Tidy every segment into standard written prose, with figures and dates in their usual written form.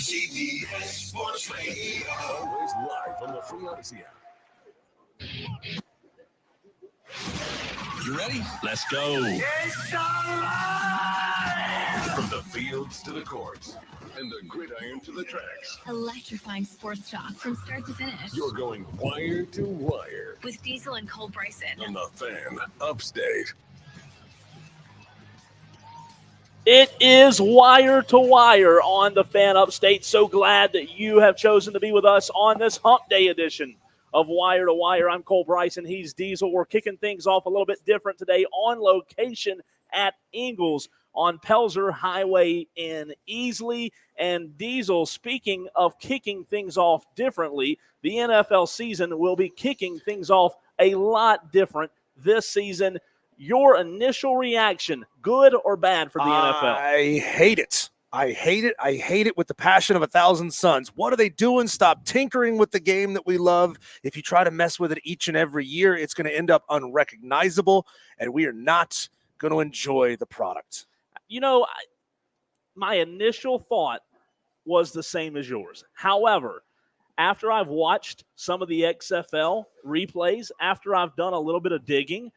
CBS Sports Radio. Always live on the free Odyssey app. You ready? Let's go. It's alive! From the fields to the courts and the gridiron to the tracks. Electrifying sports talk from start to finish. You're going wire to wire With Diesel and Cole Bryson. on the Fan Upstate. It is Wire to Wire on the Fan Upstate. So glad that you have chosen to be with us on this Hump Day edition of Wire to Wire. I'm Cole Bryson. He's Diesel. We're kicking things off a little bit different today on location at Ingalls on Pelzer Highway in Easley. And Diesel, speaking of kicking things off differently, the NFL season will be kicking things off a lot different this season. Your initial reaction, good or bad for the NFL? I hate it. I hate it. I hate it with the passion of 1,000 suns. What are they doing? Stop tinkering with the game that we love. If you try to mess with it each and every year, it's going to end up unrecognizable, and we are not going to enjoy the product. You know, my initial thought was the same as yours. However, after I've watched some of the XFL replays, after I've done a little bit of digging,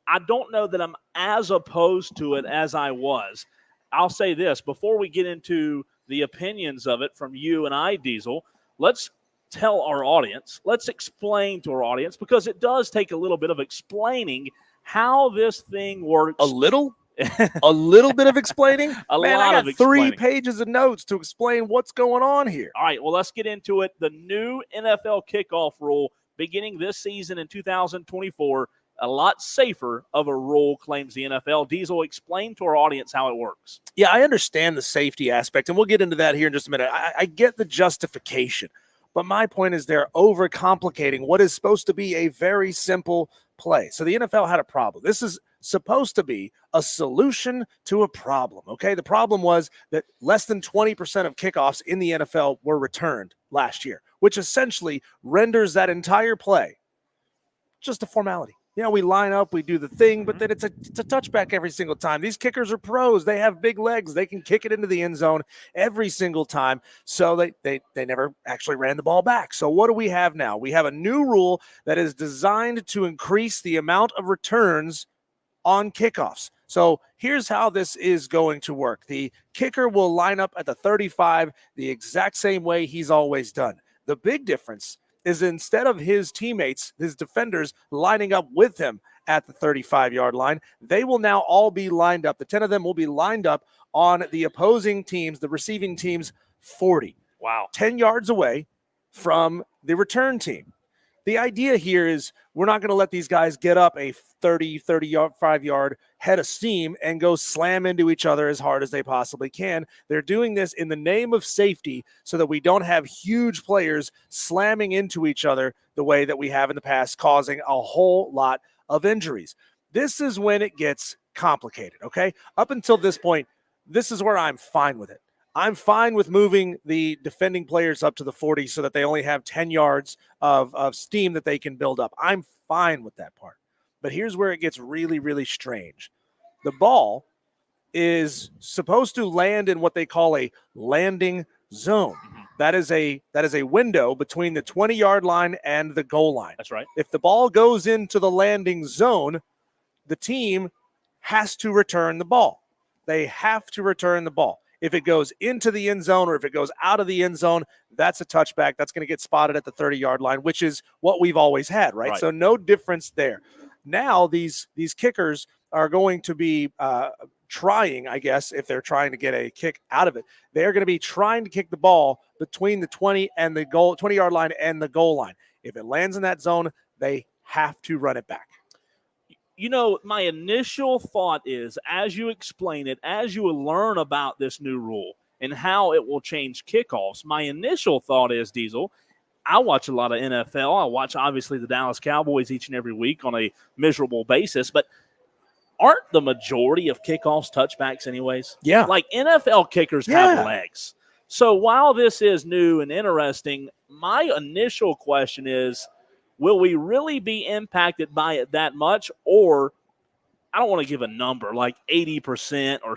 I don't know that I'm as opposed to it as I was. I'll say this, before we get into the opinions of it from you and I, Diesel, let's tell our audience, let's explain to our audience, because it does take a little bit of explaining how this thing works. A little? A little bit of explaining? Man, lot I of got 3 explaining. pages of notes to explain what's going on here. All right, well, let's get into it. The new NFL kickoff rule beginning this season in 2024, a lot safer of a rule, claims the NFL. Diesel, explain to our audience how it works. Yeah, I understand the safety aspect, and we'll get into that here in just a minute. I get the justification, but my point is they're overcomplicating what is supposed to be a very simple play. So the NFL had a problem. This is supposed to be a solution to a problem, okay? The problem was that less than 20% of kickoffs in the NFL were returned last year, which essentially renders that entire play just a formality. You know, we line up, we do the thing, but then it's a touchback every single time. These kickers are pros. They have big legs. They can kick it into the end zone every single time. So they never actually ran the ball back. So what do we have now? We have a new rule that is designed to increase the amount of returns on kickoffs. So here's how this is going to work. The kicker will line up at the 35 the exact same way he's always done. The big difference is instead of his teammates, his defenders, lining up with him at the 35-yard line, they will now all be lined up. The 10 of them will be lined up on the opposing teams, the receiving team's 40. Wow. 10 yards away from the return team. The idea here is we're not going to let these guys get up a 35-yard head of steam and go slam into each other as hard as they possibly can. They're doing this in the name of safety so that we don't have huge players slamming into each other the way that we have in the past, causing a whole lot of injuries. This is when it gets complicated, okay? Up until this point, this is where I'm fine with it. I'm fine with moving the defending players up to the 40 so that they only have 10 yards of steam that they can build up. I'm fine with that part. But here's where it gets really, really strange. The ball is supposed to land in what they call a landing zone. That is a window between the 20-yard line and the goal line. That's right. If the ball goes into the landing zone, the team has to return the ball. They have to return the ball. If it goes into the end zone or if it goes out of the end zone, that's a touchback. That's going to get spotted at the 30-yard line, which is what we've always had, right? So no difference there. Now these kickers are going to be trying, I guess, if they're trying to get a kick out of it, they're going to be trying to kick the ball between the 20 and the 20-yard line and the goal line. If it lands in that zone, they have to run it back. You know, my initial thought is, as you explain it, as you learn about this new rule and how it will change kickoffs, my initial thought is, Diesel, I watch a lot of NFL. I watch, obviously, the Dallas Cowboys each and every week on a miserable basis, but aren't the majority of kickoffs touchbacks anyways? Yeah. Like NFL kickers have legs. So while this is new and interesting, my initial question is, will we really be impacted by it that much? Or I don't want to give a number like 80% or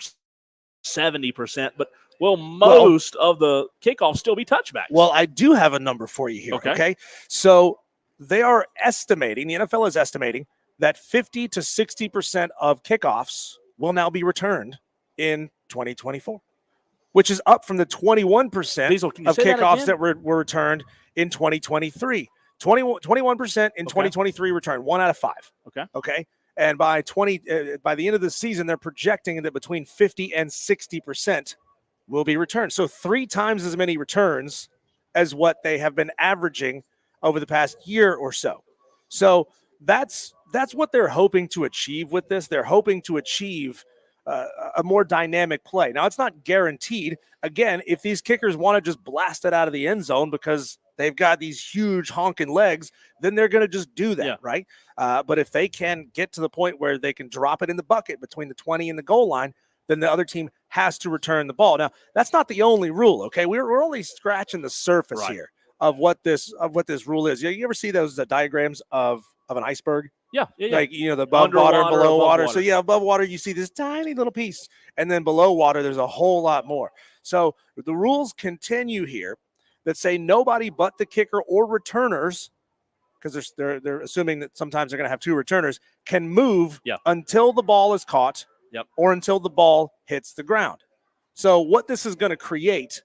70%, but Will most of the kickoffs still be touchbacks? Well, I do have a number for you here. Okay. So they are estimating, the NFL is estimating that 50 to 60% of kickoffs will now be returned in 2024, which is up from the 21% Diesel, can you of say that kickoffs again? that were returned in 2023. 21% in 2023 returned, 1 out of 5. Okay. And by the end of the season, they're projecting that between 50 and 60% will be returned. So 3 times as many returns as what they have been averaging over the past year or so. So that's what they're hoping to achieve with this. They're hoping to achieve a more dynamic play. Now, it's not guaranteed. Again, if these kickers want to just blast it out of the end zone because they've got these huge honking legs, then they're going to just do that, right? But if they can get to the point where they can drop it in the bucket between the 20 and the goal line, then the other team has to return the ball. Now, that's not the only rule, okay? We're only scratching the surface here of what this rule is. You ever see those diagrams of an iceberg? Yeah. Like, the above water and below water. So, above water, you see this tiny little piece. And then below water, there's a whole lot more. So the rules continue here that say nobody but the kicker or returners, because they're assuming that sometimes they're going to have 2 returners, can move until the ball is caught or until the ball hits the ground. So what this is going to create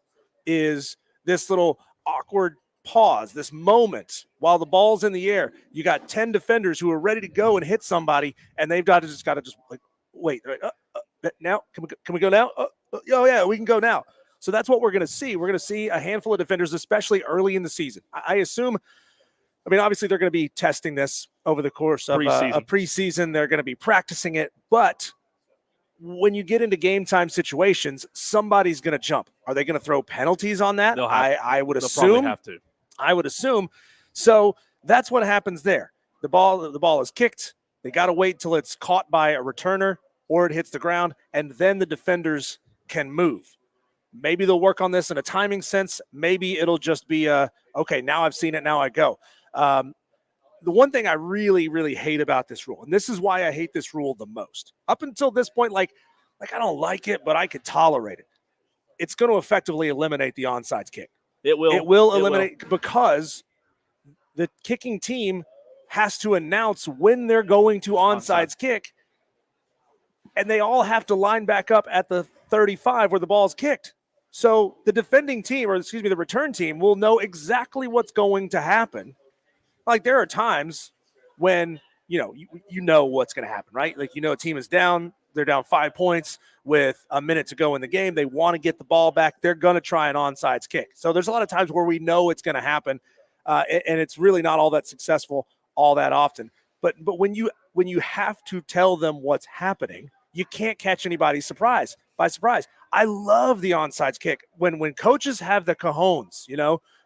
is this little awkward pause, this moment while the ball's in the air. You got 10 defenders who are ready to go and hit somebody, and they've got to just like, wait, now can we go now? Oh yeah, we can go now. So that's what we're going to see. We're going to see a handful of defenders, especially early in the season. I assume, obviously they're going to be testing this over the course of a preseason. They're going to be practicing it, but when you get into game time situations, somebody's going to jump. Are they going to throw penalties on that? I would assume. Have to. I would assume. So that's what happens there. The ball is kicked. They got to wait till it's caught by a returner or it hits the ground, and then the defenders can move. Maybe they'll work on this in a timing sense. Maybe it'll just be okay, now I've seen it, now I go. The one thing I really, really hate about this rule, and this is why I hate this rule the most, up until this point, like I don't like it, but I could tolerate it. It's going to effectively eliminate the onside kick. It will. It will eliminate because the kicking team has to announce when they're going to onside kick, and they all have to line back up at the 35 where the ball's kicked. So the defending team, the return team, will know exactly what's going to happen. Like, there are times when, you know what's going to happen, right? Like, a team is down. They're down 5 points with a minute to go in the game. They want to get the ball back. They're going to try an onside kick. So there's a lot of times where we know it's going to happen, and it's really not all that successful all that often. But when you have to tell them what's happening, you can't catch anybody by surprise. I love the onside kick when coaches have the cojones,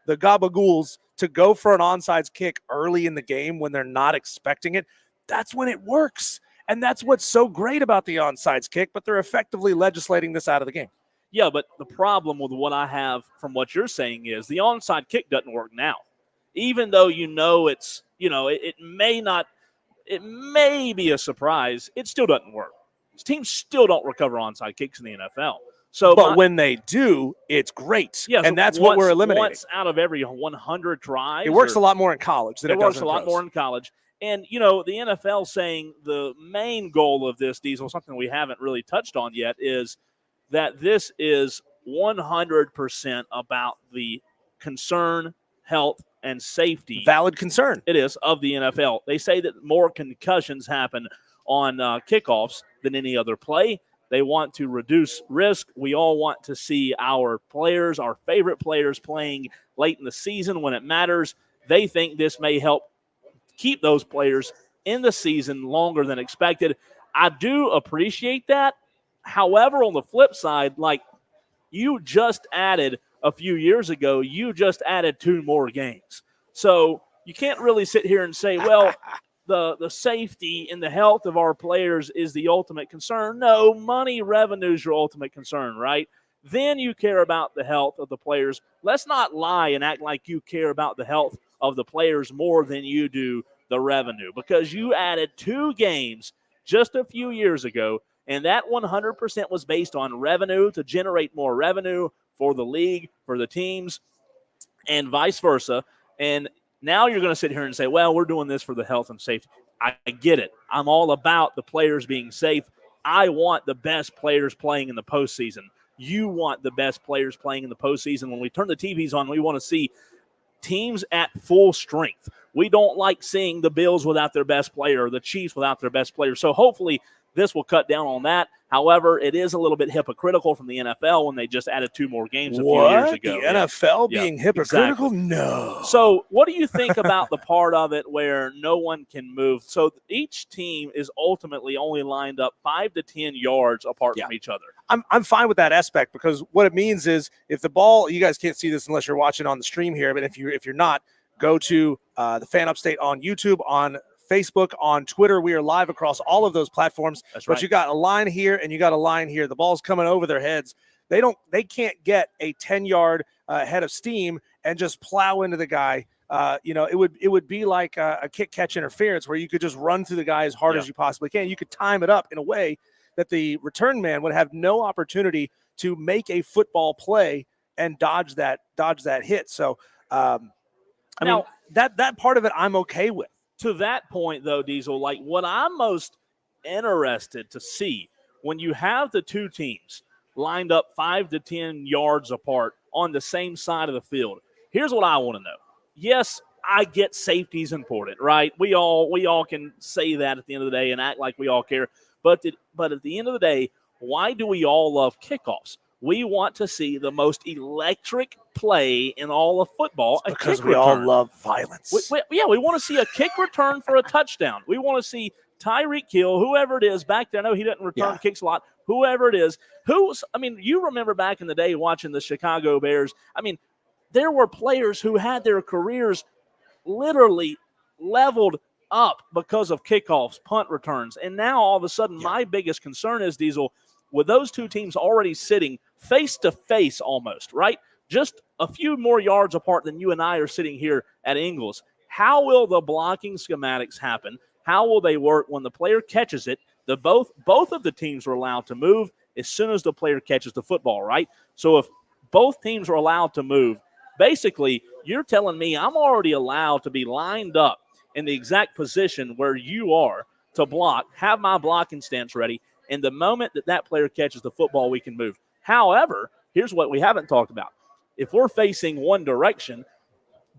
the gabagools, to go for an onside kick early in the game when they're not expecting it. That's when it works. And that's what's so great about the onside kick, but they're effectively legislating this out of the game. Yeah, but the problem with what I have from what you're saying is the onside kick doesn't work now. Even though it's, it may be a surprise, it still doesn't work. Teams still don't recover onside kicks in the NFL. But when they do, it's great. Yeah, and that's what we're eliminating. Once out of every 100 tries. It works a lot more in college than it does in pros. It works a lot more in college. And, the NFL saying the main goal of this, Diesel, something we haven't really touched on yet, is that this is 100% about the concern, health, and safety. Valid concern. It is, of the NFL. They say that more concussions happen on kickoffs than any other play. They want to reduce risk. We all want to see our players, our favorite players, playing late in the season when it matters. They think this may help keep those players in the season longer than expected. I do appreciate that. However, on the flip side, like you just added a few years ago, you just added 2 more games. So you can't really sit here and say, well, the safety and the health of our players is the ultimate concern. No, money revenue is your ultimate concern, right? Then you care about the health of the players. Let's not lie and act like you care about the health of the players more than you do the revenue, because you added 2 games just a few years ago. And that 100% was based on revenue to generate more revenue for the league, for the teams, and vice versa. And now you're going to sit here and say, well, we're doing this for the health and safety. I get it. I'm all about the players being safe. I want the best players playing in the postseason. You want the best players playing in the postseason. When we turn the TVs on, we want to see teams at full strength. We don't like seeing the Bills without their best player or the Chiefs without their best player. So hopefully this will cut down on that. However, it is a little bit hypocritical from the NFL when they just added 2 more games a few years ago. The NFL being hypocritical? Exactly. No. So what do you think about the part of it where no one can move? So each team is ultimately only lined up 5 to 10 yards apart from each other. I'm fine with that aspect, because what it means is if the ball, you guys can't see this unless you're watching on the stream here, but if you're not, go to the Fan Upstate on YouTube, on Facebook, on Twitter. We are live across all of those platforms. That's right. But you got a line here and you got a line here. The ball's coming over their heads. They can't get a 10-yard head of steam and just plow into the guy. It would be like a kick catch interference where you could just run through the guy as hard as you possibly can. You could time it up in a way that the return man would have no opportunity to make a football play and dodge that hit. So, mean, that part of it I'm okay with. To that point, though, Diesel, like what I'm most interested to see when you have the two teams lined up 5 to 10 yards apart on the same side of the field, here's what I want to know. Yes, I get safety's important, right? We all can say that at the end of the day and act like we all care. But at the end of the day, why do we all love kickoffs? We want to see the most electric play in all of football. Because we all love violence. We want to see a kick return for a touchdown. We want to see Tyreek Hill, whoever it is back there. I know he doesn't return kicks a lot. Whoever it is. You remember back in the day watching the Chicago Bears. There were players who had their careers literally leveled up because of kickoffs, punt returns. And now all of a sudden my biggest concern is, Diesel, with those two teams already sitting face-to-face almost, right? Just a few more yards apart than you and I are sitting here at Ingles. How will the blocking schematics happen? How will they work when the player catches it? Both of the teams are allowed to move as soon as the player catches the football, right? So if both teams are allowed to move, basically you're telling me I'm already allowed to be lined up in the exact position where you are to block, have my blocking stance ready, and the moment that player catches the football, we can move. However, here's what we haven't talked about. If we're facing one direction,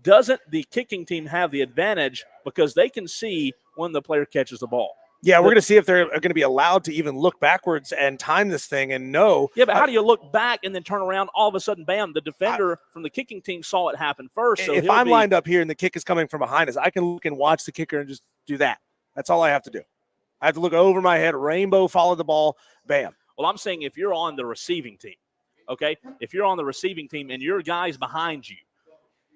doesn't the kicking team have the advantage because they can see when the player catches the ball? Yeah, we're going to see if they're going to be allowed to even look backwards and time this thing and know. Yeah, but how do you look back and then turn around, all of a sudden, bam, the defender from the kicking team saw it happen first. So if I'm lined up here and the kick is coming from behind us, I can look and watch the kicker and just do that. That's all I have to do. I have to look over my head, rainbow, follow the ball, bam. Well, I'm saying if you're on the receiving team, okay, if you're on the receiving team and your guys behind you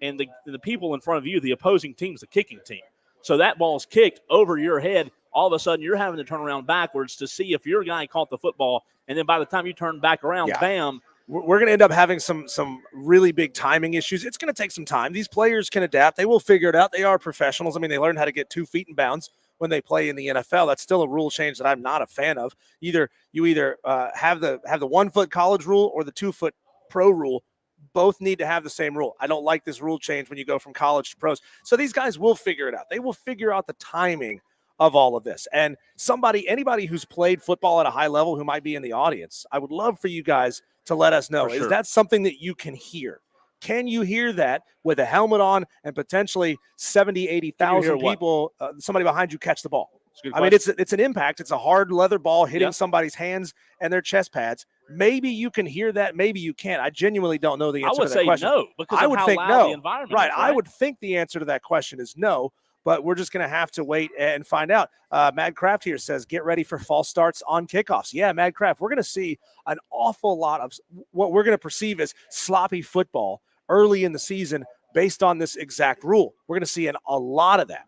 and the people in front of you, the opposing team's the kicking team. So that ball's kicked over your head. All of a sudden, you're having to turn around backwards to see if your guy caught the football. And then by the time you turn back around, bam. We're going to end up having some really big timing issues. It's going to take some time. These players can adapt. They will figure it out. They are professionals. They learn how to get 2 feet in bounds when they play in the NFL. That's still a rule change that I'm not a fan of. You either have the 1 foot college rule or the 2 foot pro rule. Both need to have the same rule. I don't like this rule change when you go from college to pros. So these guys will figure it out. They will figure out the timing of all of this. And anybody who's played football at a high level who might be in the audience, I would love for you guys to let us know. Is that something that you can hear? Can you hear that with a helmet on and potentially 70, 80,000 people, somebody behind you catch the ball? It's an impact. It's a hard leather ball hitting somebody's hands and their chest pads. Maybe you can hear that. Maybe you can't. I genuinely don't know the answer to that question. I would say no, because I would think no. The environment right. is, I would think the answer to that question is no, but we're just going to have to wait and find out. Mad Craft here says, get ready for false starts on kickoffs. Yeah, Mad Craft, we're going to see an awful lot of what we're going to perceive as sloppy football early in the season based on this exact rule. We're going to see a lot of that.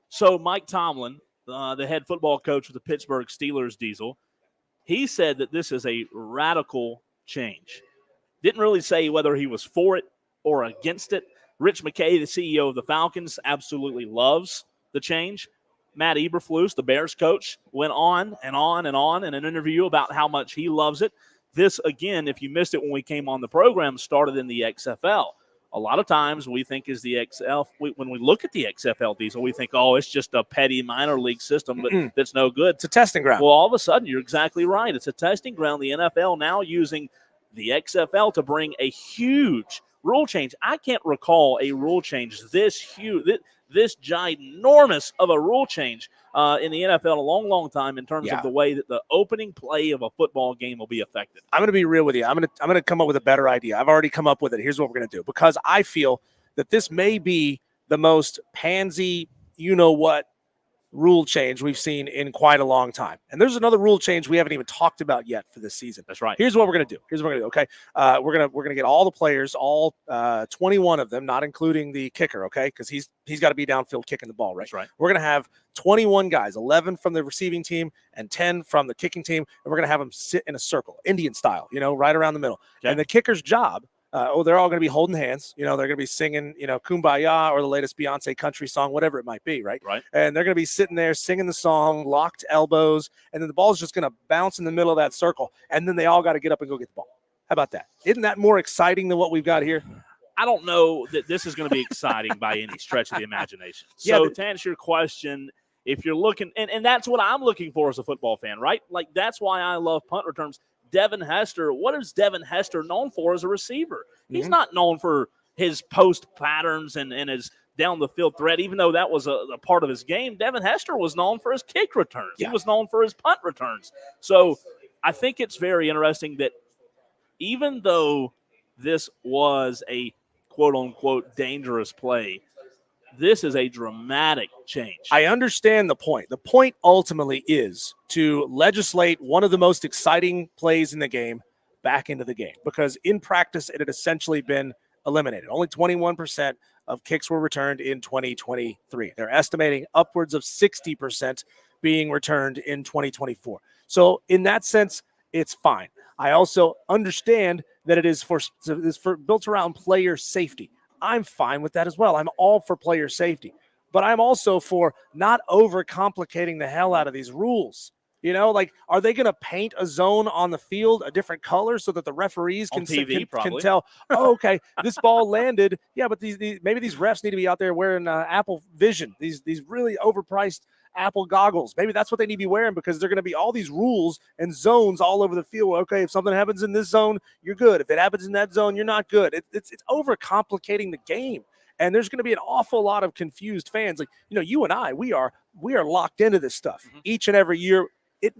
So Mike Tomlin, the head football coach of the Pittsburgh Steelers, Diesel, he said that this is a radical change. Didn't really say whether he was for it or against it. Rich McKay, the CEO of the Falcons, absolutely loves the change. Matt Eberflus, the Bears coach, went on and on and on in an interview about how much he loves it. This, again, if you missed it when we came on the program, started in the XFL. A lot of times we think is the XFL, when we look at the XFL, Diesel, we think, oh, it's just a petty minor league system that's no good. It's a testing ground. Well, all of a sudden, you're exactly right. It's a testing ground. The NFL now using the XFL to bring a huge rule change. I can't recall a rule change this huge, this ginormous of a rule change in the NFL in a long, long time in terms of the way that the opening play of a football game will be affected. I'm going to be real with you. I'm going to come up with a better idea. I've already come up with it. Here's what we're going to do, because I feel that this may be the most pansy, you-know-what rule change we've seen in quite a long time. And there's another rule change we haven't even talked about yet for this season. That's right. Here's what we're going to do. Okay. We're going to get all the players, all 21 of them, not including the kicker, okay? Because he's got to be downfield kicking the ball, right? That's right. We're going to have 21 guys, 11 from the receiving team and 10 from the kicking team, and we're going to have them sit in a circle, Indian style, right around the middle. Okay. And the kicker's job, they're all going to be holding hands. They're going to be singing, Kumbaya or the latest Beyonce country song, whatever it might be, right? Right. And they're going to be sitting there singing the song, locked elbows, and then the ball's just going to bounce in the middle of that circle, and then they all got to get up and go get the ball. How about that? Isn't that more exciting than what we've got here? I don't know that this is going to be exciting by any stretch of the imagination. So to answer your question, if you're looking, and that's what I'm looking for as a football fan, right? Like, that's why I love punt returns. Devin Hester, what is Devin Hester known for as a receiver? He's not known for his post patterns and his down the field threat, even though that was a part of his game. Devin Hester was known for his kick returns. Yeah. He was known for his punt returns. So I think it's very interesting that even though this was a quote-unquote dangerous play, this is a dramatic change. I understand the point. The point ultimately is to legislate one of the most exciting plays in the game back into the game, because in practice it had essentially been eliminated. Only 21% of kicks were returned in 2023. They're estimating upwards of 60% being returned in 2024. So in that sense, it's fine. I also understand that it is built around player safety. I'm fine with that as well. I'm all for player safety, but I'm also for not overcomplicating the hell out of these rules. Are they going to paint a zone on the field a different color so that the referees can tell, oh, okay, this ball landed. Yeah, but maybe these refs need to be out there wearing Apple Vision, these really overpriced Apple goggles. Maybe that's what they need to be wearing, because they're going to be all these rules and zones all over the field. Okay, if something happens in this zone, you're good. If it happens in that zone, you're not good. It's overcomplicating the game. And there's going to be an awful lot of confused fans. Like, you and I, we are locked into this stuff each and every year.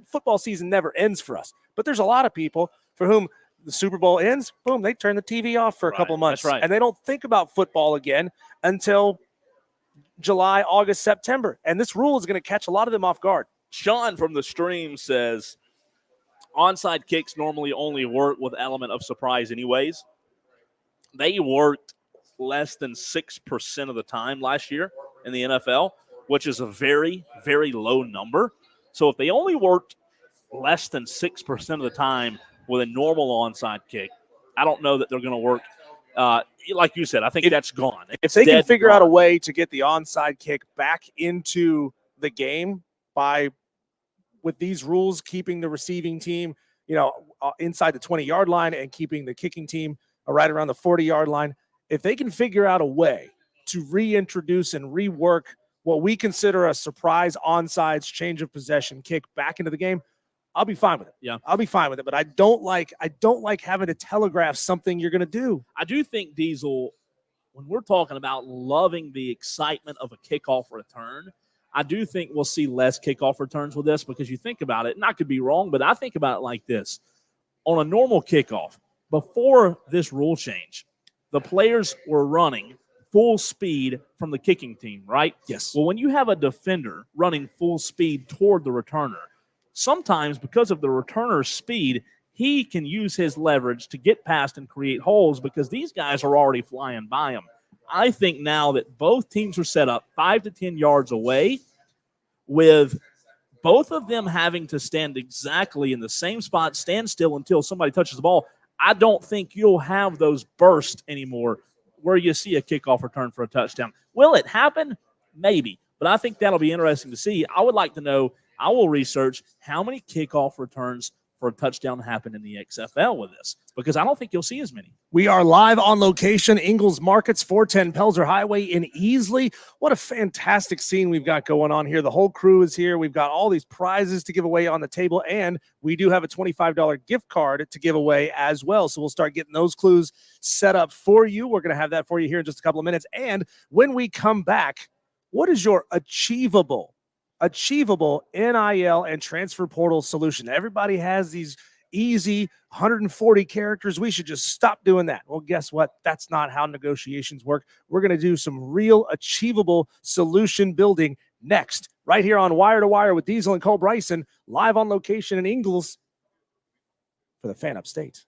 Football season never ends for us. But there's a lot of people for whom the Super Bowl ends, boom, they turn the TV off for a couple months. That's right. And they don't think about football again until July, August, September. And this rule is going to catch a lot of them off guard. Sean from the stream says, onside kicks normally only work with element of surprise anyways. They worked less than 6% of the time last year in the NFL, which is a very, very low number. So if they only worked less than 6% of the time with a normal onside kick, I don't know that they're going to work. Like you said, I think that's gone. If they can figure out a way to get the onside kick back into the game with these rules, keeping the receiving team, inside the 20-yard line and keeping the kicking team right around the 40-yard line, if they can figure out a way to reintroduce and rework what we consider a surprise onside change of possession kick back into the game, I'll be fine with it. Yeah, I'll be fine with it. But I don't like having to telegraph something you're going to do. I do think, Diesel, when we're talking about loving the excitement of a kickoff return, I do think we'll see less kickoff returns with this, because you think about it, and I could be wrong, but I think about it like this. On a normal kickoff, before this rule change, the players were running full speed from the kicking team, right? Yes. Well, when you have a defender running full speed toward the returner, sometimes because of the returner's speed, he can use his leverage to get past and create holes, because these guys are already flying by him. I think now that both teams are set up 5 to 10 yards away, with both of them having to stand exactly in the same spot, stand still until somebody touches the ball, I don't think you'll have those bursts anymore where you see a kickoff return for a touchdown. Will it happen? Maybe. But I think that'll be interesting to see. I would like to know, I will research how many kickoff returns for a touchdown happened in the XFL with this, because I don't think you'll see as many. We are live on location, Ingalls Markets, 410 Pelzer Highway in Easley. What a fantastic scene we've got going on here. The whole crew is here. We've got all these prizes to give away on the table, and we do have a $25 gift card to give away as well. So we'll start getting those clues set up for you. We're going to have that for you here in just a couple of minutes. And when we come back, what is your achievable NIL and transfer portal solution? Everybody has these easy 140 characters. We should just stop doing that. Well, guess what? That's not how negotiations work. We're going to do some real achievable solution building next, right here on Wire to Wire with Diesel and Cole Bryson, live on location in Ingalls for the Fan Upstate.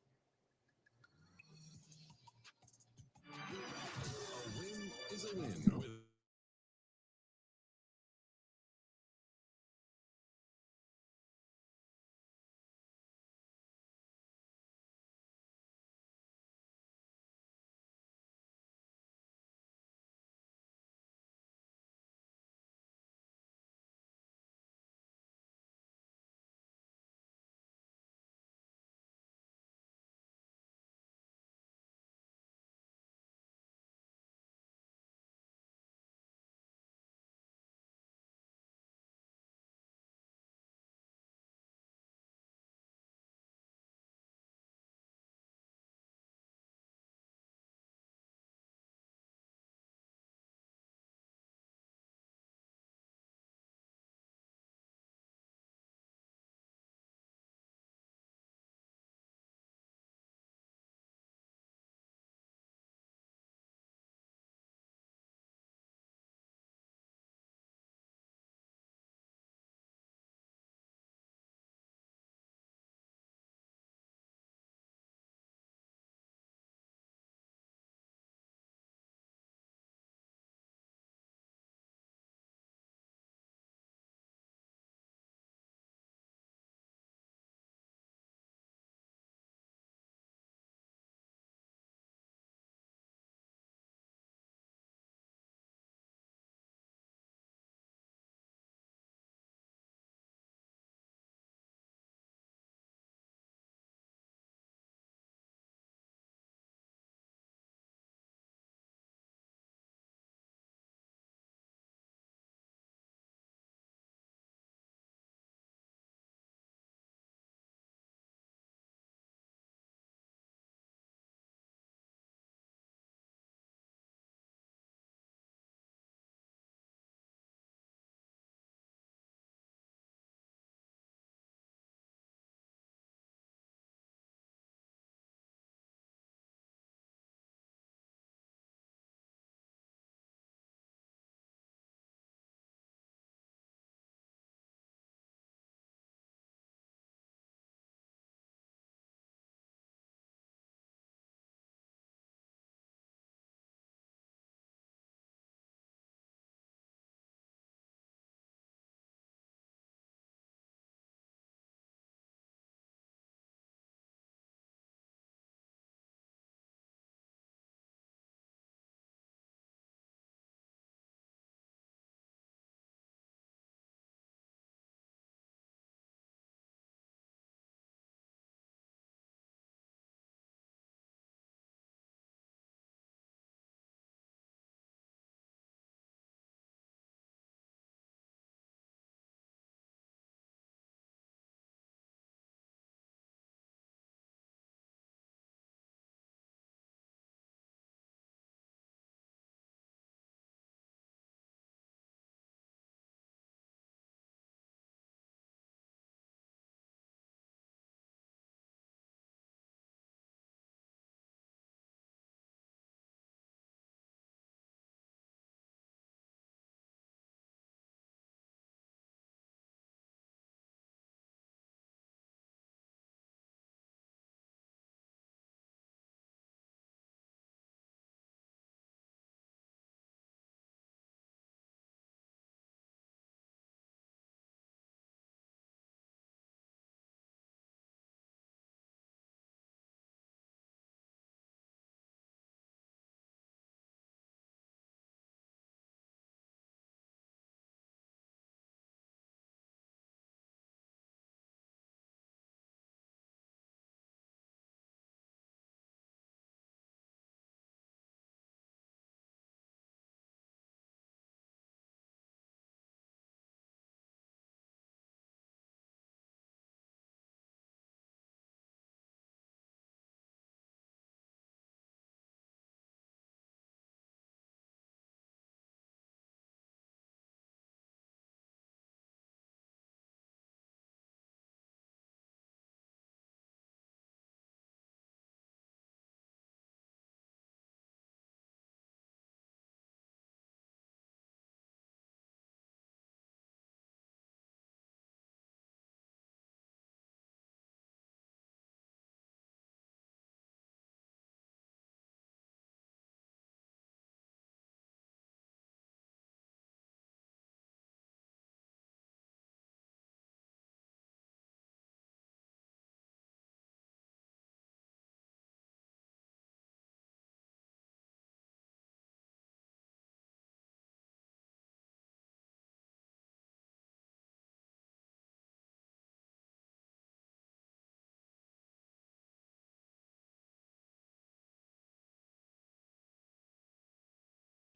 A win is a win.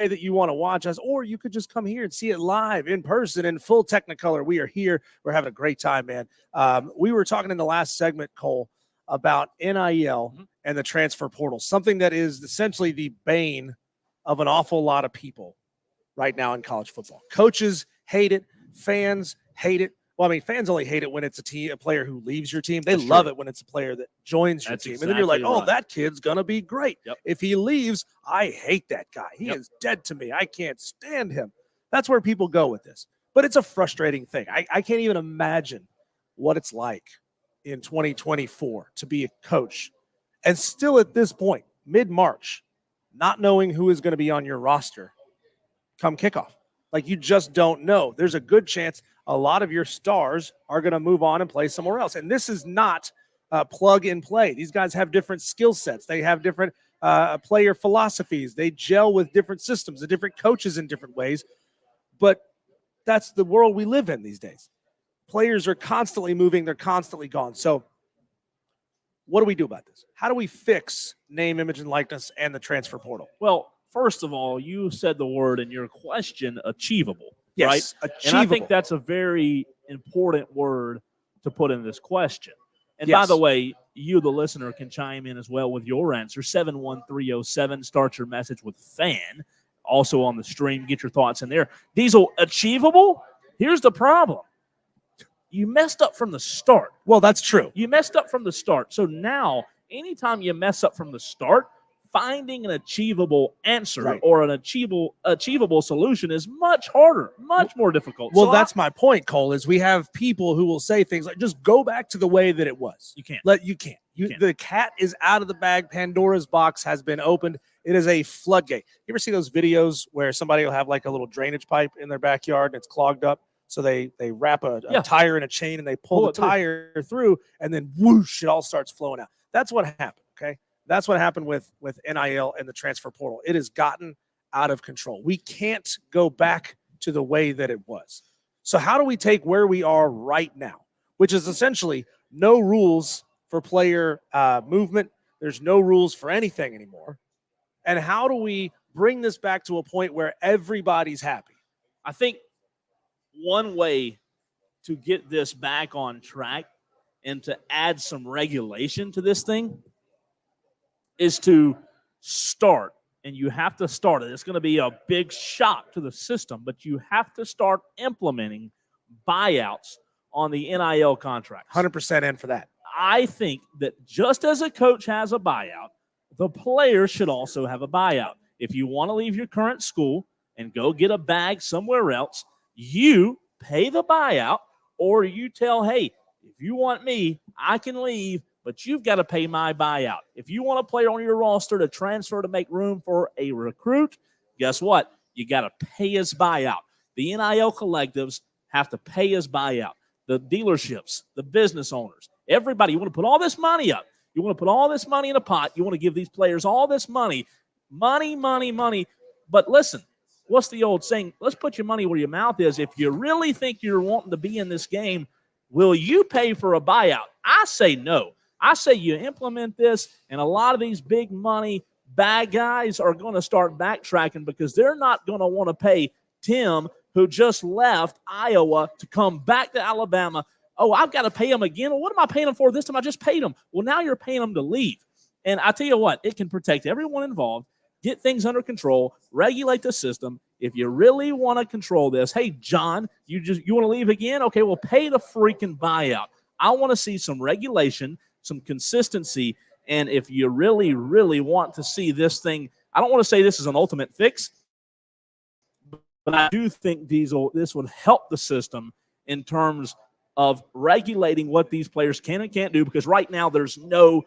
that you want to watch us, or you could just come here and see it live in person in full Technicolor. We are here. We're having a great time, man. We were talking in the last segment, Cole, about NIL and the transfer portal, something that is essentially the bane of an awful lot of people right now in college football. Coaches hate it. Fans hate it. Well, I mean, fans only hate it when it's a player who leaves your team. They love it when it's a player that joins your team. And then you're like, oh, that kid's going to be great. Yep. If he leaves, I hate that guy. He is dead to me. I can't stand him. That's where people go with this. But it's a frustrating thing. I can't even imagine what it's like in 2024 to be a coach and still at this point, mid-March, not knowing who is going to be on your roster come kickoff. Like, you just don't know. There's a good chance a lot of your stars are going to move on and play somewhere else. And this is not plug and play. These guys have different skill sets. They have different player philosophies. They gel with different systems, the different coaches in different ways. But that's the world we live in these days. Players are constantly moving. They're constantly gone. So what do we do about this? How do we fix name, image, and likeness and the transfer portal? Well, first of all, you said the word in your question, achievable, yes, right? Achievable. And I think that's a very important word to put in this question. And yes. by the way, you, the listener, can chime in as well with your answer. 71307, start your message with FAN. Also on the stream, get your thoughts in there. Diesel, achievable? Here's the problem. You messed up from the start. Well, that's true. You messed up from the start. So now, anytime you mess up from the start, finding an achievable answer or an achievable solution is much harder, much more difficult. Well, that's my point, Cole, is we have people who will say things like, just go back to the way that it was. You can't. You can't. The cat is out of the bag. Pandora's box has been opened. It is a floodgate. You ever see those videos where somebody will have like a little drainage pipe in their backyard and it's clogged up? So they wrap a tire in a chain and they pull the tire through and then whoosh, it all starts flowing out. That's what happened, okay? That's what happened with NIL and the transfer portal. It has gotten out of control. We can't go back to the way that it was. So how do we take where we are right now, which is essentially no rules for player movement? There's no rules for anything anymore. And how do we bring this back to a point where everybody's happy? I think one way to get this back on track and to add some regulation to this thing is to start, and you have to start it. It's going to be a big shock to the system, but you have to start implementing buyouts on the NIL contracts. 100% in for that. I think that just as a coach has a buyout, the player should also have a buyout. If you want to leave your current school and go get a bag somewhere else, you pay the buyout, or you tell, hey, if you want me, I can leave, but you've got to pay my buyout. If you want a player on your roster to transfer to make room for a recruit, guess what? You got to pay his buyout. The NIL collectives have to pay his buyout. The dealerships, the business owners, everybody, you want to put all this money up. You want to put all this money in a pot. You want to give these players all this money. Money. But listen, what's the old saying? Let's put your money where your mouth is. If you really think you're wanting to be in this game, will you pay for a buyout? I say no. I say you implement this, and a lot of these big money bad guys are going to start backtracking because they're not going to want to pay Tim, who just left Iowa, to come back to Alabama. Oh, I've got to pay him again. Well, what am I paying him for this time? I just paid him. Well, now you're paying him to leave. And I tell you what, it can protect everyone involved, get things under control, regulate the system. If you really want to control this, hey, John, you want to leave again? Okay, well, pay the freaking buyout. I want to see some regulation, some consistency, and if you really, really want to see this thing, I don't want to say this is an ultimate fix, but I do think, Diesel, this would help the system in terms of regulating what these players can and can't do, because right now there's no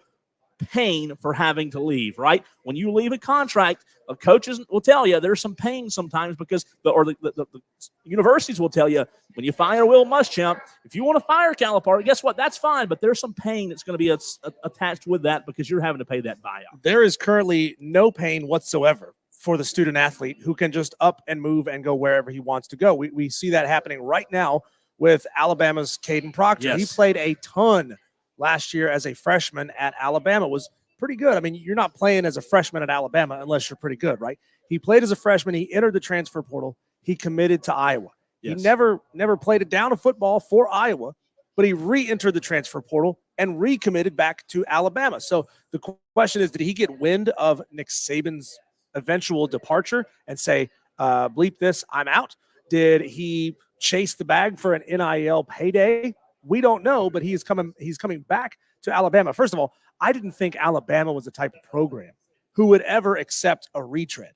pain for having to leave, right? When you leave a contract, coaches will tell you there's some pain sometimes because the universities will tell you when you fire Will Muschamp, if you want to fire Calipari, guess what? That's fine, but there's some pain that's going to be attached with that because you're having to pay that buyout. There is currently no pain whatsoever for the student athlete who can just up and move and go wherever he wants to go. We see that happening right now with Alabama's Caden Proctor. Yes. He played a ton last year as a freshman at Alabama, was pretty good. I mean, you're not playing as a freshman at Alabama unless you're pretty good, right? He played as a freshman. He entered the transfer portal. He committed to Iowa. Yes. He never played a down of football for Iowa, but he re-entered the transfer portal and recommitted back to Alabama. So the question is, did he get wind of Nick Saban's eventual departure and say, bleep this, I'm out? Did he chase the bag for an NIL payday? We don't know, but he's coming back to Alabama. First of all, I didn't think Alabama was the type of program who would ever accept a retread.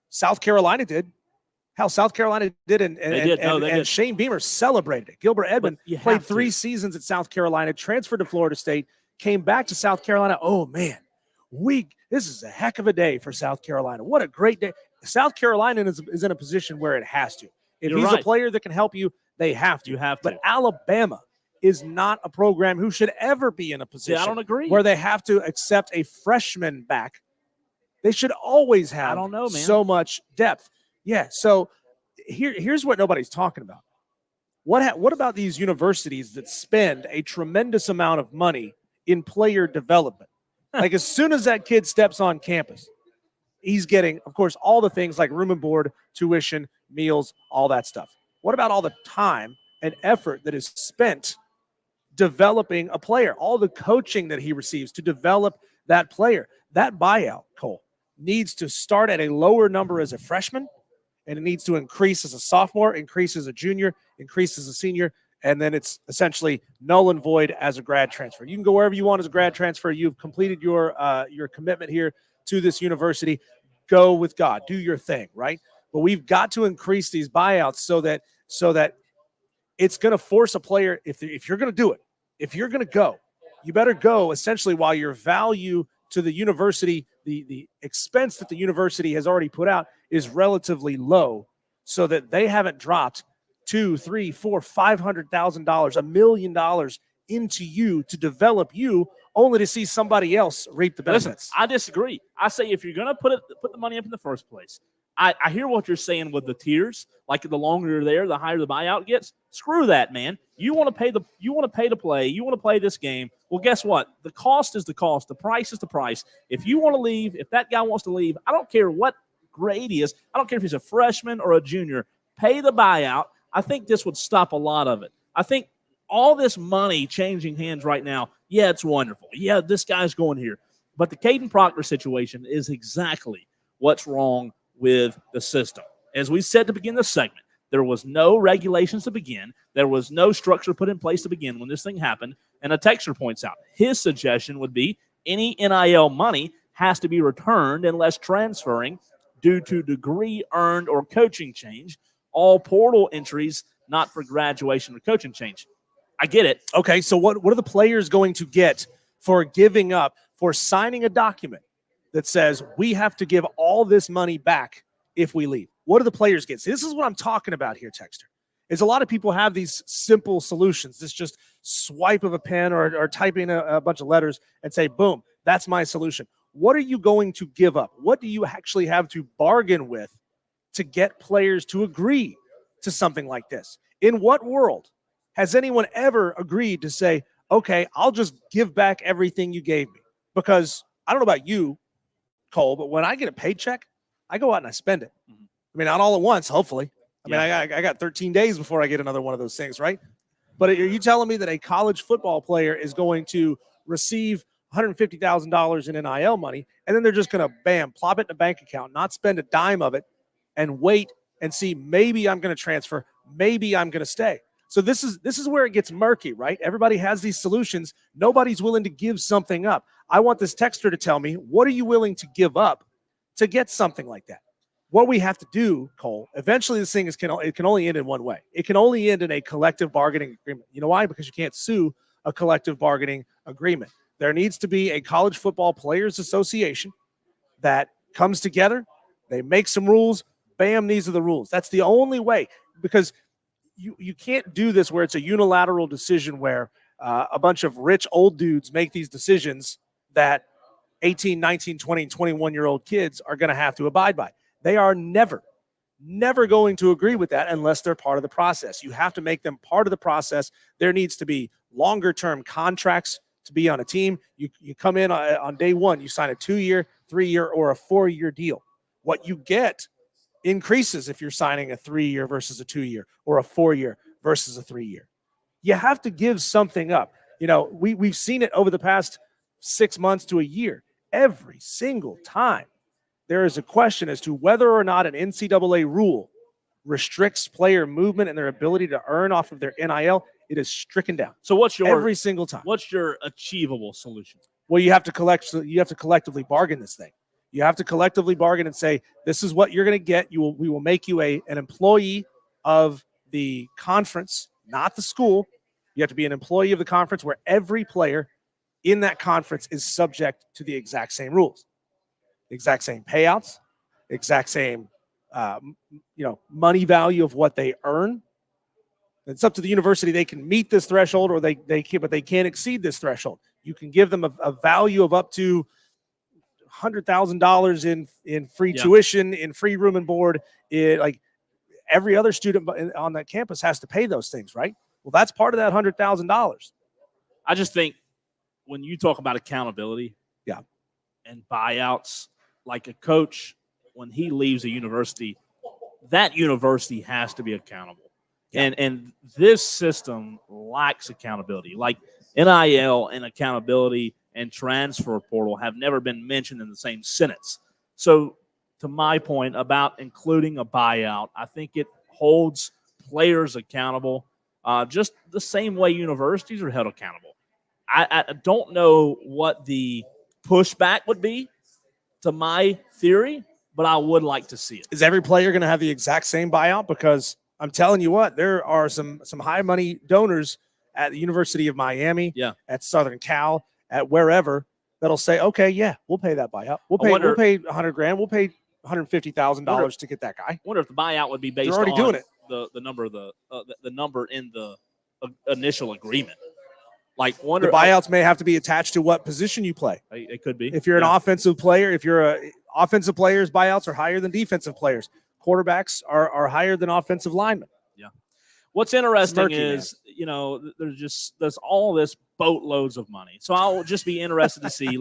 South Carolina did. Hell, South Carolina did, and Shane Beamer celebrated it. Gilbert Edmond played 3 seasons at South Carolina, transferred to Florida State, came back to South Carolina. Oh, man, this is a heck of a day for South Carolina. What a great day. South Carolina is in a position where it has to. If he's a player that can help you, they have to. You have to. But Alabama is not a program who should ever be in a position I don't agree. where they have to accept a freshman back. They should always have so much depth. Yeah, so here's what nobody's talking about. What about these universities that spend a tremendous amount of money in player development? Like as soon as that kid steps on campus, he's getting, of course, all the things like room and board, tuition, meals, all that stuff. What about all the time and effort that is spent developing a player, all the coaching that he receives to develop that player? That buyout, Cole, needs to start at a lower number as a freshman, and it needs to increase as a sophomore, increase as a junior, increase as a senior, and then it's essentially null and void as a grad transfer. You can go wherever you want as a grad transfer. You've completed your commitment here to this university. Go with God. Do your thing, right? But we've got to increase these buyouts so that it's going to force a player, if you're going to do it, if you're going to go, you better go essentially while your value to the university, the expense that the university has already put out is relatively low, so that they haven't dropped $200,000, $300,000, $400,000, $500,000, $1 million into you to develop you, only to see somebody else reap the benefits. Listen, I disagree. I say if you're going to put the money up in the first place, I hear what you're saying with the tiers. Like the longer you're there, the higher the buyout gets. Screw that, man. You want to pay to play. You want to play this game. Well, guess what? The cost is the cost. The price is the price. If you want to leave, if that guy wants to leave, I don't care what grade he is. I don't care if he's a freshman or a junior. Pay the buyout. I think this would stop a lot of it. I think all this money changing hands right now, yeah, it's wonderful. Yeah, this guy's going here. But the Caden Proctor situation is exactly what's wrong with the system. As we said to begin this segment, there was no regulations to begin. There was no structure put in place to begin when this thing happened. And a texter points out, his suggestion would be any NIL money has to be returned unless transferring due to degree earned or coaching change. All portal entries, not for graduation or coaching change. I get it. Okay, so what are the players going to get for giving up, for signing a document that says we have to give all this money back if we leave? What do the players get? See, this is what I'm talking about here, Texter. Is a lot of people have these simple solutions. This just swipe of a pen or typing a bunch of letters and say, boom, that's my solution. What are you going to give up? What do you actually have to bargain with to get players to agree to something like this? In what world has anyone ever agreed to say, okay, I'll just give back everything you gave me? Because I don't know about you, Cole, but when I get a paycheck, I go out and I spend it. I mean, not all at once, hopefully. I mean, I got 13 days before I get another one of those things, right? But are you telling me that a college football player is going to receive $150,000 in NIL money, and then they're just going to, bam, plop it in a bank account, not spend a dime of it, and wait and see, maybe I'm going to transfer, maybe I'm going to stay? So this is where it gets murky, right? Everybody has these solutions. Nobody's willing to give something up. I want this texter to tell me, what are you willing to give up to get something like that? What we have to do, Cole, eventually this thing it can only end in one way. It can only end in a collective bargaining agreement. You know why? Because you can't sue a collective bargaining agreement. There needs to be a college football players association that comes together. They make some rules. Bam, these are the rules. That's the only way, because you can't do this where it's a unilateral decision where a bunch of rich old dudes make these decisions that 18, 19, 20, and 21-year-old kids are going to have to abide by. They are never going to agree with that unless they're part of the process. You have to make them part of the process. There needs to be longer-term contracts to be on a team. You come in on day one, you sign a 2-year, 3-year, or a 4-year deal. What you get increases if you're signing a 3-year versus a 2-year or a 4-year versus a 3-year. You have to give something up. We've seen it over the past 6 months to a year. Every single time there is a question as to whether or not an NCAA rule restricts player movement and their ability to earn off of their NIL, it is stricken down. So what's your every single time? What's your achievable solution? Well, you have to collectively bargain this thing. You have to collectively bargain and say, this is what you're going to get. We will make you an employee of the conference, not the school. You have to be an employee of the conference where every player in that conference is subject to the exact same rules, exact same payouts, exact same money value of what they earn. It's up to the university. They can meet this threshold or they can, but they can't exceed this threshold. You can give them a value of up to $100,000 in free tuition, in free room and board. Like every other student on that campus has to pay those things, right? Well, that's part of that $100,000. I just think when you talk about accountability, and buyouts, like a coach, when he leaves a university, that university has to be accountable. Yeah. And this system lacks accountability. Like NIL and accountability and transfer portal have never been mentioned in the same sentence. So to my point about including a buyout, I think it holds players accountable just the same way universities are held accountable. I don't know what the pushback would be to my theory, but I would like to see it. Is every player going to have the exact same buyout? Because I'm telling you what, there are some high money donors at the University of Miami, at Southern Cal, at wherever that'll say, okay, yeah, we'll pay that buyout. We'll pay $100,000. We'll pay $150,000 to get that guy. I wonder if the buyout would be based They're already on doing it. The number of the number in the initial agreement. Like the buyouts may have to be attached to what position you play. It could be. If you're an offensive player, offensive players, buyouts are higher than defensive players. Quarterbacks are higher than offensive linemen. Yeah. What's interesting is, there's all this boatloads of money. So I'll just be interested to see,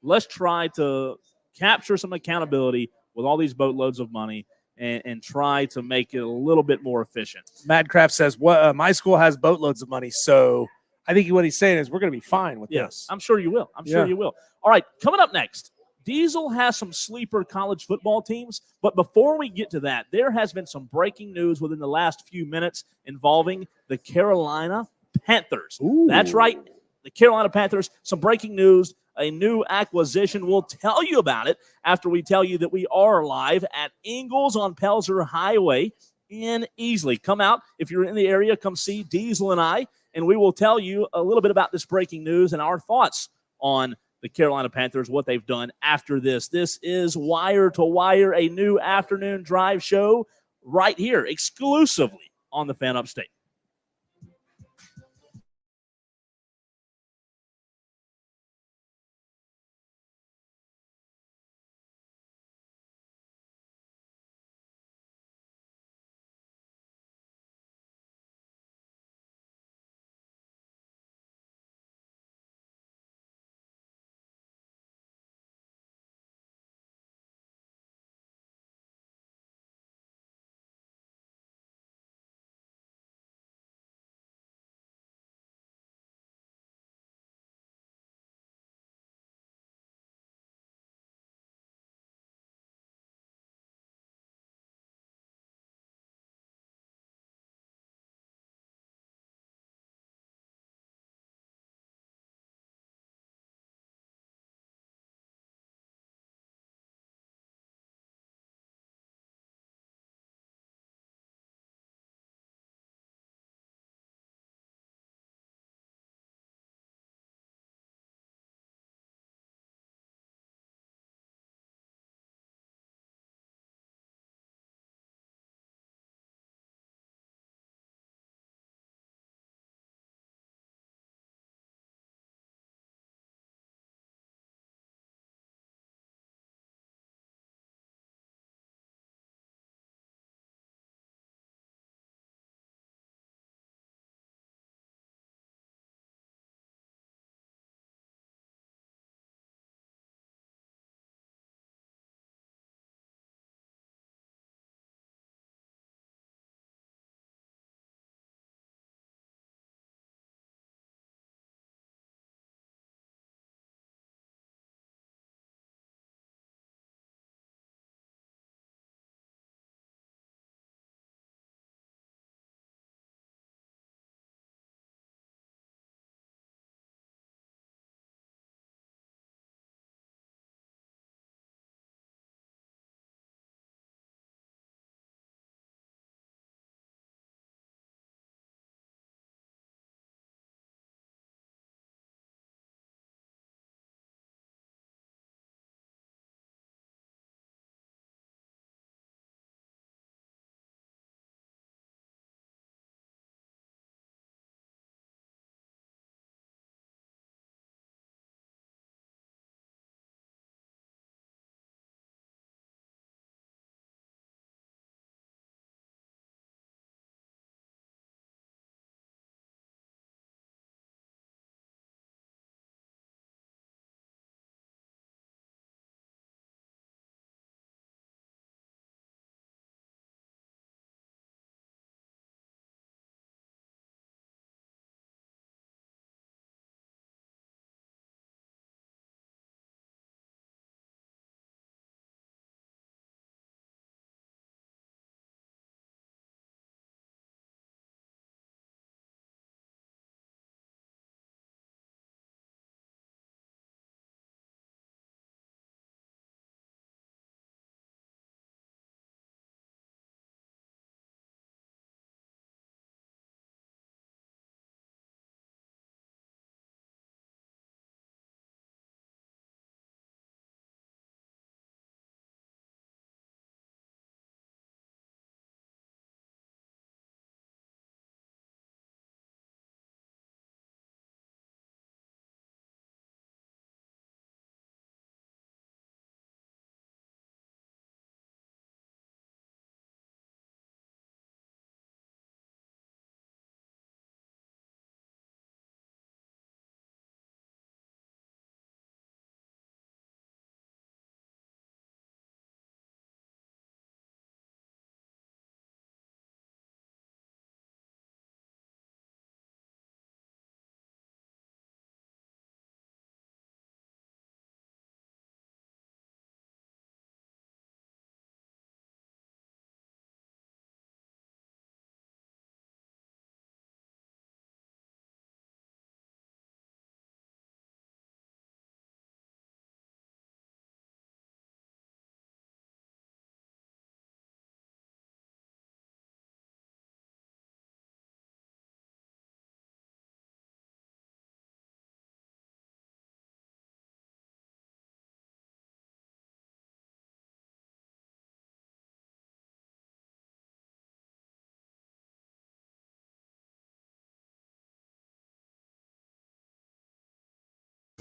let's try to capture some accountability with all these boatloads of money and try to make it a little bit more efficient. Madcraft says, my school has boatloads of money, so I think what he's saying is we're going to be fine with this. I'm sure you will. Sure you will. All right, coming up next, Diesel has some sleeper college football teams. But before we get to that, there has been some breaking news within the last few minutes involving the Carolina Panthers. Ooh. That's right, the Carolina Panthers. Some breaking news, a new acquisition. We'll tell you about it after we tell you that we are live at Ingalls on Pelzer Highway in Easley. Come out. If you're in the area, come see Diesel and I. And we will tell you a little bit about this breaking news and our thoughts on the Carolina Panthers, what they've done after this. This is Wire to Wire, a new afternoon drive show right here exclusively on the Fan Upstate.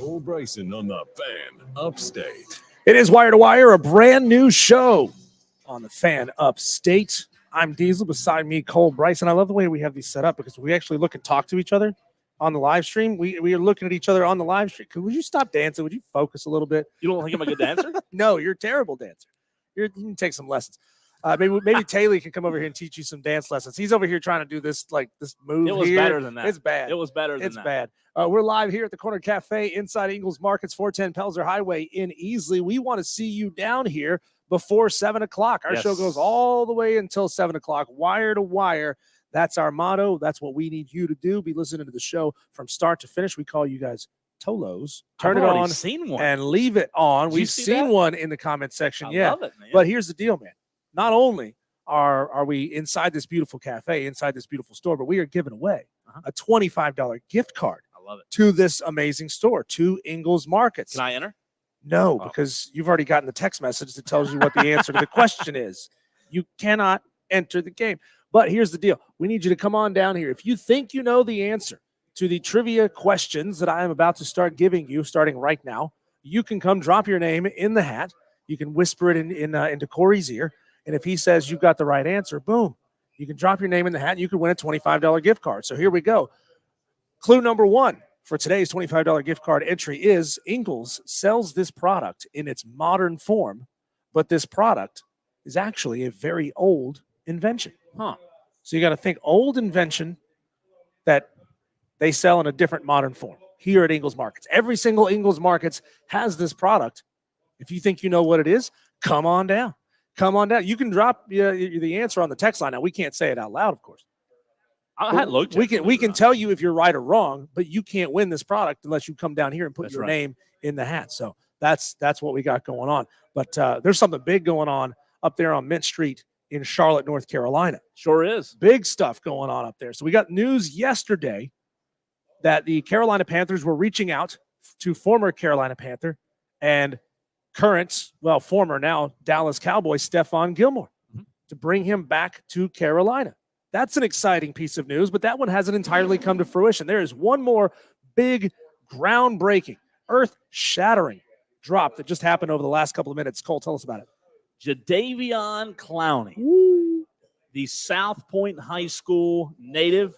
Cole Bryson on the Fan Upstate. It is Wire to Wire, a brand new show on the Fan Upstate. I'm Diesel. Beside me, Cole Bryson. I love the way we have these set up because we actually look and talk to each other on the live stream. We are looking at each other on the live stream. Would you stop dancing? Would you focus a little bit? You don't think I'm a good dancer? No, you're a terrible dancer. You can take some lessons. Maybe Taylor can come over here and teach you some dance lessons. He's over here trying to do this move. It was here. better than that. It's bad. It was better than it's that. Bad. We're live here at the Corner Cafe inside Ingles Markets, 410 Pelzer Highway in Easley. We want to see you down here before 7 o'clock. Our show goes all the way until 7 o'clock, wire to wire. That's our motto. That's what we need you to do. Be listening to the show from start to finish. We call you guys Tolos. Turn it on and leave it on. We've seen one in the comment section. I love it, man. But here's the deal, man. Not only are we inside this beautiful cafe, inside this beautiful store, but we are giving away a $25 gift card. I love it. To this amazing store, to Ingles Markets. Can I enter? No, because you've already gotten the text message that tells you what the answer to the question is. You cannot enter the game. But here's the deal. We need you to come on down here. If you think you know the answer to the trivia questions that I am about to start giving you starting right now, you can come drop your name in the hat. You can whisper it into Corey's ear. And if he says you've got the right answer, boom, you can drop your name in the hat and you can win a $25 gift card. So here we go. Clue number one for today's $25 gift card entry is Ingles sells this product in its modern form, but this product is actually a very old invention. So you got to think old invention that they sell in a different modern form here at Ingles Markets. Every single Ingles Markets has this product. If you think you know what it is, come on down. Come on down. You can drop the answer on the text line. Now, we can't say it out loud, of course. We can tell you if you're right or wrong, but you can't win this product unless you come down here and put your name in the hat. So that's what we got going on. But there's something big going on up there on Mint Street in Charlotte, North Carolina. Sure is. Big stuff going on up there. So we got news yesterday that the Carolina Panthers were reaching out to former Carolina Panther and former now Dallas Cowboy Stephon Gilmore to bring him back to Carolina. That's an exciting piece of news, but that one hasn't entirely come to fruition. There is one more big, groundbreaking, earth-shattering drop that just happened over the last couple of minutes. Cole, tell us about it. Jadeveon Clowney, the South Point High School native,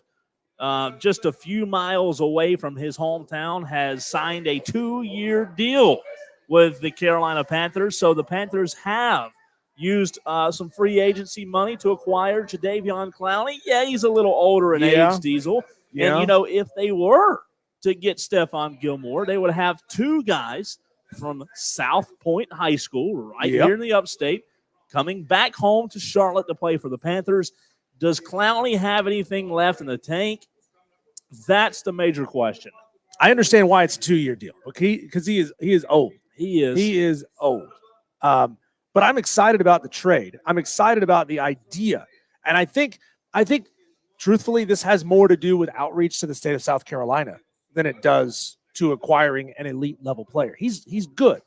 just a few miles away from his hometown, has signed a 2-year deal with the Carolina Panthers. So the Panthers have used some free agency money to acquire Jadeveon Clowney. Yeah, he's a little older in age, Diesel. Yeah. And, if they were to get Stephon Gilmore, they would have two guys from South Point High School here in the upstate coming back home to Charlotte to play for the Panthers. Does Clowney have anything left in the tank? That's the major question. I understand why it's a 2-year deal, because he is old. He is old. But I'm excited about the trade. I'm excited about the idea. And I think truthfully, this has more to do with outreach to the state of South Carolina than it does to acquiring an elite level player. He's good.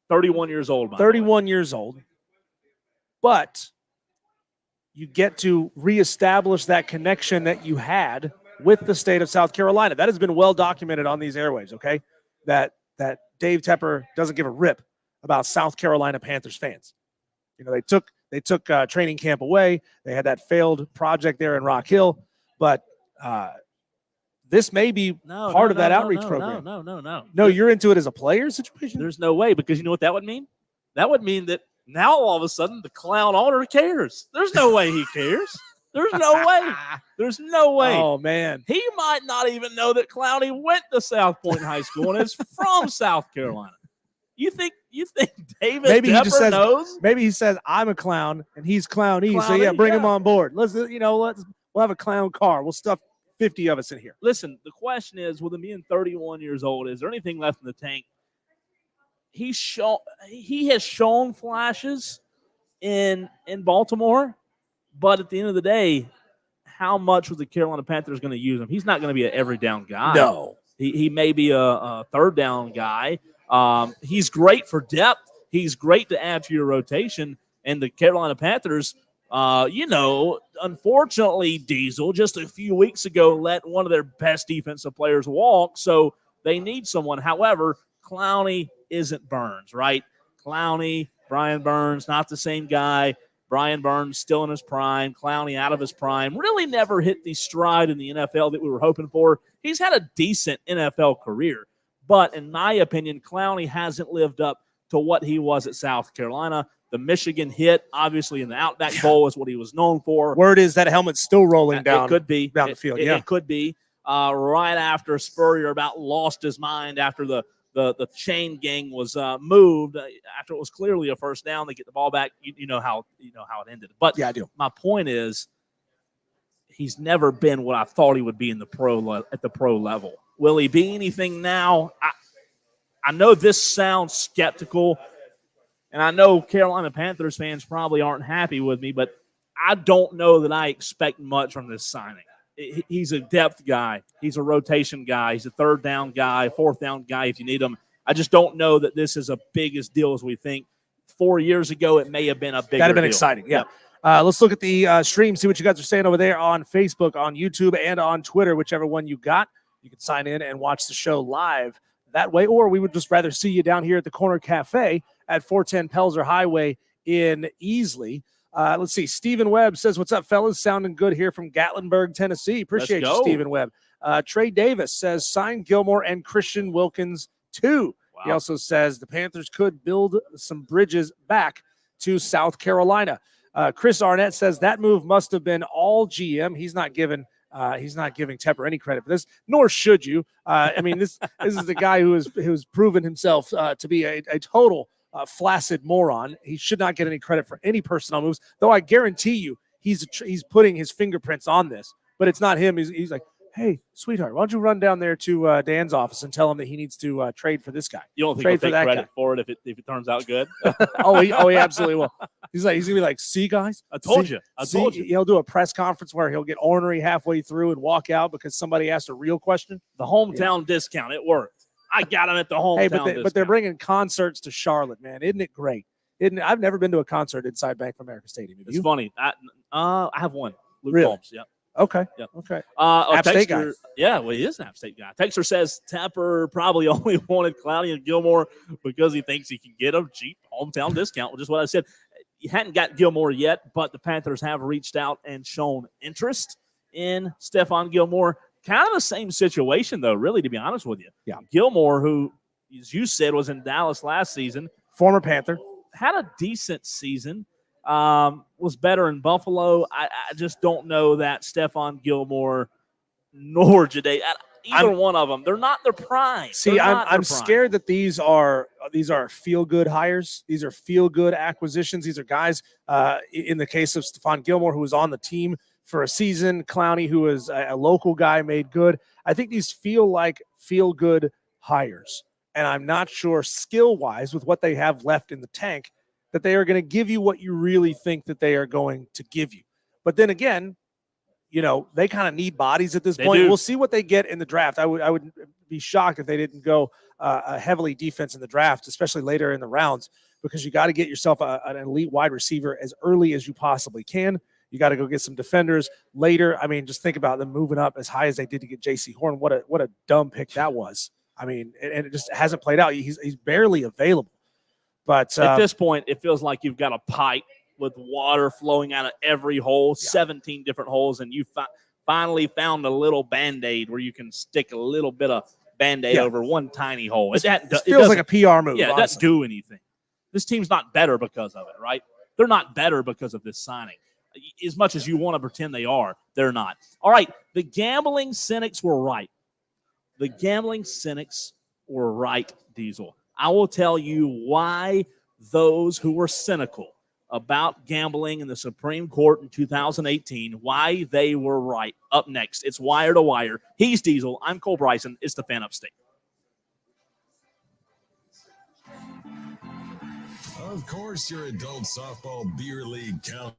31 years old. 31 years old. But you get to reestablish that connection that you had with the state of South Carolina. That has been well documented on these airwaves, okay? That Dave Tepper doesn't give a rip about South Carolina Panthers fans. They took training camp away. They had that failed project there in Rock Hill, but this may be part of that outreach program. No, you're into it as a player situation? There's no way, because you know what that would mean? That would mean that now all of a sudden the clown owner cares. There's no way he cares. There's no way. There's no way. Oh, man. He might not even know that Clowney went to South Point High School and is from South Carolina. You think David Tepper knows? Maybe he says, I'm a clown and he's Clowney. So yeah, bring him on board. We'll have a clown car. We'll stuff 50 of us in here. Listen, the question is, with him being 31 years old, is there anything left in the tank? He has shown flashes in Baltimore, but at the end of the day, how much was the Carolina Panthers going to use him? He's not going to be an every down guy. No. He may be a third down guy. He's great for depth. He's great to add to your rotation. And the Carolina Panthers, unfortunately, Diesel just a few weeks ago let one of their best defensive players walk. So They need someone. However, Clowney isn't Burns, right? Clowney, Brian Burns, not the same guy. Brian Burns still in his prime. Clowney out of his prime. Really never hit the stride in the NFL that we were hoping for. He's had a decent NFL career. But in my opinion, Clowney hasn't lived up to what he was at South Carolina. The Michigan hit, obviously, in the Outback Bowl is what he was known for. Word is that helmet's still rolling down. It could be. Down the field, It could be. Right after Spurrier about lost his mind after the chain gang was moved, after it was clearly a first down, they get the ball back. You know how it ended. But yeah, I do. My point is, he's never been what I thought he would be in the at the pro level. Will he be anything now? I know this sounds skeptical, and I know Carolina Panthers fans probably aren't happy with me, but I don't know that I expect much from this signing. He's a depth guy. He's a rotation guy. He's a third down guy, fourth down guy if you need him. I just don't know that this is as big as deal as we think. 4 years ago, it may have been a bigger deal. That'd have been exciting, yeah. Let's look at the stream, see what you guys are saying over there on Facebook, on YouTube, and on Twitter, whichever one you got. You can sign in and watch the show live that way, or we would just rather see you down here at the Corner Cafe at 410 Pelzer Highway in Easley. Let's see. Stephen Webb says, what's up, fellas? Sounding good here from Gatlinburg, Tennessee. Appreciate you, Stephen Webb. Trey Davis says, sign Gilmore and Christian Wilkins too. Wow. He also says the Panthers could build some bridges back to South Carolina. Chris Arnett says that move must have been all GM. He's not giving Tepper any credit for this, nor should you. I mean, this is the guy who's proven himself to be a total flaccid moron. He should not get any credit for any personnel moves, though I guarantee you he's putting his fingerprints on this, but it's not him. He's like, hey, sweetheart, why don't you run down there to Dan's office and tell him that he needs to trade for this guy? You don't think he'll take credit for it if it turns out good? He absolutely will. He's gonna be like, see, guys, I told you. He'll do a press conference where he'll get ornery halfway through and walk out because somebody asked a real question. The hometown discount, it worked. I got him at the hometown. But they're bringing concerts to Charlotte, man. Isn't it great? I've never been to a concert inside Bank of America Stadium. It's funny. I have one. Luke really? Combs, yeah. Okay. Yep. Okay. App State guy. Yeah, well, he is an App State guy. Texter says Tapper probably only wanted Clowney and Gilmore because he thinks he can get a cheap hometown discount, which is what I said. He hadn't got Gilmore yet, but the Panthers have reached out and shown interest in Stephon Gilmore. Kind of the same situation, though, really, to be honest with you. Yeah. Gilmore, who, as you said, was in Dallas last season. Former Panther. Had a decent season. Was better in Buffalo. I just don't know that Stephon Gilmore nor Jade, either one of them. They're not their prime. See, I'm scared that these are feel-good hires. These are feel-good acquisitions. These are guys, in the case of Stephon Gilmore, who was on the team for a season, Clowney, who is a local guy, made good. I think these feel like feel-good hires, and I'm not sure skill-wise with what they have left in the tank that they are going to give you what you really think that they are going to give you. But then again, they kind of need bodies at this point. We'll see what they get in the draft. I would be shocked if they didn't go a heavily defense in the draft, especially later in the rounds, because you got to get yourself an elite wide receiver as early as you possibly can. You got to go get some defenders later. I mean, just think about them moving up as high as they did to get J.C. Horn. What a dumb pick that was. I mean, and it just hasn't played out. He's barely available. But at this point, it feels like you've got a pipe with water flowing out of every hole, 17 different holes, and you finally found a little Band-Aid where you can stick a little bit of Band-Aid over one tiny hole. It feels like a PR move. Yeah, it doesn't do anything. This team's not better because of it, right? They're not better because of this signing. As much as you want to pretend they are, they're not. All right, the gambling cynics were right. The gambling cynics were right, Diesel. I will tell you why those who were cynical about gambling in the Supreme Court in 2018, why they were right. Up next, it's Wire to Wire. He's Diesel. I'm Cole Bryson. It's the Fan Upstate. Of course, your adult softball beer league count.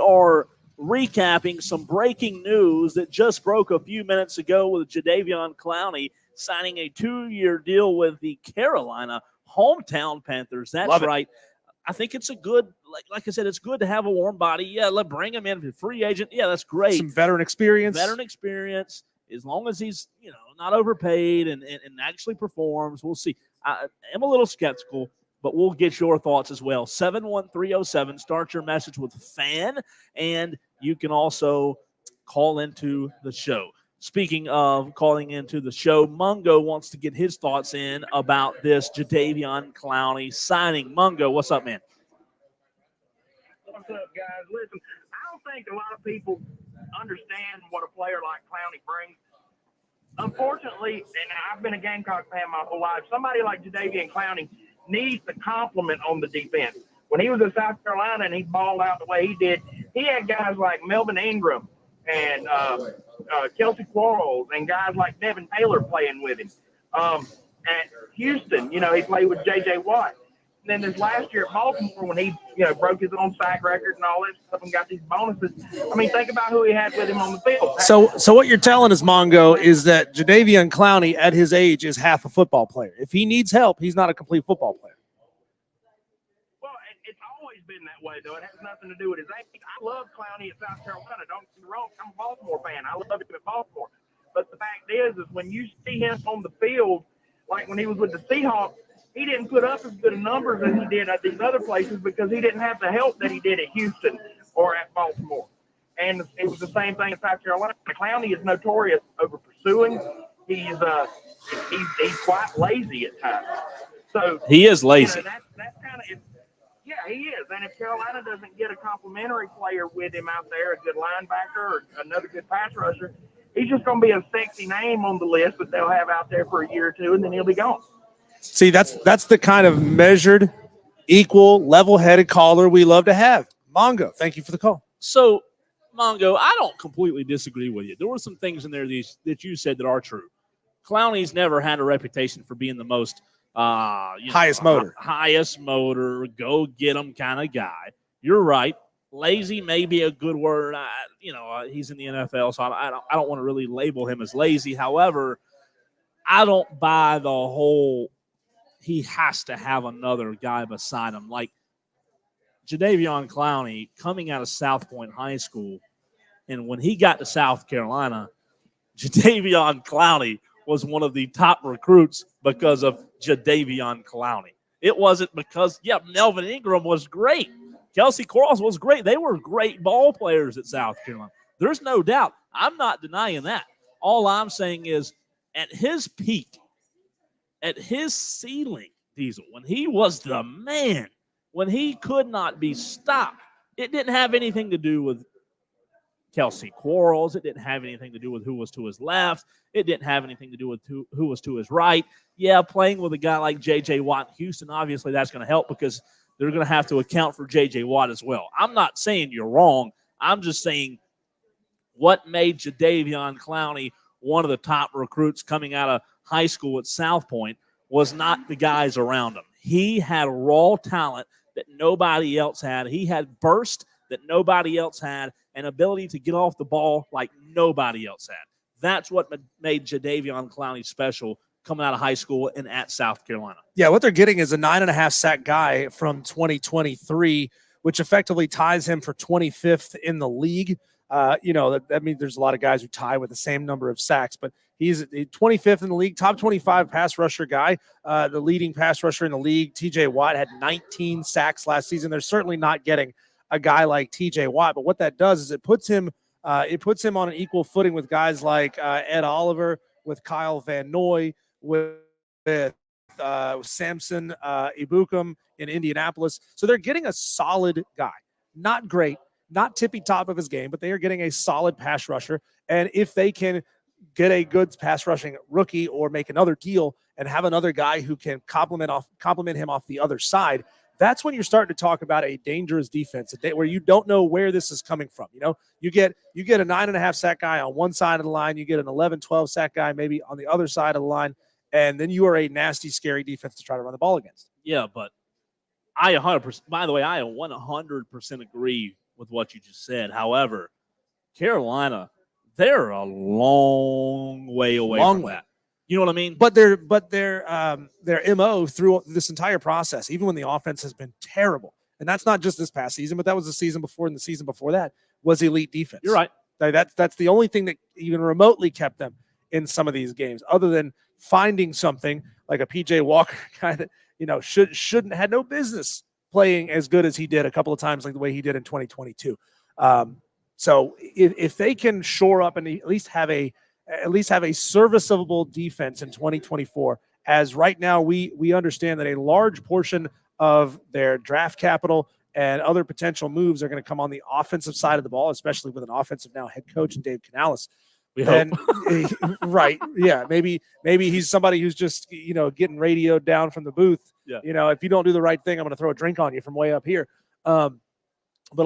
are recapping some breaking news that just broke a few minutes ago with Jadeveon Clowney signing a 2-year deal with the Carolina hometown Panthers. That's right. I think it's a good, like I said, it's good to have a warm body. Yeah, bring him in as a free agent. Yeah, that's great. Some veteran experience. As long as he's, not overpaid and actually performs. We'll see. I am a little skeptical, but we'll get your thoughts as well. 71307, start your message with FAN, and you can also call into the show. Speaking of calling into the show, Mungo wants to get his thoughts in about this Jadeveon Clowney signing. Mungo, what's up, man? What's up, guys? Listen, I don't think a lot of people understand what a player like Clowney brings. Unfortunately, and I've been a Gamecock fan my whole life, somebody like Jadeveon Clowney needs the compliment on the defense. When he was in South Carolina and he balled out the way he did, he had guys like Melvin Ingram and Kelsey Quarles and guys like Devin Taylor playing with him. At Houston, he played with J.J. Watt. And then this last year at Baltimore, when he, broke his own sack record and all that stuff and got these bonuses, think about who he had with him on the field. So what you're telling us, Mongo, is that Jadeveon Clowney at his age is half a football player. If he needs help, he's not a complete football player. Well, it's always been that way, though. It has nothing to do with his age. I love Clowney at South Carolina. Don't get me wrong. I'm a Baltimore fan. I love him at Baltimore. But the fact is when you see him on the field, like when he was with the Seahawks, he didn't put up as good numbers as he did at these other places because he didn't have the help that he did at Houston or at Baltimore. And it was the same thing in South Carolina. Clowney is notorious over pursuing. He's quite lazy at times. So he is lazy. That's kind of yeah, he is. And if Carolina doesn't get a complimentary player with him out there, a good linebacker or another good pass rusher, he's just going to be a sexy name on the list that they'll have out there for a year or two, and then he'll be gone. See, that's the kind of measured, equal, level-headed caller we love to have. Mongo, thank you for the call. So, Mongo, I don't completely disagree with you. There were some things in there that you said that are true. Clowney's never had a reputation for being the most highest motor, go get him kind of guy. You're right. Lazy may be a good word. He's in the NFL, so I don't want to really label him as lazy. However, I don't buy the whole he has to have another guy beside him. Like Jadeveon Clowney coming out of South Point High School, and when he got to South Carolina, Jadeveon Clowney was one of the top recruits because of Jadeveon Clowney. It wasn't because, Melvin Ingram was great. Kelsey Quarles was great. They were great ball players at South Carolina. There's no doubt. I'm not denying that. All I'm saying is at his peak, at his ceiling, Diesel, when he was the man, when he could not be stopped, it didn't have anything to do with Kelsey Quarles. It didn't have anything to do with who was to his left. It didn't have anything to do with who was to his right. Yeah, playing with a guy like J.J. Watt in Houston, obviously that's going to help because they're going to have to account for J.J. Watt as well. I'm not saying you're wrong. I'm just saying what made Jadeveon Clowney one of the top recruits coming out of high school at South Point was not the guys around him. He had raw talent that nobody else had. He had burst that nobody else had, and ability to get off the ball like nobody else had. That's what made Jadeveon Clowney special coming out of high school and at South Carolina. Yeah, what they're getting is a 9.5 sack guy from 2023, which effectively ties him for 25th in the league. That means there's a lot of guys who tie with the same number of sacks, but he's 25th in the league, top 25 pass rusher guy, the leading pass rusher in the league. TJ Watt had 19 sacks last season. They're certainly not getting a guy like TJ Watt, but what that does is it puts him on an equal footing with guys like Ed Oliver, with Kyle Van Noy, with Samson Ibukum in Indianapolis. So they're getting a solid guy, not great, not tippy top of his game, but they are getting a solid pass rusher. And if they can get a good pass rushing rookie or make another deal and have another guy who can complement him off the other side, that's when you're starting to talk about a dangerous defense, where you don't know where this is coming from. You get a 9.5 sack guy on one side of the line, you get an 11, 12 sack guy maybe on the other side of the line, and then you are a nasty, scary defense to try to run the ball against. Yeah, but I 100%. By the way, I 100% agree with what you just said. However, Carolina, they're a long way away from that. You know what I mean? But their MO through this entire process, even when the offense has been terrible, and that's not just this past season, but that was the season before, and the season before that was elite defense. You're right. That's the only thing that even remotely kept them in some of these games, other than finding something like a PJ Walker guy that shouldn't had no business playing as good as he did a couple of times, like the way he did in 2022. So if they can shore up and at least have a serviceable defense in 2024, as right now we understand that a large portion of their draft capital and other potential moves are going to come on the offensive side of the ball, especially with an offensive now head coach and Dave Canales. We hope. Right. Yeah. Maybe he's somebody who's just, getting radioed down from the booth. Yeah. If you don't do the right thing, I'm going to throw a drink on you from way up here. But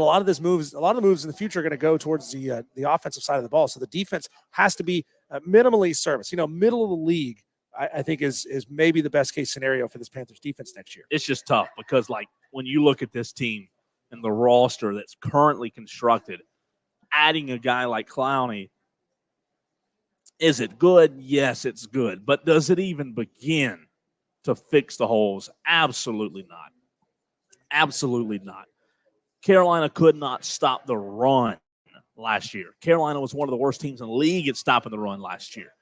a lot of the moves in the future are going to go towards the offensive side of the ball. So the defense has to be minimally serviced. Middle of the league, I think is maybe the best case scenario for this Panthers defense next year. It's just tough because, when you look at this team and the roster that's currently constructed, adding a guy like Clowney, is it good? Yes, it's good. But does it even begin to fix the holes? Absolutely not. Absolutely not. Carolina could not stop the run last year. Carolina was one of the worst teams in the league at stopping the run last year.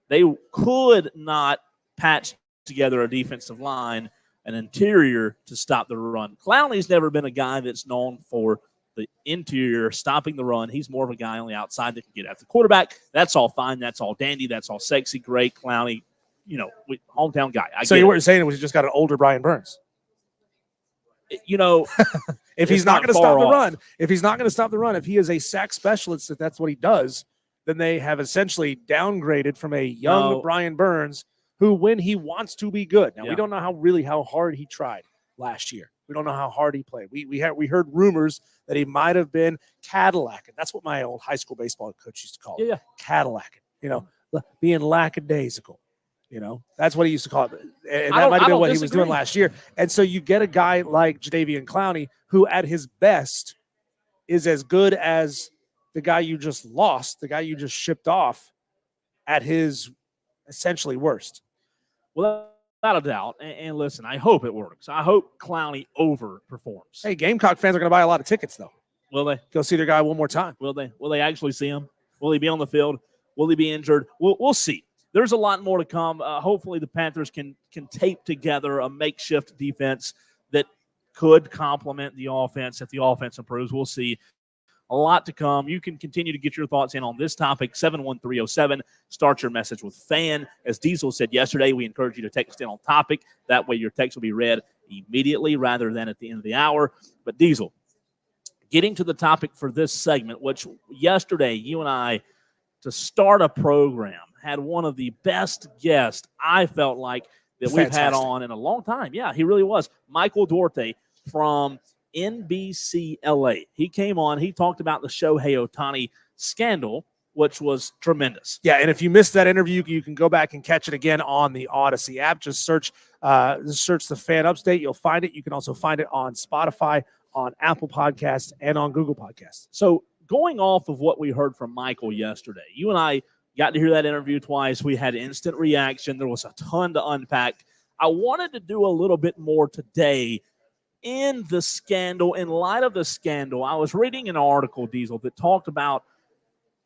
They could not patch together a defensive line, an interior to stop the run. Clowney's never been a guy that's known for the interior stopping the run. He's more of a guy on the outside that can get after the quarterback. That's all fine. That's all dandy. That's all sexy, great. Clowney, hometown guy. So you weren't saying we just got an older Brian Burns? If he's not going to stop the run, if he is a sack specialist, if that's what he does, then they have essentially downgraded from a young Brian Burns who, when he wants to be good. Now, we don't know how hard he tried last year. We don't know how hard he played. We heard rumors that he might have been Cadillacing. That's what my old high school baseball coach used to call it. Yeah. Cadillacing. Being lackadaisical. That's what he used to call it. And that might have been what he was doing last year. And so you get a guy like Jadeveon Clowney, who at his best is as good as the guy you just lost, the guy you just shipped off, at his essentially worst. Well, without a doubt. And listen, I hope it works. I hope Clowney overperforms. Hey, Gamecock fans are going to buy a lot of tickets, though. Will they? Go see their guy one more time. Will they? Will they actually see him? Will he be on the field? Will he be injured? We'll see. There's a lot more to come. Hopefully the Panthers can tape together a makeshift defense that could complement the offense if the offense improves. We'll see. A lot to come. You can continue to get your thoughts in on this topic, 71307. Start your message with FAN. As Diesel said yesterday, we encourage you to text in on topic. That way your text will be read immediately rather than at the end of the hour. But Diesel, getting to the topic for this segment, which yesterday you and I, to start a program, had one of the best guests I felt like that we've had on in a long time. Yeah, he really was. Michael Duarte from NBC LA. He came on. He talked about the Shohei Ohtani scandal, which was tremendous. Yeah, and if you missed that interview, you can go back and catch it again on the Odyssey app. Just search the Fan Upstate. You'll find it. You can also find it on Spotify, on Apple Podcasts, and on Google Podcasts. So going off of what we heard from Michael yesterday, you and I got to hear that interview twice. We had instant reaction. There was a ton to unpack. I wanted to do a little bit more today in the scandal, in light of the scandal. I was reading an article, Diesel, that talked about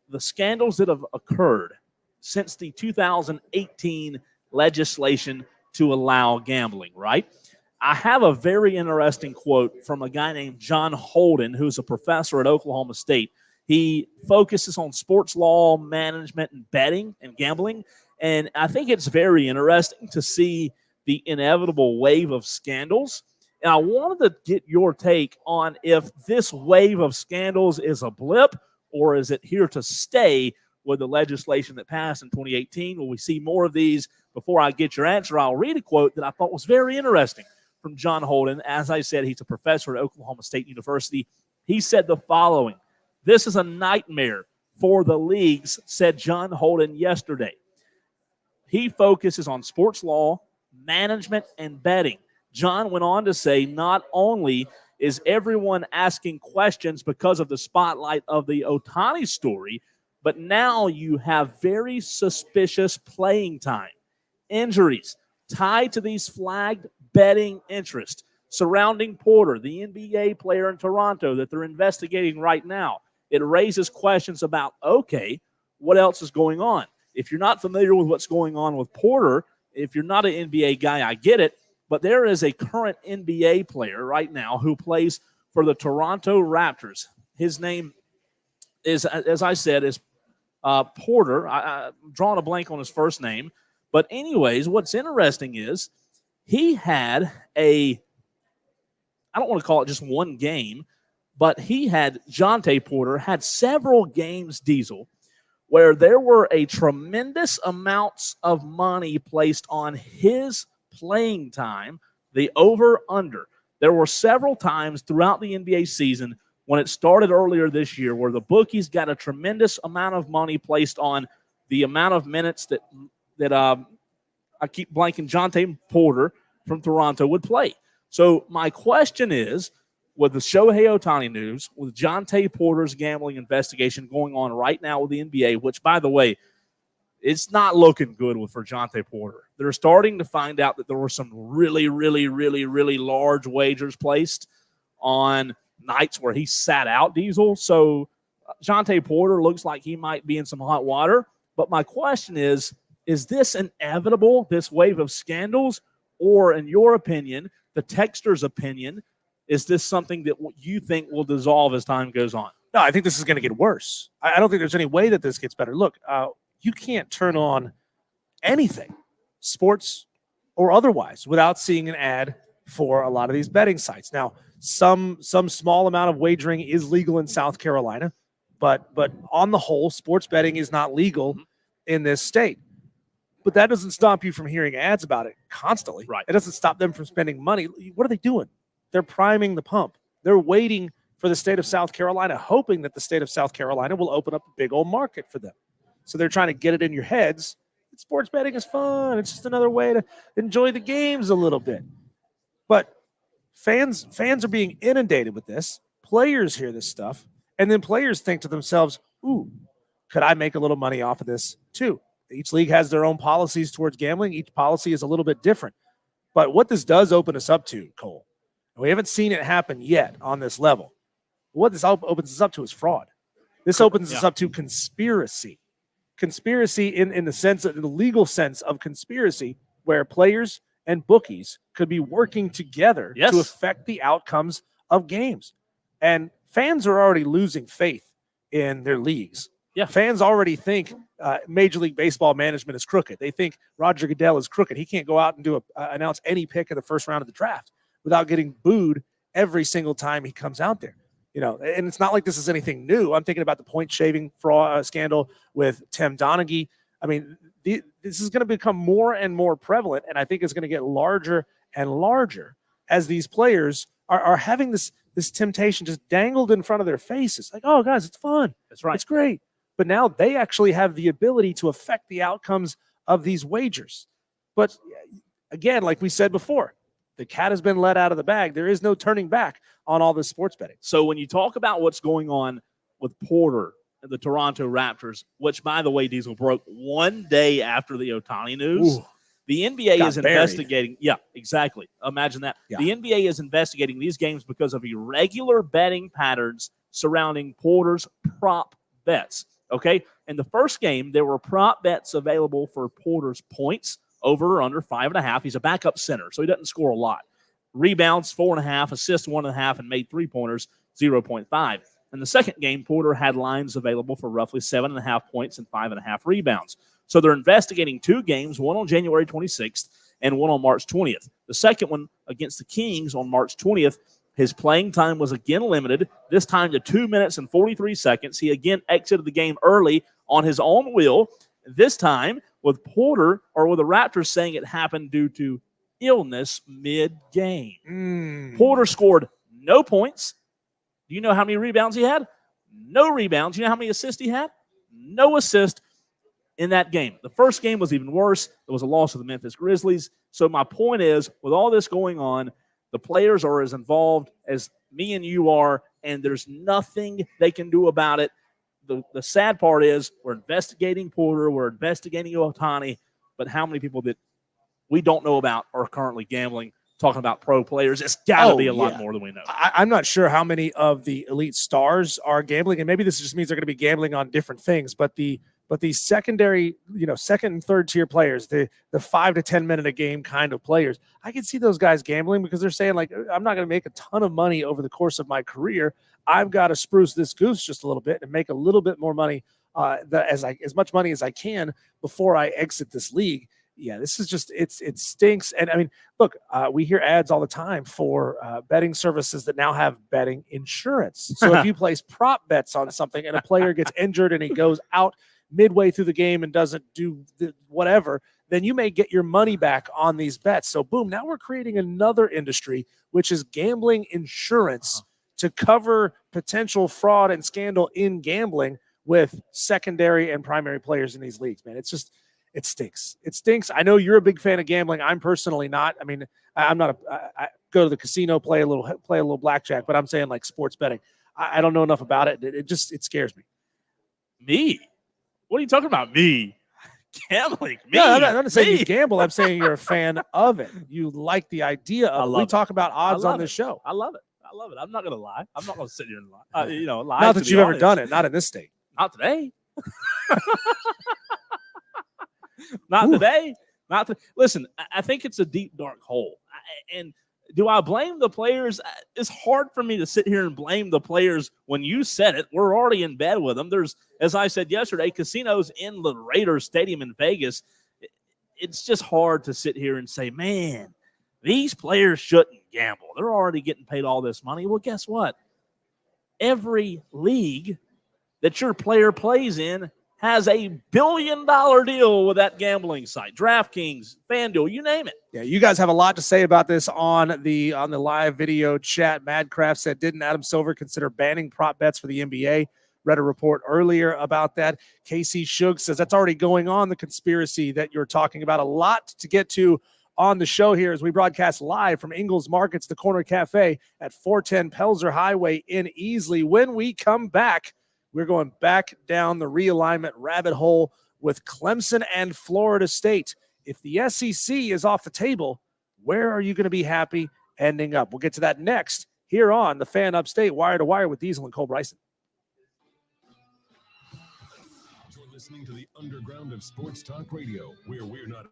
the scandals that have occurred since the 2018 legislation to allow gambling, right? I have a very interesting quote from a guy named John Holden, who's a professor at Oklahoma State. He focuses on sports law, management, and betting and gambling. And I think it's very interesting to see the inevitable wave of scandals. And I wanted to get your take on if this wave of scandals is a blip or is it here to stay with the legislation that passed in 2018? Will we see more of these? Before I get your answer, I'll read a quote that I thought was very interesting from John Holden. As I said, he's a professor at Oklahoma State University. He said the following: "This is a nightmare for the leagues," said John Holden yesterday. He focuses on sports law, management, and betting. John went on to say not only is everyone asking questions because of the spotlight of the Ohtani story, but now you have very suspicious playing time. Injuries tied to these flagged betting interests surrounding Porter, the NBA player in Toronto that they're investigating right now. It raises questions about, okay, what else is going on? If you're not familiar with what's going on with Porter, if you're not an NBA guy, I get it, but there is a current NBA player right now who plays for the Toronto Raptors. His name is, as I said, is Porter. I'm drawing a blank on his first name. But anyways, what's interesting is he had I don't want to call it just one game, but Jonte Porter had several games, Diesel, where there were a tremendous amounts of money placed on his playing time, the over-under. There were several times throughout the NBA season when it started earlier this year where the bookies got a tremendous amount of money placed on the amount of minutes that I keep blanking, Jonte Porter from Toronto would play. So my question is, with the Shohei Ohtani news, with Jonte Porter's gambling investigation going on right now with the NBA, which, by the way, it's not looking good for Jonte Porter. They're starting to find out that there were some really, really, really, really large wagers placed on nights where he sat out, Diesel. So Jonte Porter looks like he might be in some hot water. But my question is this inevitable, this wave of scandals? Or, in your opinion, the texter's opinion, is this something that you think will dissolve as time goes on? No, I think this is going to get worse. I don't think there's any way that this gets better. Look, you can't turn on anything, sports or otherwise, without seeing an ad for a lot of these betting sites. Now, some small amount of wagering is legal in South Carolina, but on the whole, sports betting is not legal in this state. But that doesn't stop you from hearing ads about it constantly. Right. It doesn't stop them from spending money. What are they doing? They're priming the pump. They're waiting for the state of South Carolina, hoping that the state of South Carolina will open up a big old market for them. So they're trying to get it in your heads. Sports betting is fun. It's just another way to enjoy the games a little bit. But fans are being inundated with this. Players hear this stuff, and then players think to themselves, ooh, could I make a little money off of this too? Each league has their own policies towards gambling. Each policy is a little bit different. But what this does open us up to, Cole, and we haven't seen it happen yet on this level. What this opens us up to is fraud. This opens us up to conspiracy. Conspiracy in the sense, in the legal sense of conspiracy, where players and bookies could be working together to affect the outcomes of games. And fans are already losing faith in their leagues. Yeah, fans already think Major League Baseball management is crooked. They think Roger Goodell is crooked. He can't go out and announce any pick in the first round of the draft without getting booed every single time he comes out there. You know, and it's not like this is anything new. I'm thinking about the point shaving fraud scandal with Tim Donaghy. I mean, this is going to become more and more prevalent, and I think it's going to get larger and larger as these players are having this temptation just dangled in front of their faces. Like, oh, guys, it's fun. That's right. It's great. But now they actually have the ability to affect the outcomes of these wagers. But again, like we said before, the cat has been let out of the bag. There is no turning back on all this sports betting. So when you talk about what's going on with Porter and the Toronto Raptors, which, by the way, Diesel broke one day after the Ohtani news, the NBA is investigating. Yeah, exactly. Imagine that. Yeah. The NBA is investigating these games because of irregular betting patterns surrounding Porter's prop bets. Okay, in the first game, there were prop bets available for Porter's points, over or under 5.5. He's a backup center, so he doesn't score a lot. Rebounds, 4.5, assists, 1.5, and made three-pointers, 0.5. In the second game, Porter had lines available for roughly 7.5 points and 5.5 rebounds. So they're investigating two games, one on January 26th and one on March 20th. The second one against the Kings on March 20th, his playing time was again limited, this time to 2 minutes and 43 seconds. He again exited the game early on his own will, this time with Porter or with the Raptors saying it happened due to illness mid-game. Porter scored no points. Do you know how many rebounds he had? No rebounds. You know how many assists he had? No assist in that game. The first game was even worse. It was a loss to the Memphis Grizzlies. So my point is, with all this going on, The players are as involved as me and you are, and there's nothing they can do about it. The sad part is we're investigating Porter, we're investigating Otani, but how many people that we don't know about are currently gambling, talking about pro players? It's got to be a lot more than we know. I'm not sure how many of the elite stars are gambling, and maybe this just means they're going to be gambling on different things, but the secondary, second and third tier players, the 5 to 10 minute a game kind of players, I can see those guys gambling because they're saying, like, I'm not going to make a ton of money over the course of my career. I've got to spruce this goose just a little bit and make a little bit more money, as much money as I can before I exit this league. Yeah, this is just, it stinks. And I mean, look, we hear ads all the time for betting services that now have betting insurance. So if you place prop bets on something and a player gets injured and he goes out midway through the game and doesn't do whatever, then you may get your money back on these bets. So boom, now we're creating another industry, which is gambling insurance to cover potential fraud and scandal in gambling with secondary and primary players in these leagues, man. It's just, it stinks. It stinks. I know you're a big fan of gambling. I'm personally not. I mean, I'm not I go to the casino, play a little blackjack, but I'm saying like sports betting. I don't know enough about it. It scares me. Me? What are you talking about? Me? Gambling? Me? No, I'm not saying you gamble. I'm saying you're a fan of it. You like the idea of it. We talk about odds on this show. I love it. I'm not going to lie. I'm not going to sit here and lie. Lie. Not that you've ever done it. Not in this state. Not today. Not today. Listen, I think it's a deep, dark hole. And do I blame the players? It's hard for me to sit here and blame the players when you said it. We're already in bed with them. There's, as I said yesterday, casinos in the Raiders Stadium in Vegas. It's just hard to sit here and say, man, these players shouldn't gamble. They're already getting paid all this money. Well, guess what? Every league that your player plays in has a $1 billion deal with that gambling site, DraftKings, FanDuel, you name it. Yeah, you guys have a lot to say about this on the live video chat. Madcraft said, didn't Adam Silver consider banning prop bets for the NBA? Read a report earlier about that. KC Shug says that's already going on, the conspiracy that you're talking about. A lot to get to on the show here as we broadcast live from Ingles Markets, the Corner Cafe at 410 Pelzer Highway in Easley. When we come back, we're going back down the realignment rabbit hole with Clemson and Florida State. If the SEC is off the table, where are you going to be happy ending up? We'll get to that next here on the Fan Upstate, Wire to Wire with Diesel and Cole Bryson. You're listening to the underground of sports talk radio, where we're not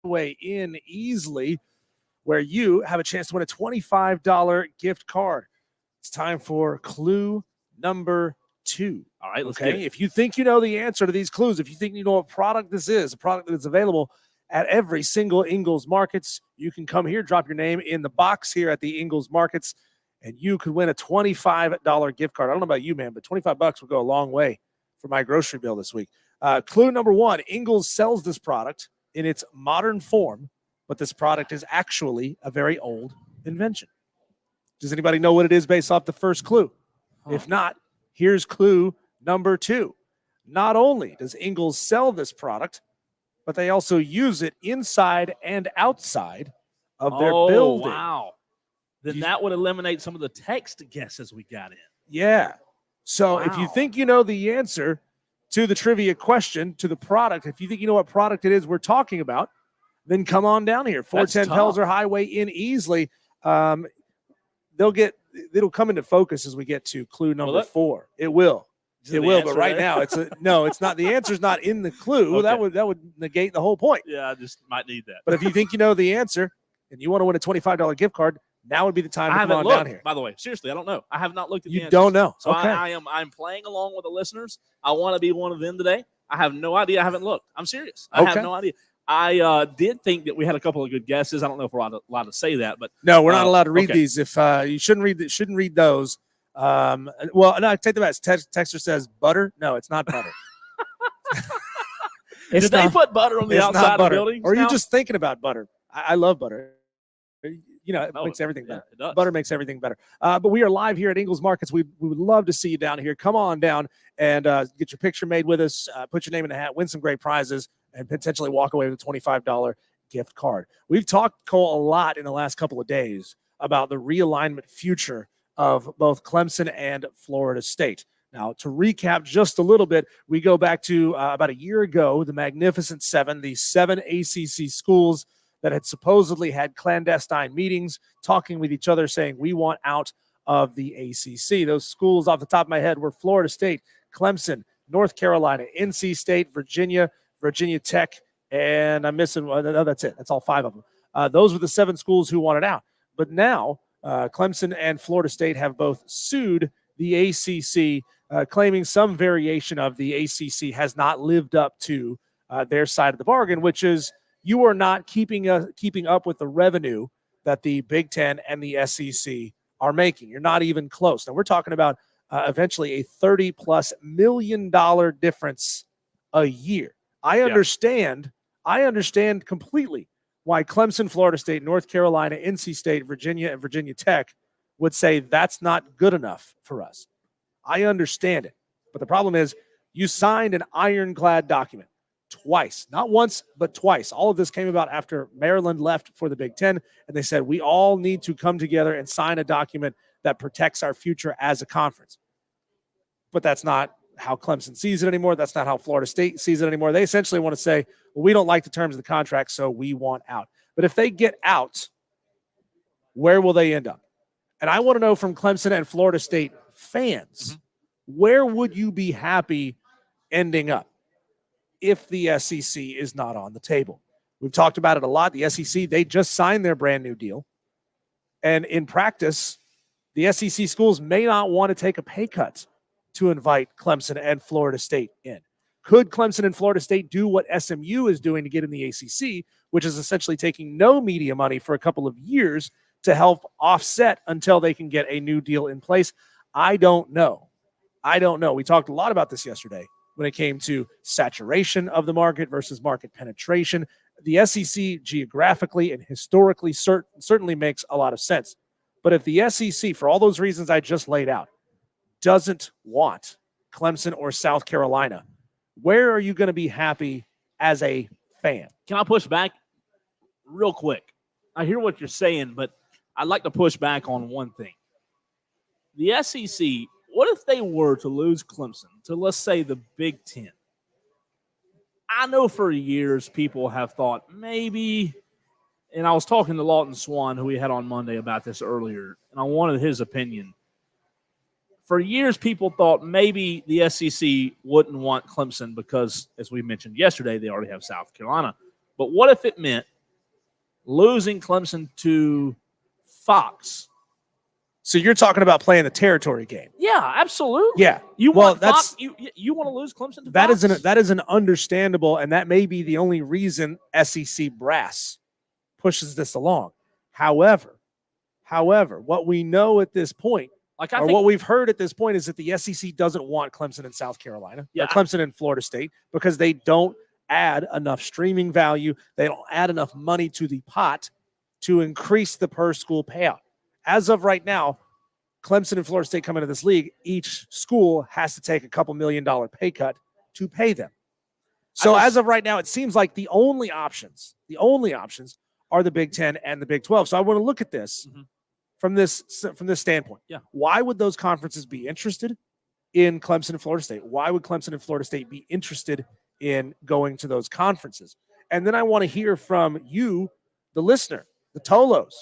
Highway in Easley, where you have a chance to win a $25 gift card. It's time for clue number 2. All right, let's get it. If you think you know the answer to these clues, if you think you know what product this is, a product that is available at every single Ingles Markets, you can come here, drop your name in the box here at the Ingles Markets, and you could win a $25 gift card. I don't know about you, man, but $25 would go a long way for my grocery bill this week. Clue number 1, Ingles sells this product in its modern form, but this product is actually a very old invention. Does anybody know what it is based off the first clue? If not, here's clue number 2. Not only does Ingles sell this product, but they also use it inside and outside of their building. Wow. Then that would eliminate some of the text guesses we got in. Yeah. So if you think you know the answer to the trivia question, to the product, if you think you know what product it is we're talking about, then come on down here. 410 Pelzer Highway in Easley. It'll come into focus as we get to clue number 4. It will. It will, but right now it's not. The answer's not in the clue. Okay. That would negate the whole point. Yeah, I just might need that. But if you think you know the answer and you want to win a $25 gift card, now would be the time to come on down here. By the way, seriously, I don't know. I have not looked at the answers. You don't know. So okay. I'm playing along with the listeners. I want to be one of them today. I have no idea. I haven't looked. I'm serious. I have no idea. I did think that we had a couple of good guesses. I don't know if we're allowed to say that, but no, we're not allowed to read these. If you shouldn't read those. Well, no, take the best. Texter says butter. No, it's not butter. Did they put butter on the outside of the building? Or are you just thinking about butter? I love butter. You know, it makes everything better. It does. Butter makes everything better. But we are live here at Ingles Markets. We would love to see you down here. Come on down and get your picture made with us. Put your name in the hat. Win some great prizes and potentially walk away with a $25 gift card. We've talked, Cole, a lot in the last couple of days about the realignment future of both Clemson and Florida State. Now, to recap just a little bit, we go back to about a year ago, the Magnificent Seven, the 7 ACC schools that had supposedly had clandestine meetings, talking with each other, saying, we want out of the ACC. Those schools off the top of my head were Florida State, Clemson, North Carolina, NC State, Virginia Tech, and I'm missing one. No, that's it. That's all 5 of them. Those were the 7 schools who wanted out. But now Clemson and Florida State have both sued the ACC, claiming some variation of the ACC has not lived up to their side of the bargain, which is you are not keeping up with the revenue that the Big Ten and the SEC are making. You're not even close. Now, we're talking about eventually a $30+ million difference a year. I understand completely why Clemson, Florida State, North Carolina, NC State, Virginia, and Virginia Tech would say that's not good enough for us. I understand it. But the problem is you signed an ironclad document twice, not once, but twice. All of this came about after Maryland left for the Big Ten, and they said we all need to come together and sign a document that protects our future as a conference. But that's not how Clemson sees it anymore. That's not how Florida State sees it anymore. They essentially want to say, well, we don't like the terms of the contract, so we want out. But if they get out, where will they end up? And I want to know from Clemson and Florida State fans, where would you be happy ending up if the SEC is not on the table? We've talked about it a lot. The SEC, they just signed their brand new deal. And in practice, the SEC schools may not want to take a pay cut to invite Clemson and Florida State in. Could Clemson and Florida State do what SMU is doing to get in the ACC, which is essentially taking no media money for a couple of years to help offset until they can get a new deal in place? I don't know. We talked a lot about this yesterday when it came to saturation of the market versus market penetration. The SEC geographically and historically certainly makes a lot of sense. But if the SEC, for all those reasons I just laid out, doesn't want Clemson or South Carolina, where are you going to be happy as a fan? Can I push back real quick? I hear what you're saying, but I'd like to push back on one thing. The SEC, what if they were to lose Clemson to, let's say, the Big Ten? I know for years people have thought maybe, and I was talking to Lawton Swan, who we had on Monday about this earlier, and I wanted his opinion. For years, people thought maybe the SEC wouldn't want Clemson because, as we mentioned yesterday, they already have South Carolina. But what if it meant losing Clemson to Fox. So you're talking about playing the territory game. Yeah, absolutely. Yeah. You Well, want Fox, you want to lose Clemson to That Fox? is an understandable, and that may be the only reason SEC brass pushes this along. However, what we know at this point, what we've heard at this point, is that the SEC doesn't want Clemson and South Carolina, or Clemson and Florida State, because they don't add enough streaming value. They don't add enough money to the pot to increase the per school payout. As of right now, Clemson and Florida State come into this league, each school has to take a couple $1 million pay cut to pay them. So as of right now, it seems like the only options are the Big Ten and the Big 12. So I want to look at this from this standpoint. Yeah. Why would those conferences be interested in Clemson and Florida State? Why would Clemson and Florida State be interested in going to those conferences? And then I want to hear from you, the listener, the Tolos,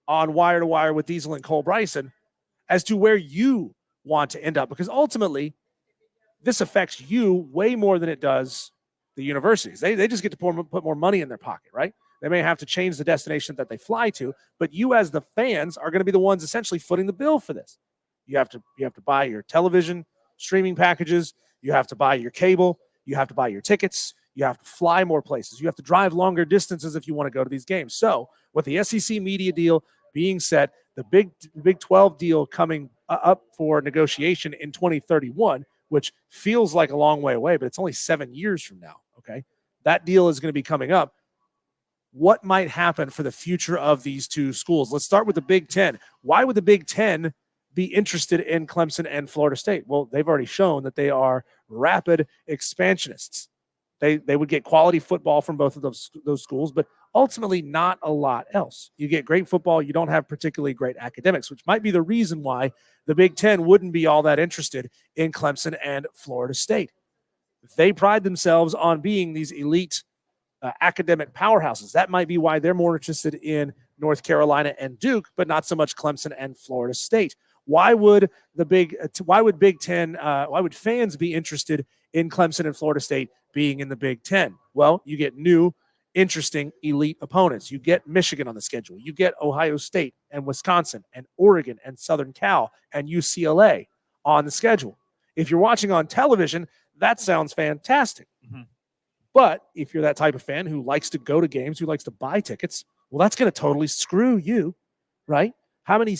on Wire to Wire with Diesel and Cole Bryson, as to where you want to end up. Because ultimately, this affects you way more than it does the universities. They just get to put more money in their pocket, right? They may have to change the destination that they fly to, but you as the fans are going to be the ones essentially footing the bill for this. You have to buy your television streaming packages. You have to buy your cable. You have to buy your tickets. You have to fly more places. You have to drive longer distances if you want to go to these games. So with the SEC media deal being set, the Big 12 deal coming up for negotiation in 2031, which feels like a long way away, but it's only 7 years from now, okay? That deal is going to be coming up. What might happen for the future of these two schools? Let's start with the Big Ten. Why would the Big Ten be interested in Clemson and Florida State? Well, they've already shown that they are rapid expansionists. They would get quality football from both of those schools, but ultimately not a lot else. You get great football. You don't have particularly great academics, which might be the reason why the Big Ten wouldn't be all that interested in Clemson and Florida State. They pride themselves on being these elite academic powerhouses. That might be why they're more interested in North Carolina and Duke, but not so much Clemson and Florida State. Why would fans be interested in Clemson and Florida State being in the Big Ten? Well, you get new, interesting, elite opponents. You get Michigan on the schedule. You get Ohio State and Wisconsin and Oregon and Southern Cal and UCLA on the schedule. If you're watching on television, that sounds fantastic. Mm-hmm. But if you're that type of fan who likes to go to games, who likes to buy tickets, well, that's going to totally screw you, right? How many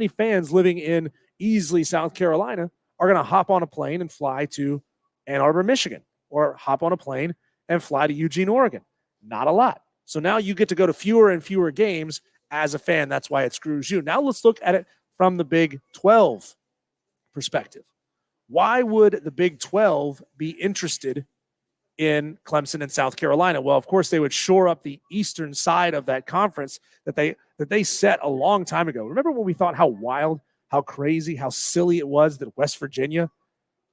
fans living in Easley, South Carolina, are going to hop on a plane and fly to Ann Arbor, Michigan, or hop on a plane and fly to Eugene, Oregon? Not a lot. So now you get to go to fewer and fewer games as a fan. That's why it screws you. Now let's look at it from the Big 12 perspective. Why would the Big 12 be interested in Clemson and South Carolina? Well, of course, they would shore up the eastern side of that conference that they set a long time ago. Remember when we thought how wild, how crazy, how silly it was that West Virginia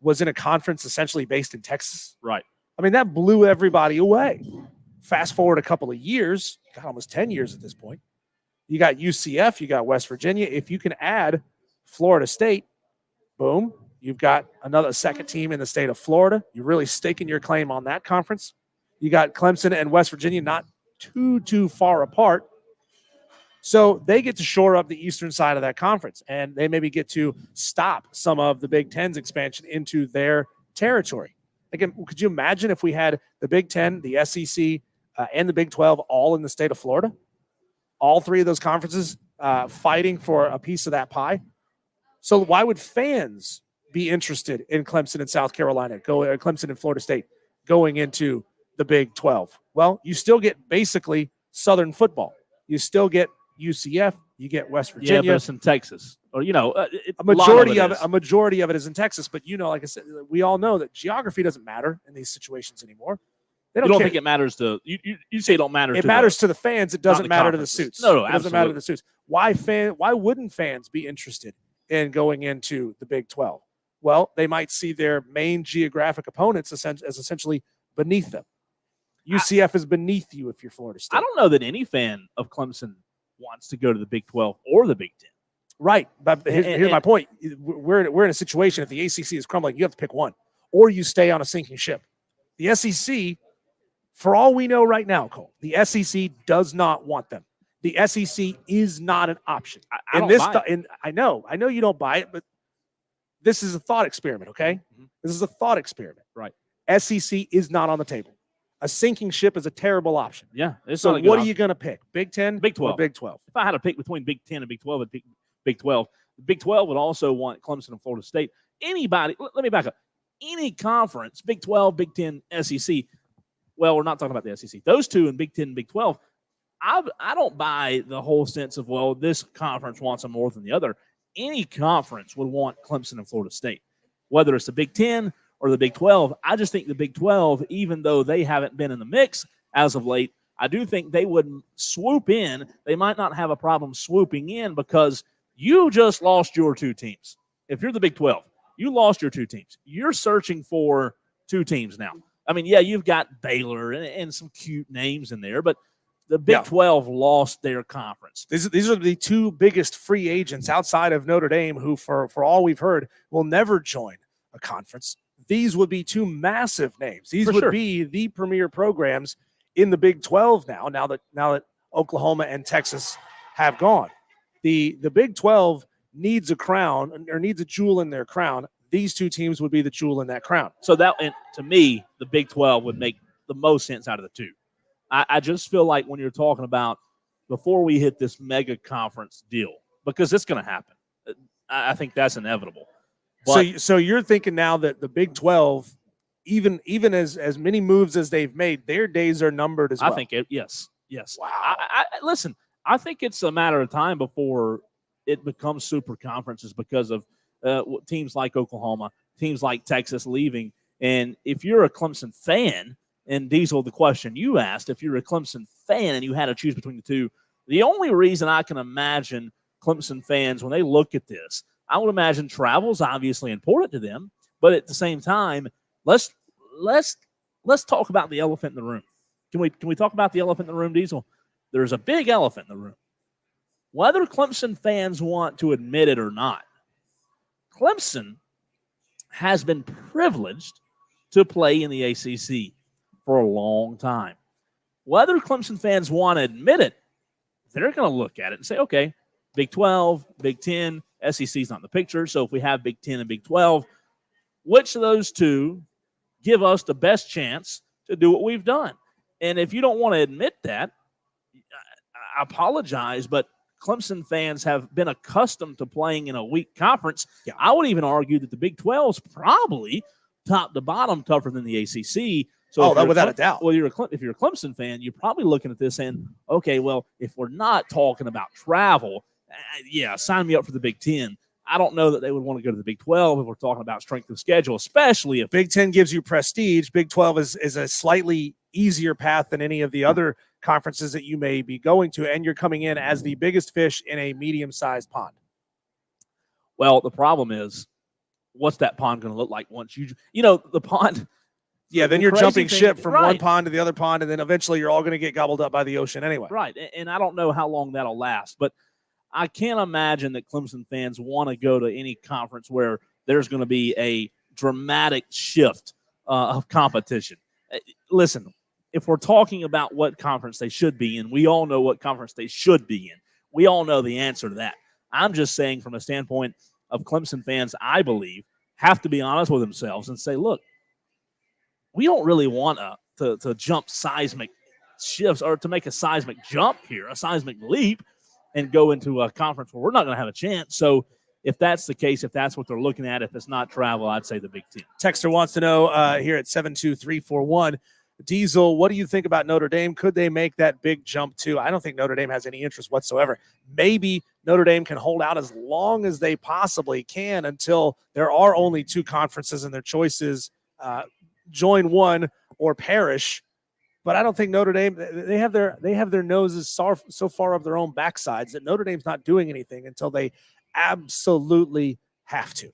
was in a conference essentially based in Texas? Right. I mean, that blew everybody away. Fast forward a couple of years, almost 10 years at this point. You got UCF, you got West Virginia. If you can add Florida State, boom, you've got another second team in the state of Florida. You're really staking your claim on that conference. You got Clemson and West Virginia not too far apart. So they get to shore up the eastern side of that conference, and they maybe get to stop some of the Big Ten's expansion into their territory. Again, could you imagine if we had the Big Ten, the SEC, and the Big 12 all in the state of Florida? All three of those conferences fighting for a piece of that pie. So why would fans be interested in Clemson and South Carolina, Clemson and Florida State going into the Big 12? Well, you still get basically Southern football. You still get UCF. You get West Virginia. Yeah, but it's in Texas. Or, a majority of it is in Texas. But, like I said, we all know that geography doesn't matter in these situations anymore. They don't think it matters to you. You say it don't matter. It matters to the fans. It doesn't matter to the suits. No, it doesn't matter to the suits. Why wouldn't fans be interested in going into the Big 12? Well, they might see their main geographic opponents as essentially beneath them. UCF is beneath you if you're Florida State. I don't know that any fan of Clemson wants to go to the Big 12 or the Big 10. Right. But here's my point. We're in a situation, if the ACC is crumbling, you have to pick one, or you stay on a sinking ship. The SEC, for all we know right now, Cole, the SEC does not want them. the SEC is not an option. I don't buy it. I know you don't buy it, but this is a thought experiment, okay? Mm-hmm. This is a thought experiment. Right. SEC is not on the table. A sinking ship is a terrible option. Yeah. So what are you going to pick? Big 10, Big 12, or Big 12? If I had to pick between Big 10 and Big 12, I'd pick Big 12. Big 12 would also want Clemson and Florida State. Anybody, let me back up. Any conference, Big 12, Big 10, SEC. Well, we're not talking about the SEC. Those two in Big 10 and Big 12. I don't buy the whole sense of, well, this conference wants them more than the other. Any conference would want Clemson and Florida State, whether it's the Big 10 or the Big 12. I just think the Big 12, even though they haven't been in the mix as of late, I do think they would swoop in. They might not have a problem swooping in because you just lost your two teams. If you're the Big 12, you lost your two teams. You're searching for two teams now. I mean, yeah, you've got Baylor and some cute names in there, but the Big 12 lost their conference. These are the two biggest free agents outside of Notre Dame who, for all we've heard, will never join a conference. These would be two massive names. These would be the premier programs in the Big 12 now that Oklahoma and Texas have gone. The Big 12 needs a crown or needs a jewel in their crown. These two teams would be the jewel in that crown. So that, and to me, the Big 12 would make the most sense out of the two. I just feel like when you're talking about before we hit this mega conference deal, because it's going to happen, I think that's inevitable. But, so you're thinking now that the Big 12, even as many moves as they've made, their days are numbered as well. I think yes. Wow. Listen, I think it's a matter of time before it becomes super conferences because of teams like Oklahoma, teams like Texas leaving. And if you're a Clemson fan, and Diesel, the question you asked, if you're a Clemson fan and you had to choose between the two, the only reason I can imagine Clemson fans, when they look at this, I would imagine travel is obviously important to them, but at the same time, let's talk about the elephant in the room. Can we talk about the elephant in the room, Diesel? There's a big elephant in the room. Whether Clemson fans want to admit it or not, Clemson has been privileged to play in the ACC for a long time. Whether Clemson fans want to admit it, they're going to look at it and say, okay, Big 12, Big 10, SEC's not in the picture. So if we have Big 10 and Big 12, which of those two give us the best chance to do what we've done? And if you don't want to admit that, I apologize, but Clemson fans have been accustomed to playing in a weak conference. Yeah. I would even argue that the Big 12 is probably top to bottom tougher than the ACC. So without a doubt. Well, if you're a Clemson fan, you're probably looking at this and, okay, well, if we're not talking about travel, sign me up for the Big 10. I don't know that they would want to go to the Big 12 if we're talking about strength of schedule, especially if Big 10 gives you prestige. Big 12 is a slightly easier path than any of the other conferences that you may be going to, and you're coming in as the biggest fish in a medium-sized pond. Well, the problem is, what's that pond going to look like once the pond – yeah, then you're jumping ship from one pond to the other pond, and then eventually you're all going to get gobbled up by the ocean anyway. Right, and I don't know how long that'll last, but I can't imagine that Clemson fans want to go to any conference where there's going to be a dramatic shift of competition. Listen, if we're talking about what conference they should be in, we all know what conference they should be in. We all know the answer to that. I'm just saying from a standpoint of Clemson fans, I believe, have to be honest with themselves and say, look, we don't really want to jump seismic shifts or to make a seismic jump here, a seismic leap, and go into a conference where we're not going to have a chance. So if that's the case, if that's what they're looking at, if it's not travel, I'd say the Big 10. Texter wants to know here at 72341, Diesel, what do you think about Notre Dame? Could they make that big jump too? I don't think Notre Dame has any interest whatsoever. Maybe Notre Dame can hold out as long as they possibly can until there are only two conferences and their choices join one or perish. But I don't think Notre Dame, they have their noses so far up their own backsides that Notre Dame's not doing anything until they absolutely have to.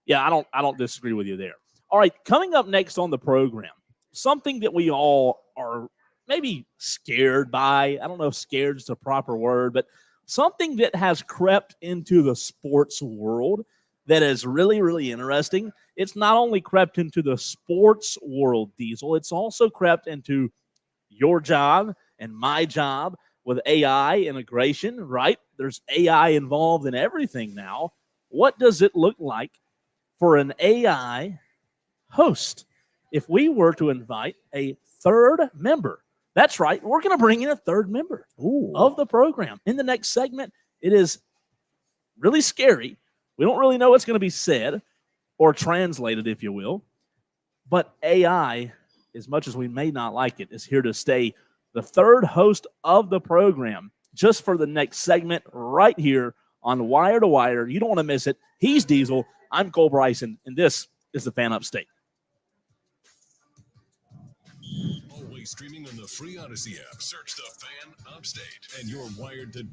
Yeah, I don't disagree with you there. All right, coming up next on the program, something that we all are maybe scared by. I don't know if scared is the proper word, but something that has crept into the sports world that is really, really interesting. It's not only crept into the sports world, Diesel, it's also crept into your job and my job, with AI integration, right? There's AI involved in everything now. What does it look like for an AI host if we were to invite a third member? That's right. We're going to bring in a third member of the program. In the next segment, it is really scary. We don't really know what's going to be said or translated, if you will. But AI, as much as we may not like it, is here to stay. The third host of the program, just for the next segment, right here on Wire to Wire. You don't want to miss it. He's Diesel. I'm Cole Bryson, and this is the Fan Upstate. Always streaming on the free Odyssey app. Search the Fan Upstate, and you're wired to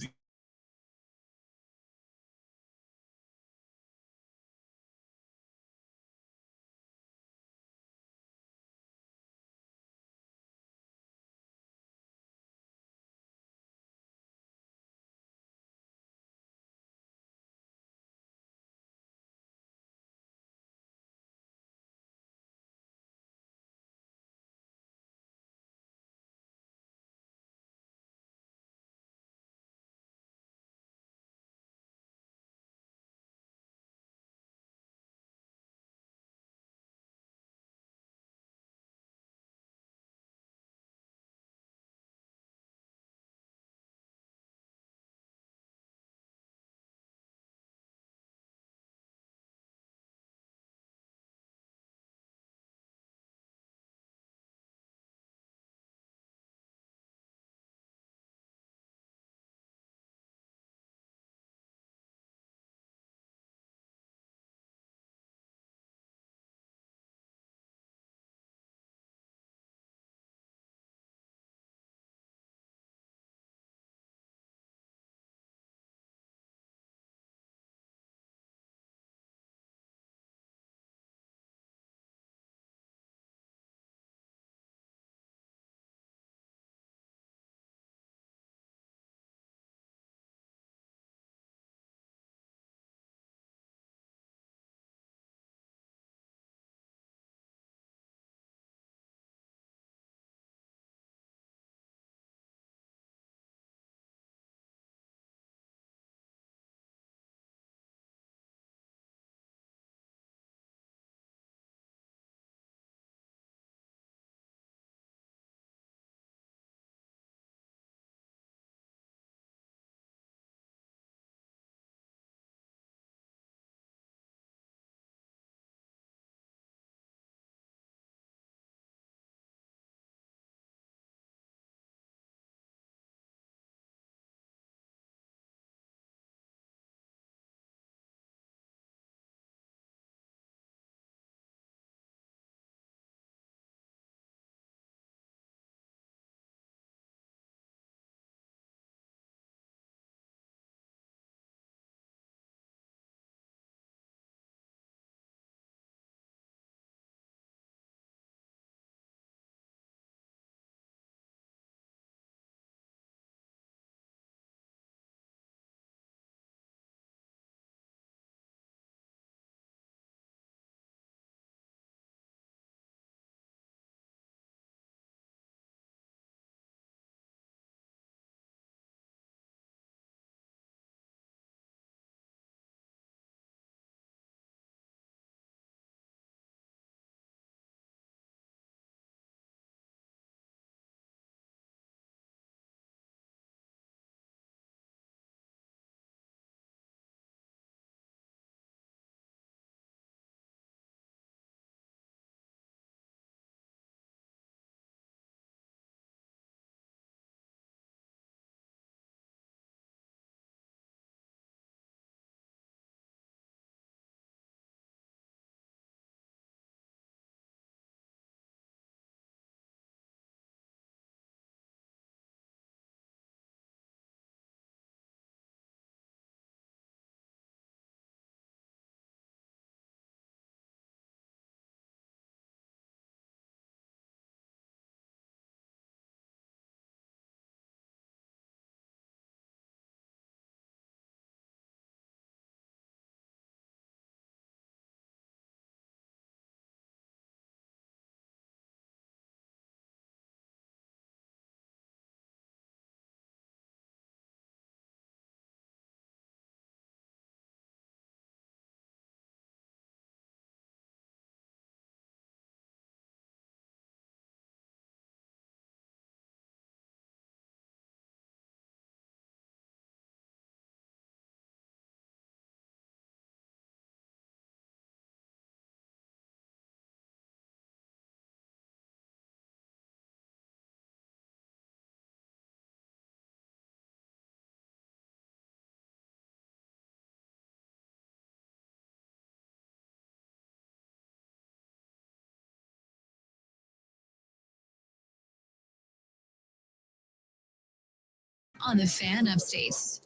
on the Fan Upstate.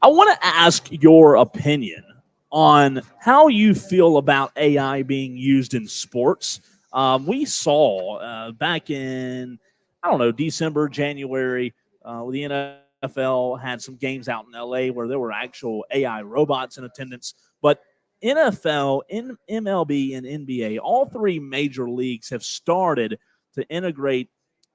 I want to ask your opinion on how you feel about AI being used in sports. We saw back in, I don't know, December, January, the NFL had some games out in LA where there were actual AI robots in attendance. But NFL, MLB, and NBA, all three major leagues have started to integrate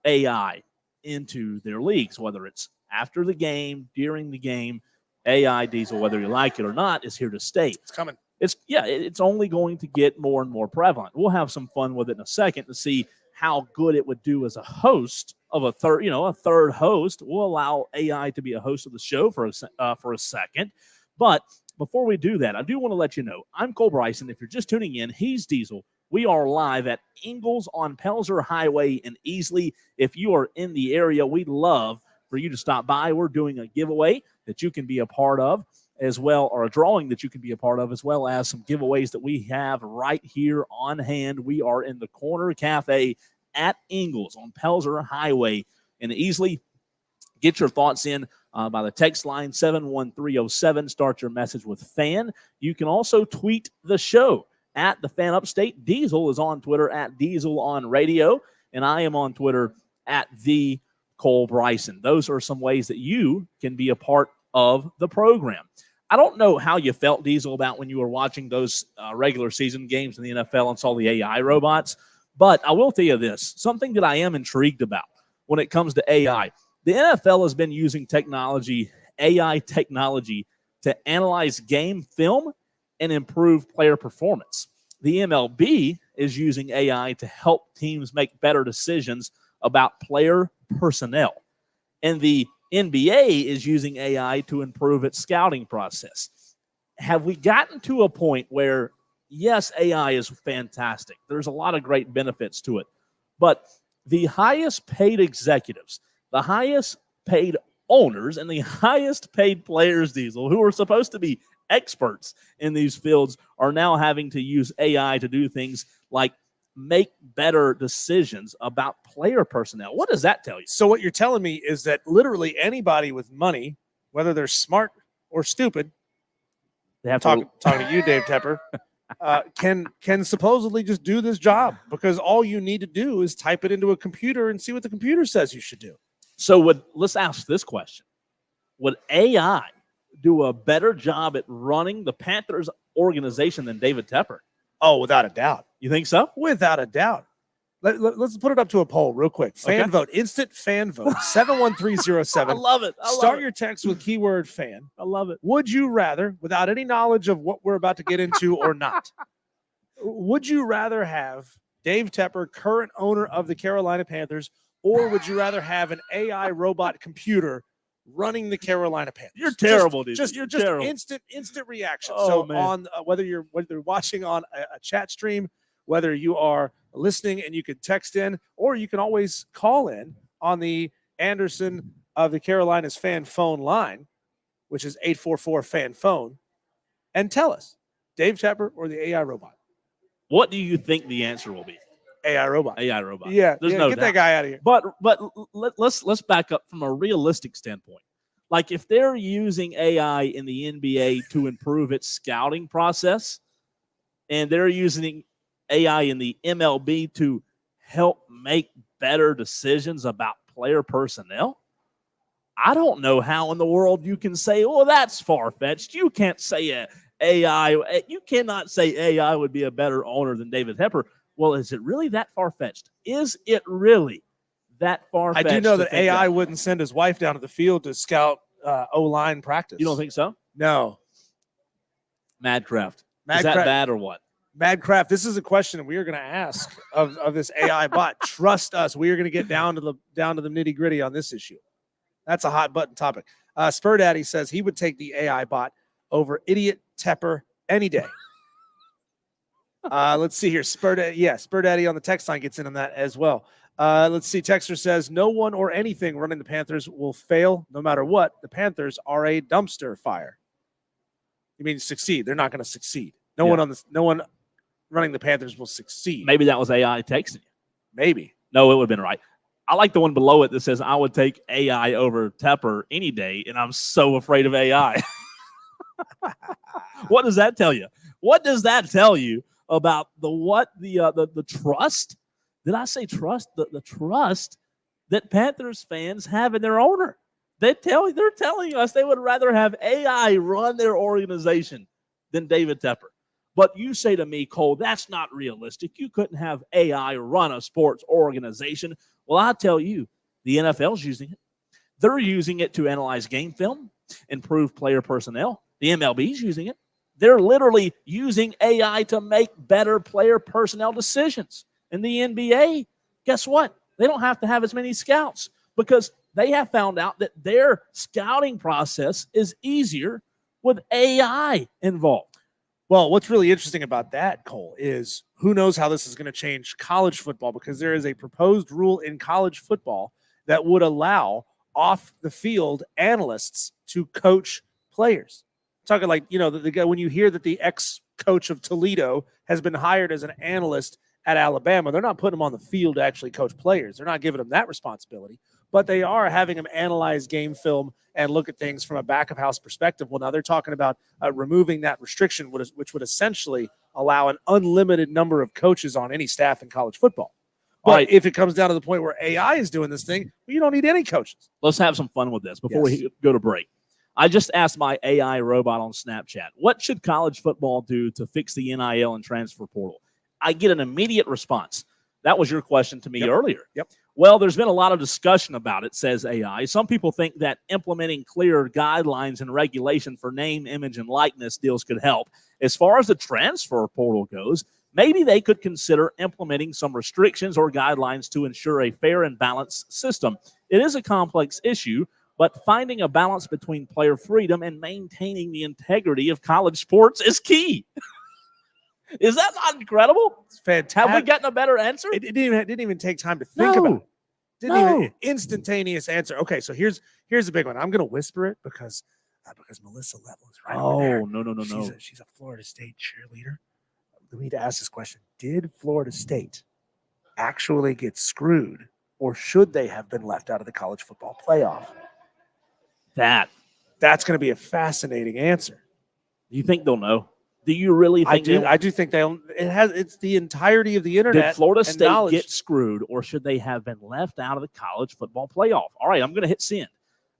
AI into their leagues, whether it's after the game, during the game. AI, Diesel, whether you like it or not, is here to stay. It's coming. It's only going to get more and more prevalent. We'll have some fun with it in a second to see how good it would do as a host of a third host. We'll allow AI to be a host of the show for a second. But before we do that, I do want to let you know, I'm Cole Bryson. If you're just tuning in, he's Diesel. We are live at Ingalls on Pelzer Highway in Easley. If you are in the area, we'd love for you to stop by. We're doing a giveaway that you can be a part of as well, or a drawing that you can be a part of, as well as some giveaways that we have right here on hand. We are in the Corner Cafe at Ingalls on Pelzer Highway in Easley. Get your thoughts in by the text line 71307. Start your message with FAN. You can also tweet the show at the Fan Upstate. Diesel is on Twitter at Diesel on Radio, and I am on Twitter at the Cole Bryson. Those are some ways that you can be a part of the program. I don't know how you felt, Diesel, about when you were watching those regular season games in the NFL and saw the AI robots, but I will tell you this, something that I am intrigued about when it comes to AI. The NFL has been using AI technology, to analyze game film and improve player performance. The MLB is using AI to help teams make better decisions about player personnel. And the NBA is using AI to improve its scouting process. Have we gotten to a point where, yes, AI is fantastic. There's a lot of great benefits to it. But the highest paid executives, the highest paid owners, and the highest paid players, Diesel, who are supposed to be experts in these fields, are now having to use AI to do things like make better decisions about player personnel. What does that tell you? So what you're telling me is that literally anybody with money, whether they're smart or stupid, They have talking to you, Dave Tepper, can supposedly just do this job, because all you need to do is type it into a computer and see what the computer says you should do. So let's ask this question. Would AI do a better job at running the Panthers organization than David Tepper? Oh, without a doubt. You think so? Without a doubt. Let's put it up to a poll real quick. Fan vote. Instant fan vote. 71307. I love it. Start your text with keyword fan. I love it. Would you rather, without any knowledge of what we're about to get into or not, would you rather have Dave Tepper, current owner of the Carolina Panthers, or would you rather have an AI robot computer running the Carolina Panthers? You're terrible, dude. Just terrible. Instant reaction. Oh, so man. on whether you're watching on a chat stream, whether you are listening and you can text in, or you can always call in on the Anderson of the Carolinas fan phone line, which is 844-FAN-PHONE, and tell us, Dave Tepper or the AI robot? What do you think the answer will be? AI robot. AI robot. Yeah, There's no get doubt. that guy out of here. But let's back up from a realistic standpoint. Like, if they're using AI in the NBA to improve its scouting process, and they're using AI in the MLB to help make better decisions about player personnel, I don't know how in the world you can say, oh, that's far-fetched. You can't say you cannot say AI would be a better owner than David Tepper. Well, is it really that far-fetched? Is it really that far-fetched? I do know that AI wouldn't send his wife down to the field to scout O-line practice. You don't think so? No. Madcraft. Is that bad or what? Madcraft, this is a question we are going to ask of this AI bot. Trust us, we are going to get down to the nitty-gritty on this issue. That's a hot button topic. Spur Daddy says he would take the AI bot over idiot Tepper any day. Let's see here. Spur Daddy on the text line gets in on that as well. Let's see. Texter says no one or anything running the Panthers will fail no matter what. The Panthers are a dumpster fire. You mean succeed? They're not going to succeed. No one running the Panthers will succeed. Maybe that was AI texting you. Maybe. No, it would have been right. I like the one below it that says, I would take AI over Tepper any day, and I'm so afraid of AI. What does that tell you? What does that tell you about the trust? Did I say trust? The trust that Panthers fans have in their owner. They're telling us they would rather have AI run their organization than David Tepper. But you say to me, Cole, that's not realistic. You couldn't have AI run a sports organization. Well, I tell you, the NFL's using it. They're using it to analyze game film, improve player personnel. The MLB's using it. They're literally using AI to make better player personnel decisions. In the NBA, guess what? They don't have to have as many scouts because they have found out that their scouting process is easier with AI involved. Well, what's really interesting about that, Cole, is who knows how this is going to change college football, because there is a proposed rule in college football that would allow off-the-field analysts to coach players. I'm talking like, the guy, when you hear that the ex-coach of Toledo has been hired as an analyst at Alabama, they're not putting him on the field to actually coach players. They're not giving him that responsibility, but they are having him analyze game film and look at things from a back-of-house perspective. Well, now they're talking about removing that restriction, which would essentially allow an unlimited number of coaches on any staff in college football. But if it comes down to the point where AI is doing this thing, you don't need any coaches. Let's have some fun with this before we go to break. I just asked my AI robot on Snapchat, what should college football do to fix the NIL and transfer portal? I get an immediate response. That was your question to me earlier. Yep. Well, there's been a lot of discussion about it, says AI. Some people think that implementing clearer guidelines and regulation for name, image, and likeness deals could help. As far as the transfer portal goes, maybe they could consider implementing some restrictions or guidelines to ensure a fair and balanced system. It is a complex issue, but finding a balance between player freedom and maintaining the integrity of college sports is key. Is that not incredible? It's fantastic. Have we gotten a better answer? It didn't even take time to think about it. Didn't even instantaneous answer. Okay, so here's the big one. I'm going to whisper it because Melissa Level is right over there. No. She's a Florida State cheerleader. We need to ask this question. Did Florida State actually get screwed, or should they have been left out of the college football playoff? That's going to be a fascinating answer. Do you think they'll know? Do you really think I do think they'll. It's the entirety of the internet. Did Florida State get screwed, or should they have been left out of the college football playoff? All right, I'm going to hit send.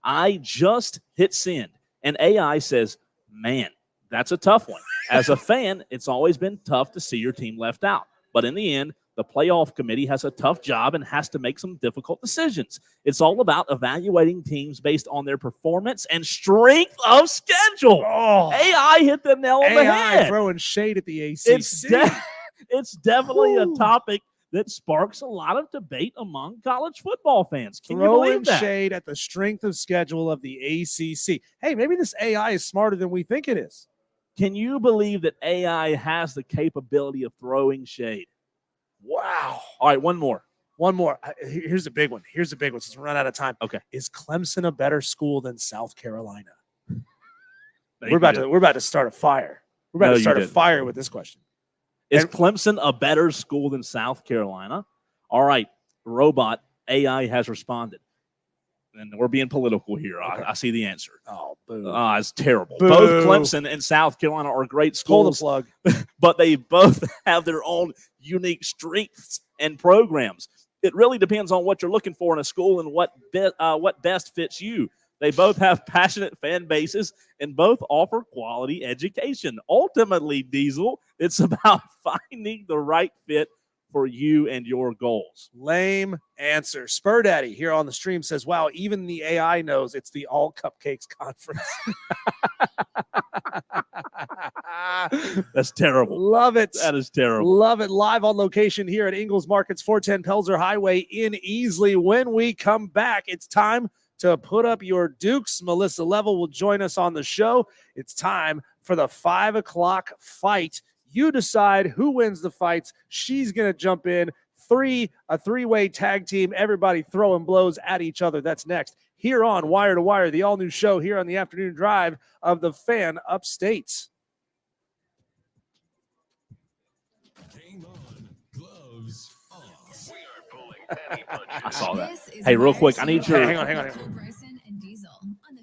I just hit send, and AI says, man, that's a tough one. As a fan, it's always been tough to see your team left out. But in the end, the playoff committee has a tough job and has to make some difficult decisions. It's all about evaluating teams based on their performance and strength of schedule. Oh, AI hit the nail on the head. AI throwing shade at the ACC. It's definitely a topic that sparks a lot of debate among college football fans. Can you believe that? Shade at the strength of schedule of the ACC. Hey, maybe this AI is smarter than we think it is. Can you believe that AI has the capability of throwing shade? Wow. All right, one more. Here's a big one. Since we run out of time. Okay. Is Clemson a better school than South Carolina? We're about to start a fire. We're about to start a fire with this question. Is Clemson a better school than South Carolina? All right, robot AI has responded. And we're being political here. Okay. I see the answer. Oh, boo. It's terrible. Boo. Both Clemson and South Carolina are great schools. Pull the plug. But they both have their own unique strengths and programs. It really depends on what you're looking for in a school and what best fits you. They both have passionate fan bases and both offer quality education. Ultimately, Diesel, it's about finding the right fit for you and your goals. Lame answer. Spur Daddy here on the stream says, wow, even the AI knows it's the All Cupcakes Conference. That's terrible. Love it. That is terrible. Love it. Live on location here at Ingalls Markets, 410 Pelzer Highway in Easley. When we come back, it's time to put up your Dukes. Melissa Level will join us on the show. It's time for the 5 o'clock fight. You decide who wins the fights. She's going to jump in. A three-way tag team. Everybody throwing blows at each other. That's next here on Wire to Wire, the all-new show here on the afternoon drive of the Fan Upstate. Game on, gloves off. We are pulling I saw that. This is Hey, real quick, I need your. Hang on, hang on. Cole Bryson and Diesel on the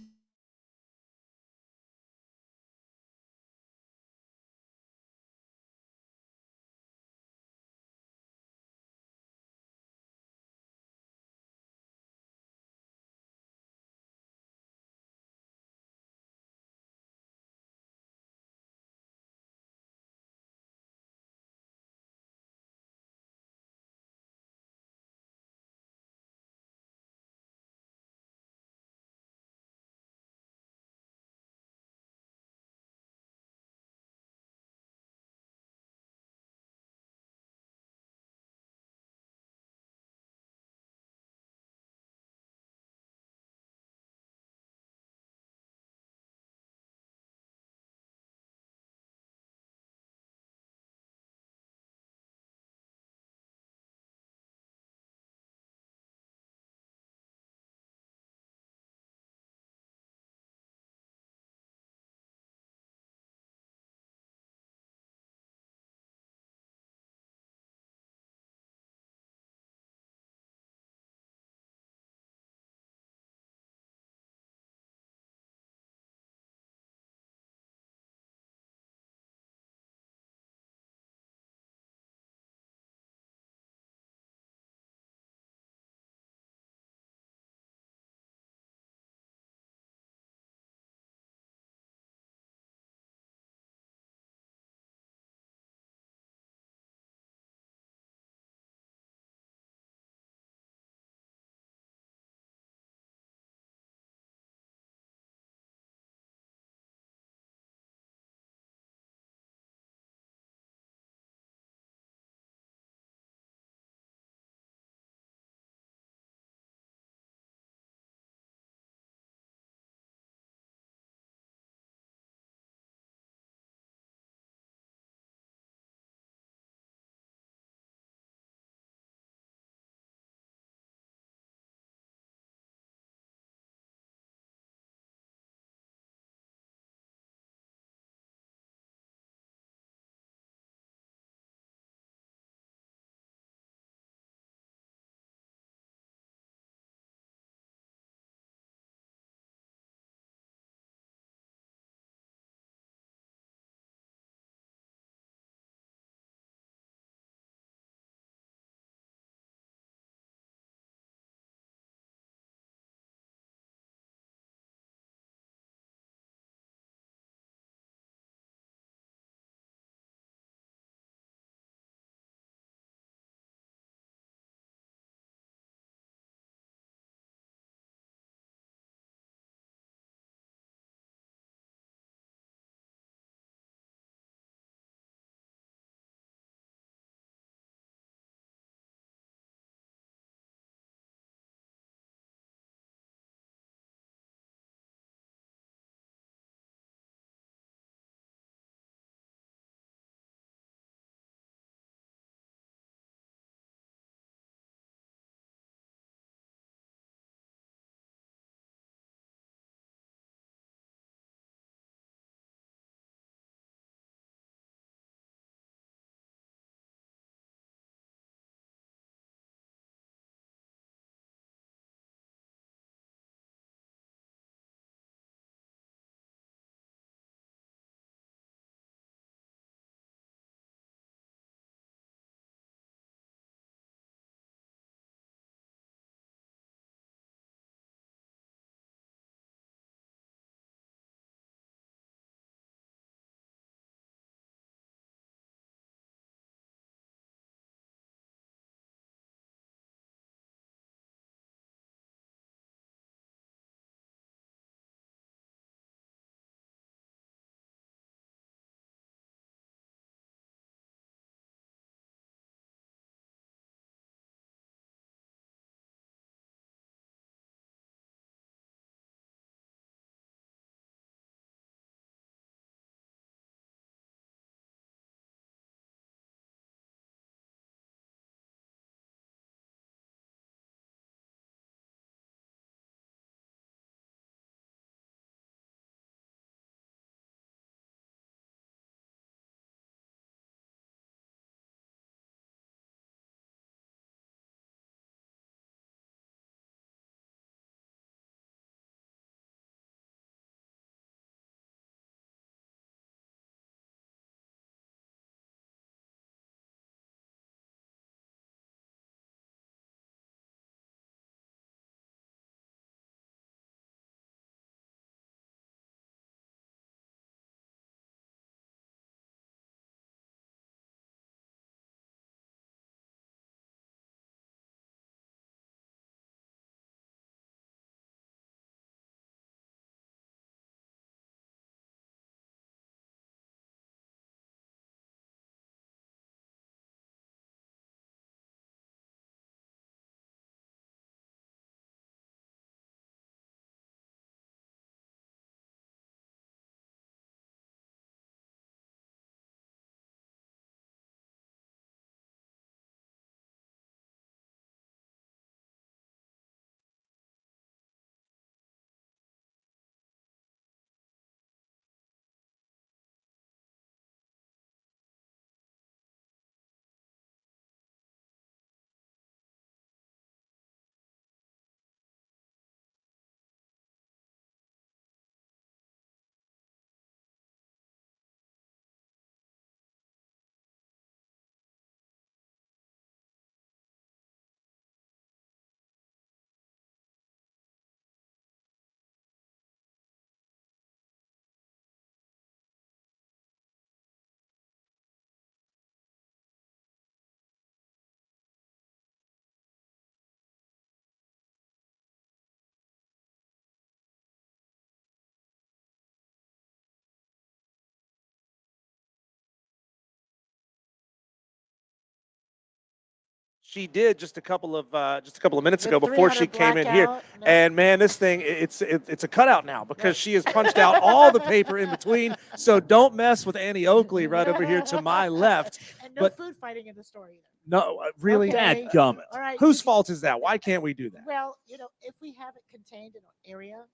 She did just a couple of minutes The ago before she 300 came in here. blackout? No. And man, this thing it's a cutout now because she has punched out all the paper in between. So don't mess with Annie Oakley right over here to my left. And no But- food fighting in the store either. No, really, Okay. Dadgummit. All right. whose fault is that? Why can't we do that? Well, if we have it contained in an area,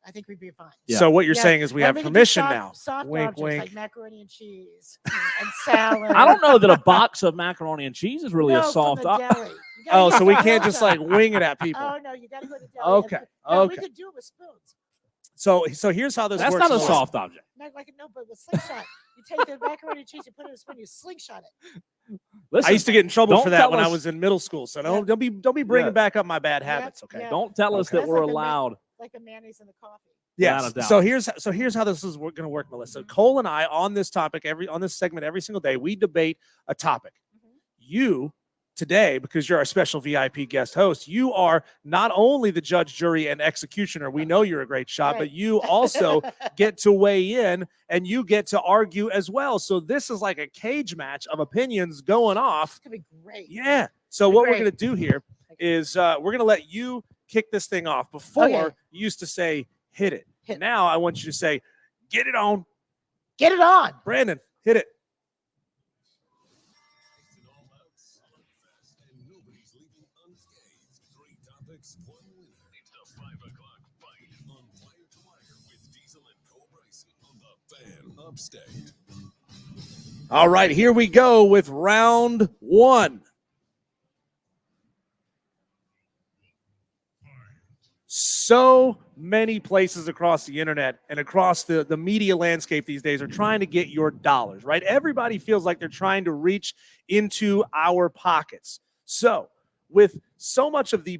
I think we'd be fine. Yeah. So what you're Yeah, saying is we and have can do permission soft- now. Soft Wink, objects wink. like macaroni and cheese and salad. I don't know that a box of macaroni and cheese is really No, a from soft the object. deli. You gotta Oh, get so we some can't real just like stuff. wing it at people. Oh no, you got to go to the deli. Okay, No, we okay. could do it with spoons. So here's how this That's works. not a Melissa. soft object. No, but with slingshot, you take the macaroni and cheese, you put it in a spoon, you slingshot it. Listen, I used to get in trouble don't for that tell when I us- was in middle school. So Yeah. don't be bringing Yeah. back up my bad habits. Okay. yeah. don't tell us Okay. that That's we're like the ma- allowed. Like the mayonnaise in the coffee. Yes. Without a doubt. So here's how this is going to work, Melissa. Cole and I on this topic on this segment every single day we debate a topic. Mhm. You today, because you're our special VIP guest host, you are not only the judge, jury, and executioner. We know you're a great shot, Right. but you also get to weigh in and you get to argue as well. So this is like a cage match of opinions going off. It's gonna be great. Yeah. So what we're Great. going to do here is we're going to let you kick this thing off. Before Okay. you used to say hit it. Hit. Now I want you to say get it on. Get it on. Brandon, hit it. And all outs, and nobody's leaving unscathed. 3 topics, 1 winner. It's the 5 o'clock fight on Wire to Wire with Diesel and Cole Bryson on the Fan Upstate. All right, here we go with round 1. So many places across the internet and across the media landscape these days are trying to get your dollars, right? Everybody feels like they're trying to reach into our pockets. So with so many of the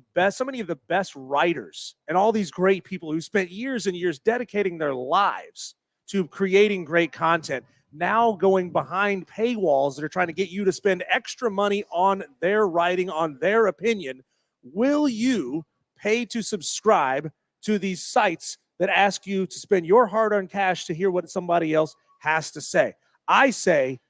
best writers and all these great people who spent years and years dedicating their lives to creating great content, now going behind paywalls that are trying to get you to spend extra money on their writing, on their opinion, will you pay to subscribe to these sites that ask you to spend your hard-earned cash to hear what somebody else has to say? I say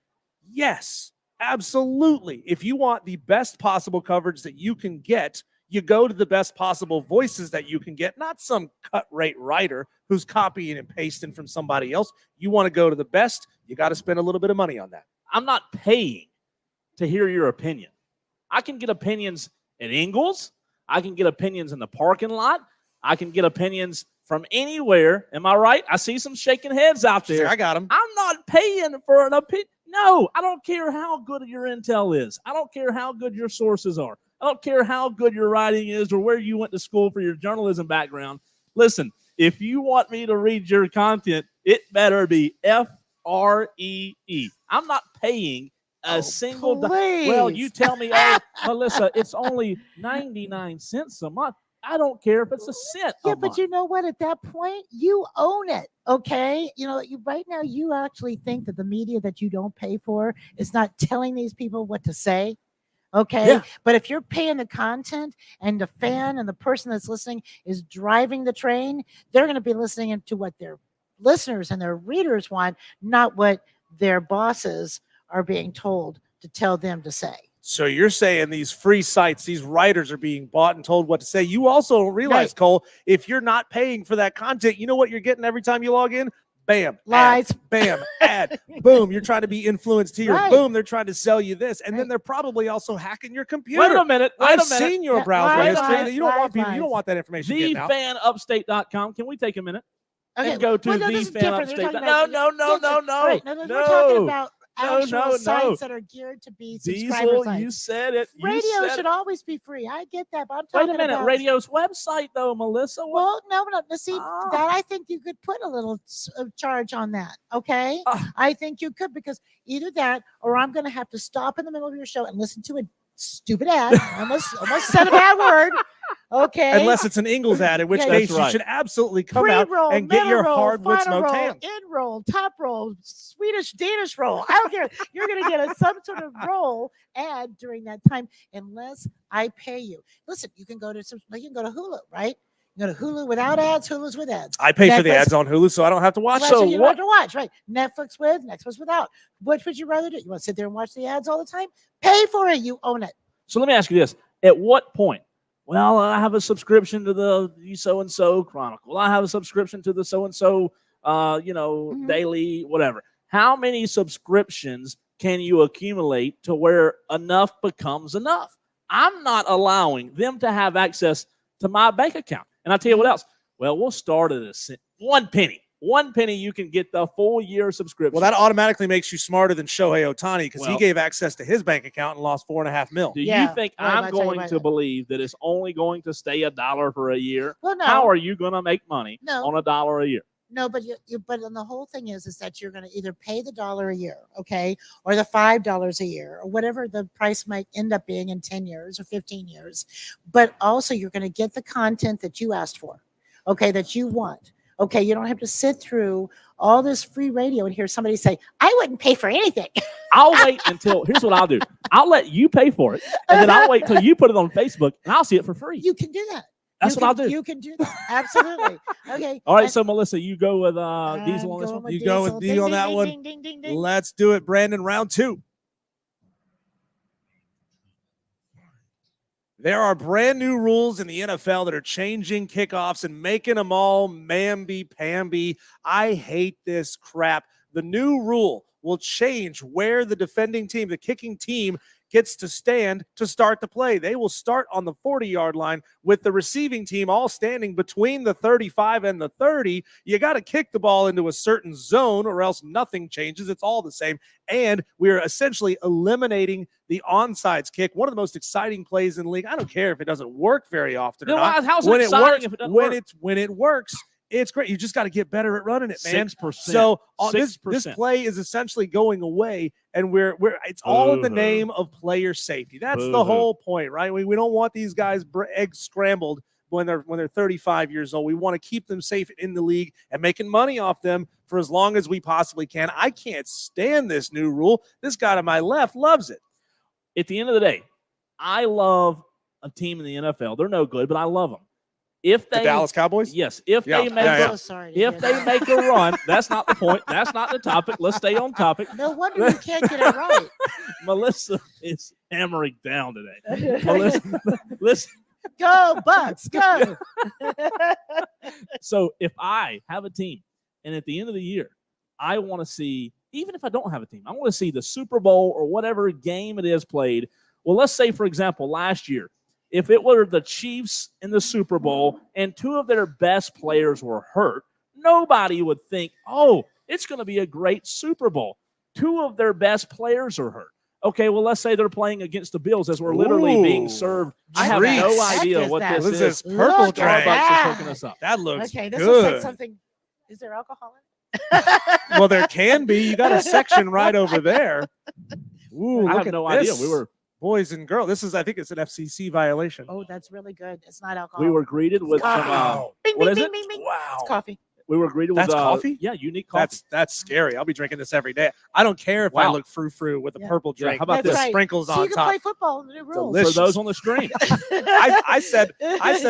yes, absolutely. If you want the best possible coverage that you can get, you go to the best possible voices that you can get, not some cut-rate writer who's copying and pasting from somebody else. You want to go to the best, you got to spend a little bit of money on that. I'm not paying to hear your opinion. I can get opinions at Ingles. I can get opinions in the parking lot. I can get opinions from anywhere. Am I right? I see some shaking heads out She's there. like, I got them. I'm not paying for an opinion. No, I don't care how good your intel is. I don't care how good your sources are. I don't care how good your writing is or where you went to school for your journalism background. Listen, if you want me to read your content, it better be F-R-E-E. I'm not paying a single please. Well, you tell me, oh, Melissa, it's only 99 cents a month. I don't care if it's a cent a Yeah, but month. you know what? At that point, you own it. Okay. Right now, you actually think that the media that you don't pay for is not telling these people what to say. Okay. Yeah. But if you're paying the content and the fan and the person that's listening is driving the train, they're going to be listening to what their listeners and their readers want, not what their bosses are being told to tell them to say. So you're saying these free sites, these writers are being bought and told what to say. You also realize, Right. Cole, if you're not paying for that content, you know what you're getting every time you log in? Bam. Lies. Ad, bam. Ad. Boom. You're trying to be influenced here. Right. Boom. They're trying to sell you this. And then Right. they're probably also hacking your computer. Wait a minute. Wait I've a minute. seen your Yeah, browser lies, history. lies, You don't want people, lies. you don't want that information getting out. TheFanUpstate.com. Can we take a minute? and go to well, no, this is different. They're TheFanUpstate. talking No, about- no, no, Yes, no, no. right. No, we're talking about actual sites that are geared to be subscriber Diesel, sites. you said it. You Radio said should it. always be free. I get that, but I'm Wait talking a minute. about Radio's website, though, Melissa. What? Well, no. See, Ah. that I think you could put a little charge on that. Okay, Ah. I think you could, because either that or I'm going to have to stop in the middle of your show and listen to a stupid ad. I almost said a bad word. Okay, Unless it's an Ingles ad, in which Yeah, case that's right. you should absolutely come out pre-roll, and get your middle roll, hard wits final no roll, tan. end roll, top roll, Swedish, Danish roll. I don't care. You're going to get some sort of roll ad during that time, unless I pay you. Listen, you can go to Hulu, right? You go to Hulu without ads, Hulu's with ads. I pay for the Netflix- ads on Hulu, so I don't have to watch Well, it. so So you don't what- have to watch, right? Netflix with, Netflix without. Which would you rather do? You want to sit there and watch the ads all the time? Pay for it. You own it. So let me ask you this. At what point? Well, I have a subscription to the so-and-so Chronicle. I have a subscription to the so-and-so, daily, whatever. How many subscriptions can you accumulate to where enough becomes enough? I'm not allowing them to have access to my bank account. And I'll tell you what else. Well, we'll start at one penny. 1 penny, you can get the full year subscription. Well, that automatically makes you smarter than Shohei Ohtani because he gave access to his bank account and lost $4.5 million. Do you think I'm going to believe that it's only going to stay $1 for a year? Well, no. How are you going to make money on $1 a year? No, but but the whole thing is that you're going to either pay the $1 a year, okay, or the $5 a year, or whatever the price might end up being in 10 years or 15 years. But also, you're going to get the content that you asked for, okay, that you want. Okay, you don't have to sit through all this free radio and hear somebody say, I wouldn't pay for anything. I'll wait until, here's what I'll do. I'll let you pay for it, and then I'll wait till you put it on Facebook, and I'll see it for free. You can do that. That's what I'll do. You can do that. Absolutely. Okay. All right, so Melissa, you go with Diesel on this one? You go with D on that one. Ding, ding, ding. Let's do it, Brandon. Round 2. There are brand new rules in the NFL that are changing kickoffs and making them all mamby-pamby. I hate this crap. The new rule will change where the defending team, the kicking team, gets to stand to start the play. They will start on the 40-yard line with the receiving team all standing between the 35 and the 30. You got to kick the ball into a certain zone or else nothing changes. It's all the same. And we're essentially eliminating the onside kick, one of the most exciting plays in the league. I don't care if it doesn't work very often or not. How's it exciting if it doesn't work? When it works, it's great. You just got to get better at running it, man. 6%. So this play is essentially going away, and it's all in the name of player safety. That's the whole point, right? We don't want these guys eggs scrambled when they're 35 years old. We want to keep them safe in the league and making money off them for as long as we possibly can. I can't stand this new rule. This guy to my left loves it. At the end of the day, I love a team in the NFL. They're no good, but I love them. If they, the Dallas Cowboys? Yes. If they make a run, that's not the point. That's not the topic. Let's stay on topic. No wonder you can't get it right. Melissa is hammering down today. Melissa, listen. Go, Bucks, go. So if I have a team, and at the end of the year, I want to see, even if I don't have a team, I want to see the Super Bowl or whatever game it is played. Well, let's say, for example, last year, if it were the Chiefs in the Super Bowl and 2 of their best players were hurt, nobody would think, oh, it's going to be a great Super Bowl. 2 of their best players are hurt. Okay, well, let's say they're playing against the Bills as we're literally being served. I have no idea what this is. This purple train. Starbucks is hooking us up. That looks okay, this good. looks like something. Is there alcohol in it? Well, there can be. You got a section right over there. Ooh, I look have at no this. idea. We were boys and girls. I think it's an FCC violation. Oh, that's really good. It's not alcohol. We were greeted with some. Bing, what bing, is bing, it? bing, bing. Wow. It's coffee. We were greeted That's with coffee? Yeah, unique coffee. That's scary. I'll be drinking this every day. I don't care if I look frou-frou with a purple drink. How about the this? sprinkles so on you can top. play football in the new rules. Delicious. For those on the stream. I said,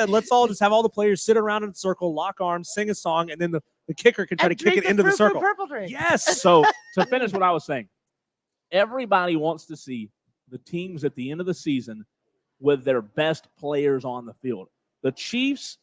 let's all just have all the players sit around in a circle, lock arms, sing a song, and then the kicker can try to kick it into the circle. Purple drink. Yes. So to finish what I was saying, everybody wants to see the teams at the end of the season with their best players on the field. The Chiefs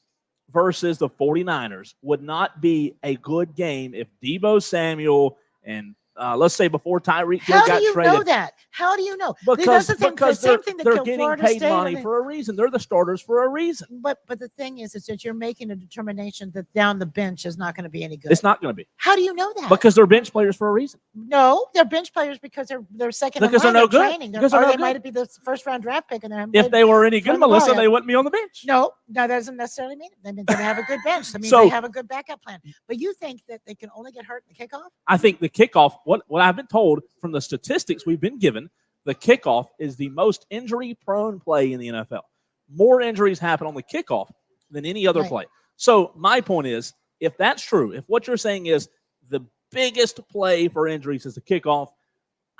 versus the 49ers would not be a good game if Deebo Samuel and let's say before Tyreek Hill got traded. How do you know that? How do you know? Because they're getting paid money for a reason. They're the starters for a reason. But the thing is that you're making a determination that down the bench is not going to be any good. It's not going to be. How do you know that? Because they're bench players for a reason. No, they're bench players because they're second. Because in line, they're no good. Training. Because they're or no they good. might be the first round draft pick, and If they were any good, Melissa, ball, they wouldn't be on the bench. No, that doesn't necessarily mean it. That means they have a good bench. That means So- they have a good backup plan. But you think that they can only get hurt in the kickoff? I think the kickoff, what I've been told from the statistics we've been given, the kickoff is the most injury-prone play in the NFL. More injuries happen on the kickoff than any other play. So my point is, if that's true, if what you're saying is the biggest play for injuries is the kickoff,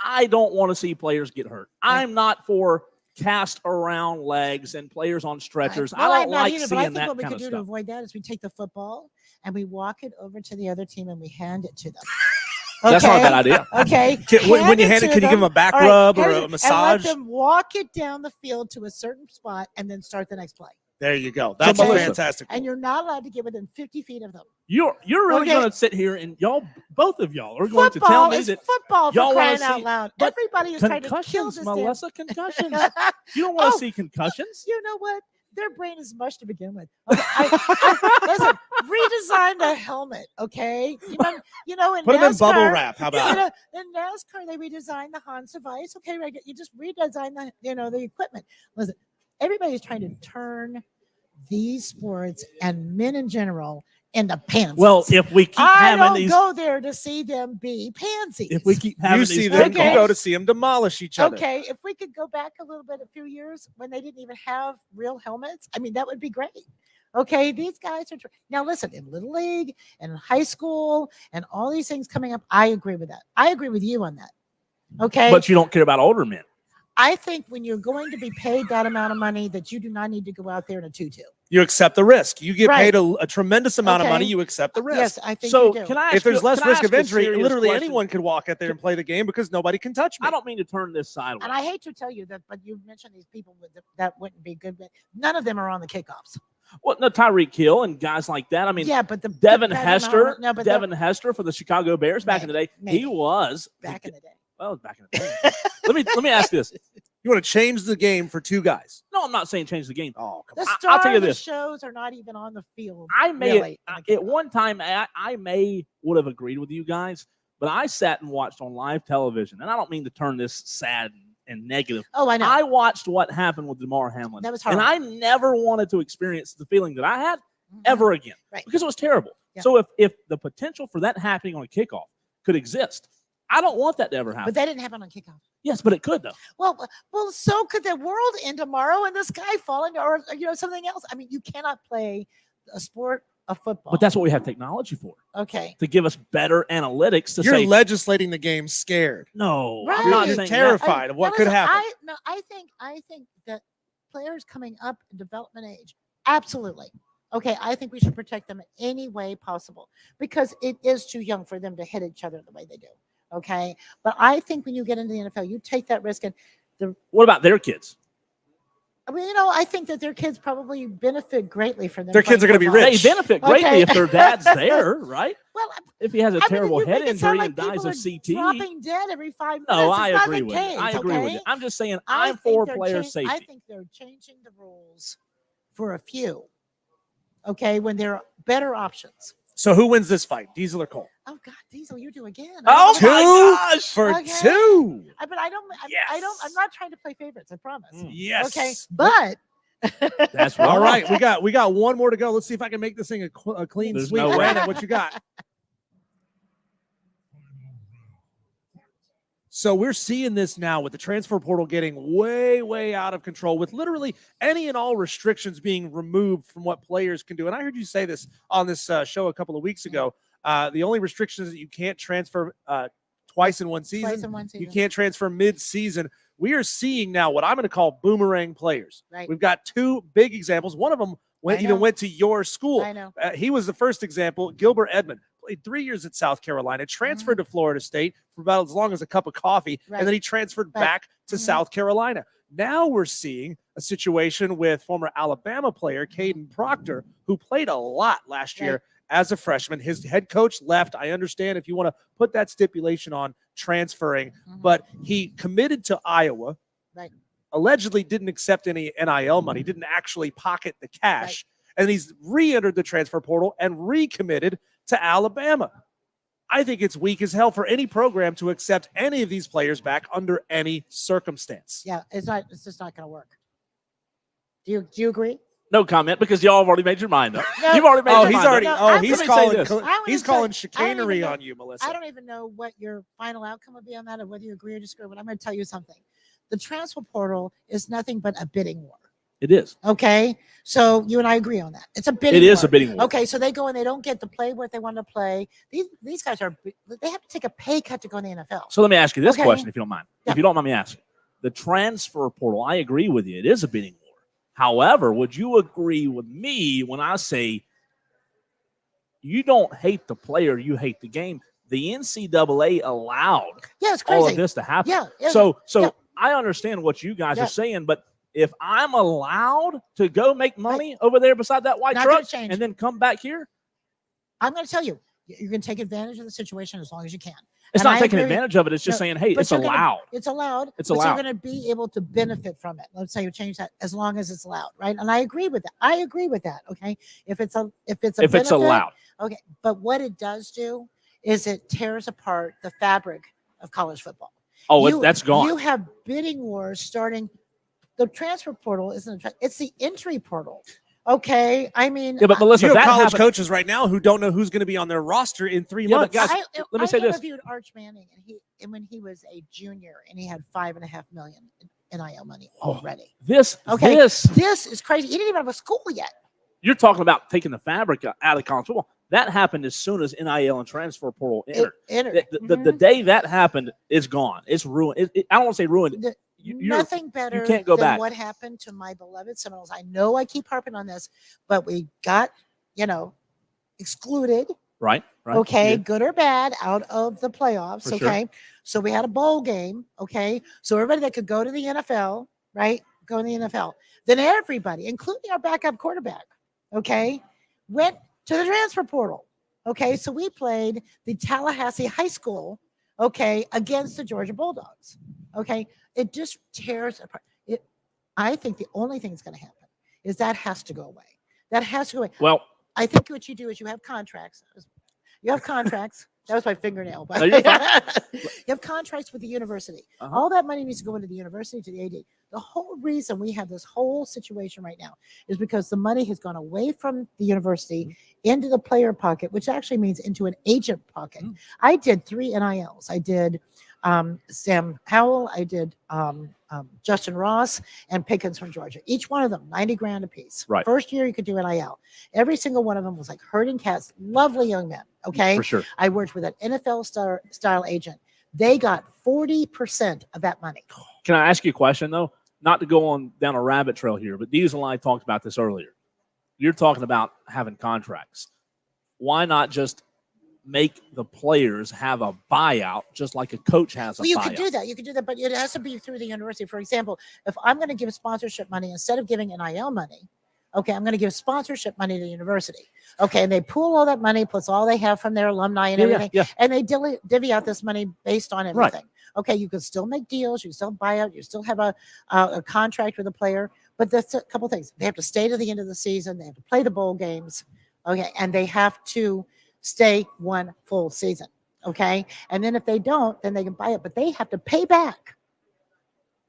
I don't want to see players get hurt. I'm not for cast around legs and players on stretchers. Well, I I'm don't not like either, seeing but I think that what we kind could of do stuff. to avoid that is we take the football and we walk it over to the other team and we hand it to them. That's not a bad idea. Okay. When you hand it, to can you give them a back All right, rub or hand a it- And massage? let them walk it down the field to a certain spot and then start the next play. There you go. That's Okay. a fantastic. And you're not allowed to get within 50 feet of them. You're really Okay. going to sit here and both of y'all are going to tell Football me is that football for y'all wanna crying out see- loud. but Everybody is trying to kill concussions, this Melissa, concussions. damn. You don't want to Oh. see concussions. You know what? Their brain is mush to begin with. Okay, listen, redesign the helmet, okay? You know, in Put them in bubble NASCAR, wrap. How about it? in NASCAR, they redesigned the Hans device. Okay, right? You just redesign the equipment. Listen, everybody's trying to turn these sports and men in general into pansies. Well, if we keep I having don't these, go there to see them be pansies. if we keep having You these see them, Okay. you go to see them demolish each other. Okay, if we could go back a little bit, a few years when they didn't even have real helmets, I mean, that would be great. Okay, these guys are now listen in Little League and in high school and all these things coming up. I agree with that. I agree with you on that. Okay, but you don't care about older men. I think when you're going to be paid that amount of money, that you do not need to go out there in a tutu. You accept the risk. You get Right. paid a tremendous amount of Okay. money. You accept the risk. Yes, I think So you do. can I ask If there's you- less can I risk ask of a injury, serious literally question? anyone could walk out there and play the game because nobody can touch me. I don't mean to turn this sideways. And I hate to tell you that, but you mentioned these people that wouldn't be good. But none of them are on the kickoffs. Well, no, Tyreek Hill and guys like that. I mean, Yeah, but Devin that Hester, amount- no, but the- Devin Hester for the Chicago Bears back in the day. Maybe. He was back in the day. well back in the day. let me ask this. You want to change the game for two guys. No, I'm not saying change the game. Oh, come The on. I'll star tell you of the this. shows are not even on the field. I may really, at one time I may would have agreed with you guys, but I sat and watched on live television, and I don't mean to turn this sad and negative. Oh, I know. I watched what happened with DeMar Hamlin, That was and horrible. I never wanted to experience the feeling that I had Mhm. ever again, Right. because it was terrible. Yeah. So if the potential for that happening on a kickoff could exist, I don't want that to ever happen. But that didn't happen on kickoff. Yes, but it could though. Well, so could the world end tomorrow and the sky falling or something else. I mean, you cannot play a sport of football. But that's what we have technology for, okay. to give us better analytics to You're say legislating the game scared. no. Right. I'm not You're saying terrified of what Now, could listen, happen. I think that players coming up in development age, absolutely. Okay, I think we should protect them in any way possible because it is too young for them to hit each other the way they do. Okay, but I think when you get into the NFL, you take that risk, and What about their kids? I mean, I think that their kids probably benefit greatly from them. Their kids playing are gonna be football. rich. They benefit greatly Okay. if their dad's there, right? Well, If he has a I mean, terrible you head make it sound injury like and dies people of are CT. dropping dead every 5 minutes. No, It's I not agree the with you. I case, agree with okay? you. I'm just saying I I'm think for they're player I safety. think they're changing the rules for a few. Okay, when there are better options. So who wins this fight, Diesel or Cole? Oh God, Diesel, you do again. Oh Two my gosh! for Okay. two. But I don't. I'm not trying to play favorites. I promise. Yes. Okay, but That's right. All right, we got one more to go. Let's see if I can make this thing a clean There's sweep. no way. Brandon, what you got? So we're seeing this now with the transfer portal getting way, way out of control, with literally any and all restrictions being removed from what players can do. And I heard you say this on this show a couple of weeks ago. The only restriction is that you can't transfer twice in one season. twice in one season. You can't transfer mid-season. We are seeing now what I'm going to call boomerang players. Right. We've got two big examples. One of them I know. even went to your school. I know. He was the first example. Gilbert Edmond played 3 years at South Carolina, transferred to Florida State for about as long as a cup of coffee, Right. and then he transferred Right. back to South Carolina. Now we're seeing a situation with former Alabama player Caden Proctor, who played a lot last year Right. as a freshman. His head coach left. I understand if you want to put that stipulation on transferring, but he committed to Iowa. Right. Allegedly didn't accept any NIL money, didn't actually pocket the cash. And he's re-entered the transfer portal and recommitted to Alabama. I think it's weak as hell for any program to accept any of these players back under any circumstance. Yeah, it's just not going to work. Do you agree? No comment because y'all have already made your mind up. No. You've already made Oh, your he's mind already. up. No, Oh, I'm he's gonna say calling. this. I wanna He's tell- calling I don't even chicanery know- on you, Melissa. I don't even know what your final outcome would be on that, or whether you agree or disagree. But I'm going to tell you something. The transfer portal is nothing but a bidding war. It is. Okay, so you and I agree on that. It's a bidding. It is war. a bidding war. Okay, so they go and they don't get to play what they want to play. These guys they have to take a pay cut to go in the NFL. So let me ask you this Okay. question, if you don't mind. Yeah. If you don't mind me asking, the transfer portal. I agree with you. It is a bidding war. However, would you agree with me when I say you don't hate the player, you hate the game? the NCAA allowed Yeah, it's all crazy. of this to happen. Yeah. So yeah. I understand what you guys Yeah. are saying, but if I'm allowed to go make money over there beside that white Not gonna truck change. and then come back here, I'm going to tell you, you're going to take advantage of the situation as long as you can. it's And not I taking agree with- advantage of it. It's just No, saying, hey, but it's you're gonna- allowed. It's allowed. It's but allowed. You're going to be able to benefit from it. Let's say you change that as long as it's allowed, right? And I agree with that. I agree with that. Okay, if it's if benefit, it's allowed. Okay, but what it does do is it tears apart the fabric of college football. Oh, that's gone. You have bidding wars starting. The transfer portal isn't. It's the entry portal. Okay, I mean, Yeah, but Melissa, You have that college happened. coaches right now who don't know who's going to be on their roster in 3 Yeah, but months. guys, let me I say this. interviewed Arch Manning, and when he was a junior, and he had $5.5 million in NIL money already. This This is crazy. He didn't even have a school yet. you're talking about taking the fabric out of college football. That happened as soon as NIL and transfer portal entered. The day that happened, it's gone. It's ruined. I don't want to say ruined. Nothing better can't go than back. what happened to my beloved Seminoles. I know I keep harping on this, but we got, excluded. Right. Okay, Yeah. good or bad, out of the playoffs. For sure. Okay, so we had a bowl game. Okay, so everybody that could go to the NFL, right, go to the NFL. Then everybody, including our backup quarterback, okay, went to the transfer portal. Okay, so we played the Tallahassee High School, okay, against the Georgia Bulldogs. Okay, it just tears apart. I think the only thing that's going to happen is that has to go away. That has to go away. Well, I think what you do is you have contracts. That was my fingernail. But No, you're fine. you have contracts with the university. Uh-huh. All that money needs to go into the university, to the AD. The whole reason we have this whole situation right now is because the money has gone away from the university into the player pocket, which actually means into an agent pocket. I did 3 NILs. I did Sam Howell. I did Justin Ross and Pickens from Georgia. Each one of them, $90,000 a piece. Right. First year you could do NIL. Every single one of them was like herding cats, lovely young men. Okay. for sure. I worked with an NFL style agent. They got 40% of that money. Can I ask you a question, though? Not to go on down a rabbit trail here, but Diesel and I talked about this earlier. You're talking about having contracts. Why not just make the players have a buyout just like a coach has a Well, you buyout? could do that. You could do that, but it has to be through the university. For example, if I'm going to give sponsorship money instead of giving NIL money, okay, I'm going to give sponsorship money to the university. Okay, and they pool all that money, plus all they have from their alumni and everything, and they divvy out this money based on everything. Right. Okay, you can still make deals, you can still buy out, you still have a contract with a player, but there's a couple things. They have to stay to the end of the season. They have to play the bowl games. Okay, and they have to stay one full season. Okay, and then if they don't, then they can buy it, but they have to pay back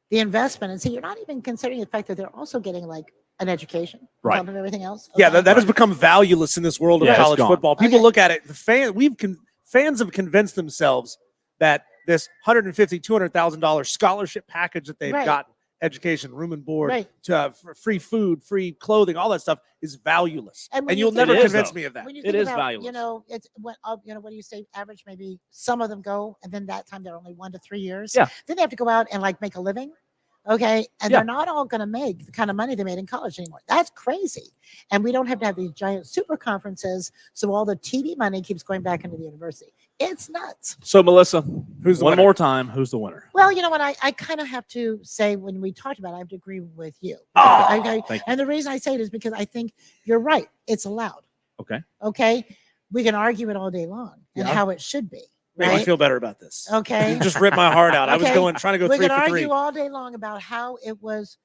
the investment. And see, you're not even considering the fact that they're also getting like an education on Right. top of everything else. Yeah, Okay? that has become valueless in this world of Yeah, it's college gone. football. People Okay. look at it. Fans have convinced themselves that this $150,000, $200,000 scholarship package that they've Right. gotten, education, room and board, Right. to free food, free clothing, all that stuff is valueless. And when And you you'll think never about- convince It is, me of that. When you It think is about, valueless. it's what what do you say? Average, maybe some of them go, and then that time they're only 1 to 3 years. Yeah. Then they have to go out and like make a living. Okay, and Yeah. they're not all going to make the kind of money they made in college anymore. That's crazy. And we don't have to have these giant super conferences, so all the TV money keeps going back into the university. It's nuts. So, Melissa, Who's the one winner? more time, who's the winner? Well, you know what? I kind of have to say when we talked about it, I have to agree with you. Oh, Okay? thank you. And the reason I say it is because I think you're right. It's allowed. Okay. Okay. We can argue it all day long and Yeah. how it should be. Make me Right? feel better about this. Okay. You just ripped my heart out. I was Okay. trying to go We 3 can for argue 3. all day long about how it was,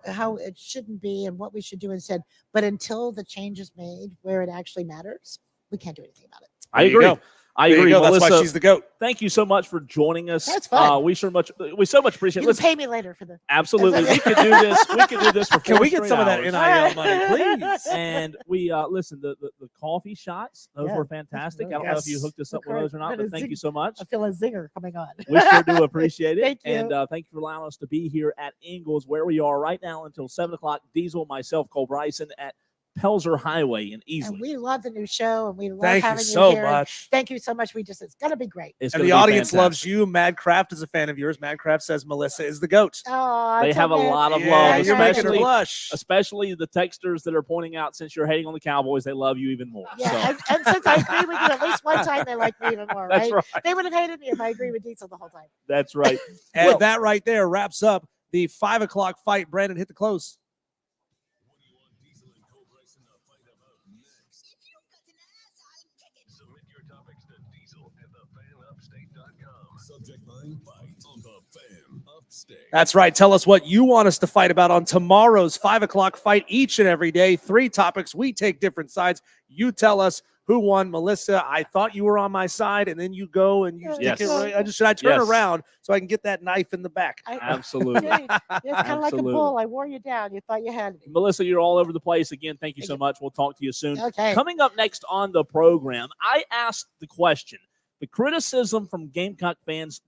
how it shouldn't be and what we should do instead. But until the change is made where it actually matters, we can't do anything about it. I There you agree. go. I There you agree. go. That's Melissa, why she's the GOAT. thank you so much for joining us. That's fun. We so much appreciate it. You can Listen, pay me later for the. absolutely. That's We could do this. We could do this for Can 4 we get straight some of that hours. NIL money, please? And we listen, the coffee shots, those Yeah, were fantastic. I don't know if you Yes. hooked us up with Okay. those or not, That but is thank you zing- so much. I feel a zinger coming on. We sure do appreciate it. Thank you. And thank you for allowing us to be here at Ingles, where we are right now until 7 o'clock. Diesel, myself, Cole Bryson at Pelzer Highway in And Easley. we love the new show, and we love Thank you having so here. And much. thank you so much. It's going to be great. It's And gonna the be audience loves fantastic. you. Madcraft is a fan of yours. Madcraft says Melissa is the GOAT. Oh, They it's have a okay. lot of Yeah, love, you're making her especially blush. especially the texters that are pointing out since you're hating on the Cowboys, they love you even more. Yeah, So, and since I agree with you at least one time, they like me even more, that's right? right. They would have hated me if I agreed with Diesel the whole time. That's right. And Well, that right there wraps up the 5 o'clock fight. Brandon, hit the close. What do you want Diesel and Cole Bryson to fight about next? Submit your topics to Diesel at thefanupstate.com. Subject line fight on the Fan Upstate. That's right. Tell us what you want us to fight about on tomorrow's 5 o'clock fight each and every day. 3 topics. We take different sides. You tell us who won. Melissa, I thought you were on my side, and then you go and you Yes. stick it right. Should I turn Yes. around so I can get that knife in the back? Absolutely. Yeah, it's kind of like a Absolutely. bull. I wore you down. You thought you had me. Melissa, you're all over the place again. Thank you Thank so you. much. We'll talk to you soon. Okay. Coming up next on the program, I asked the question, the criticism from Gamecock fans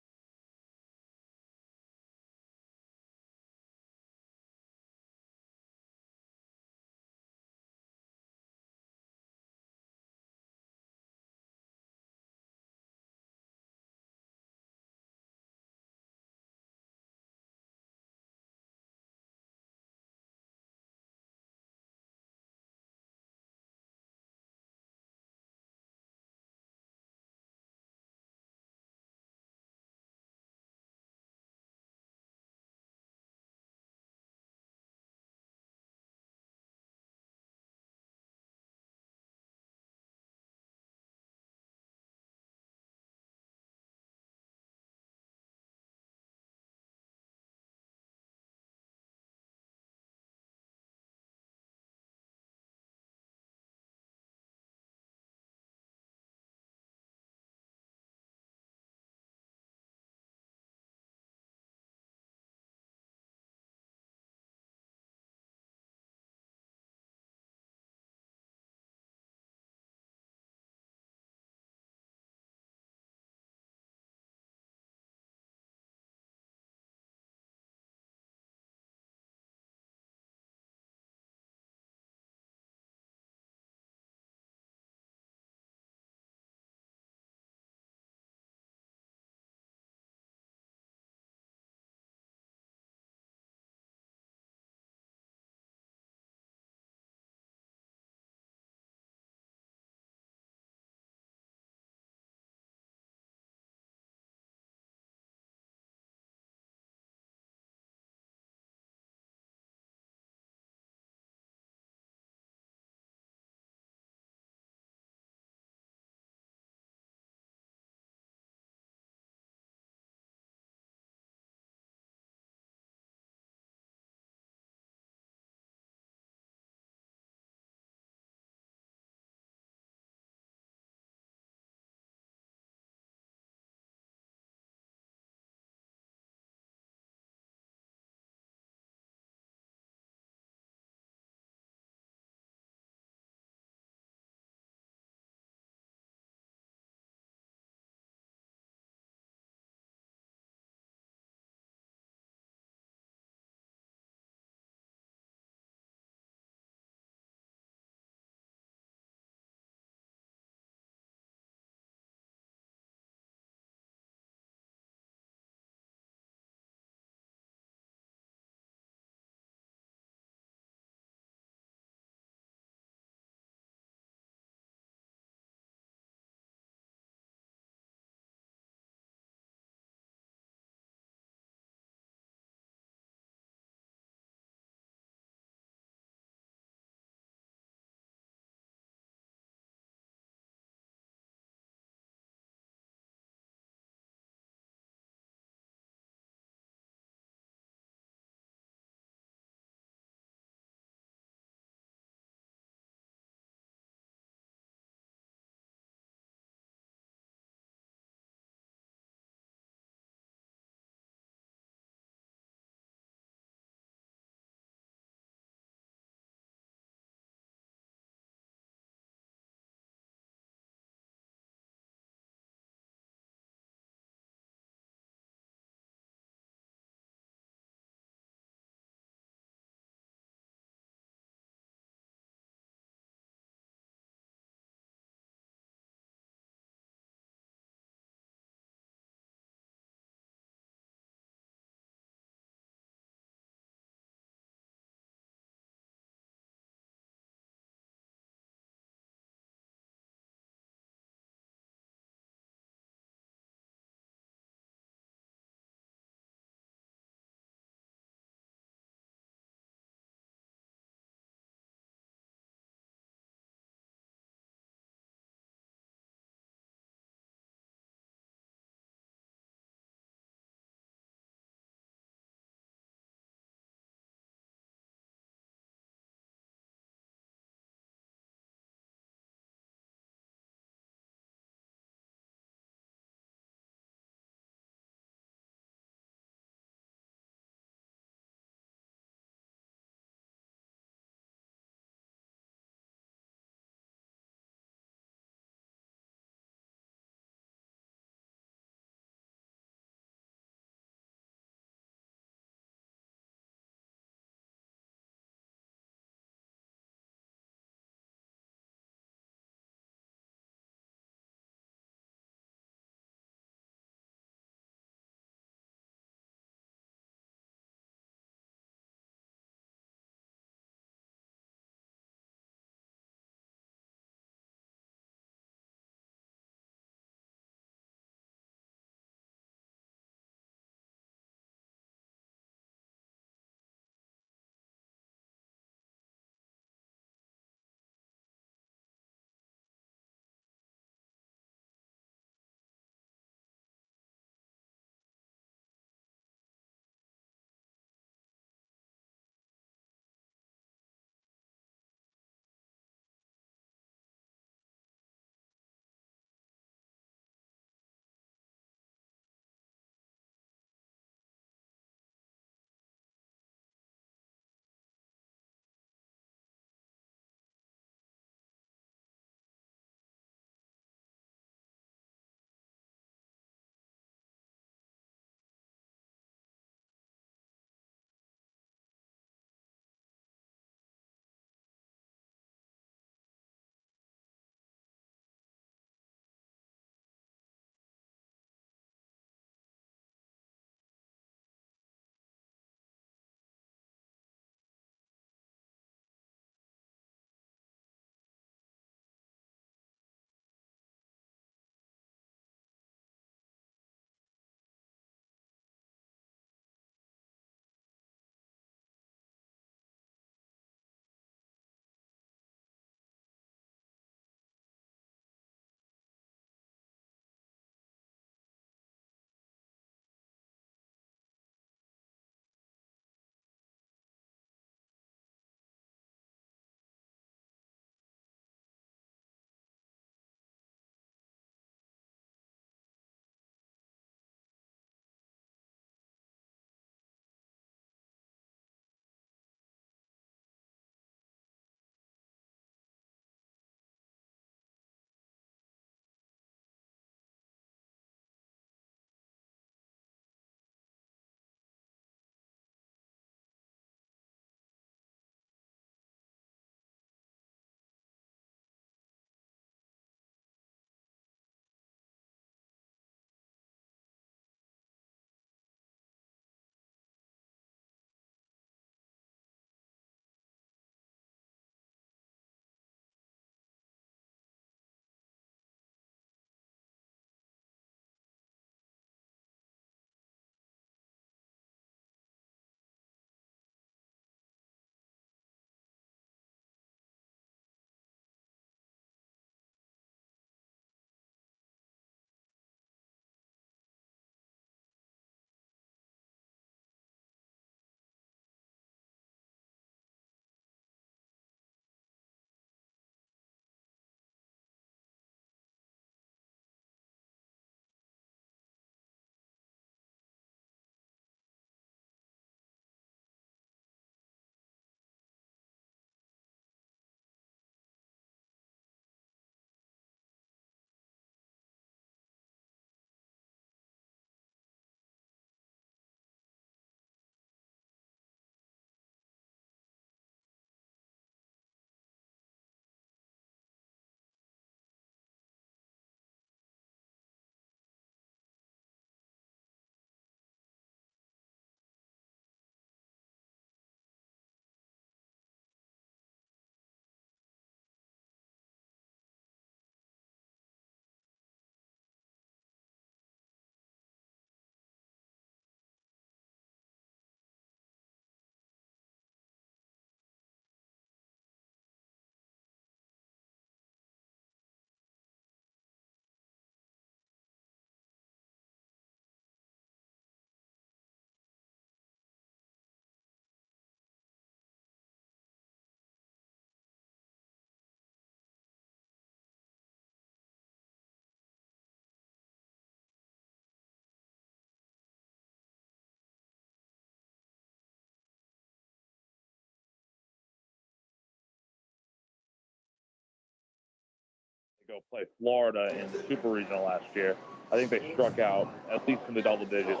go play Florida in the Super Regional last year. I think they struck out at least in the double digits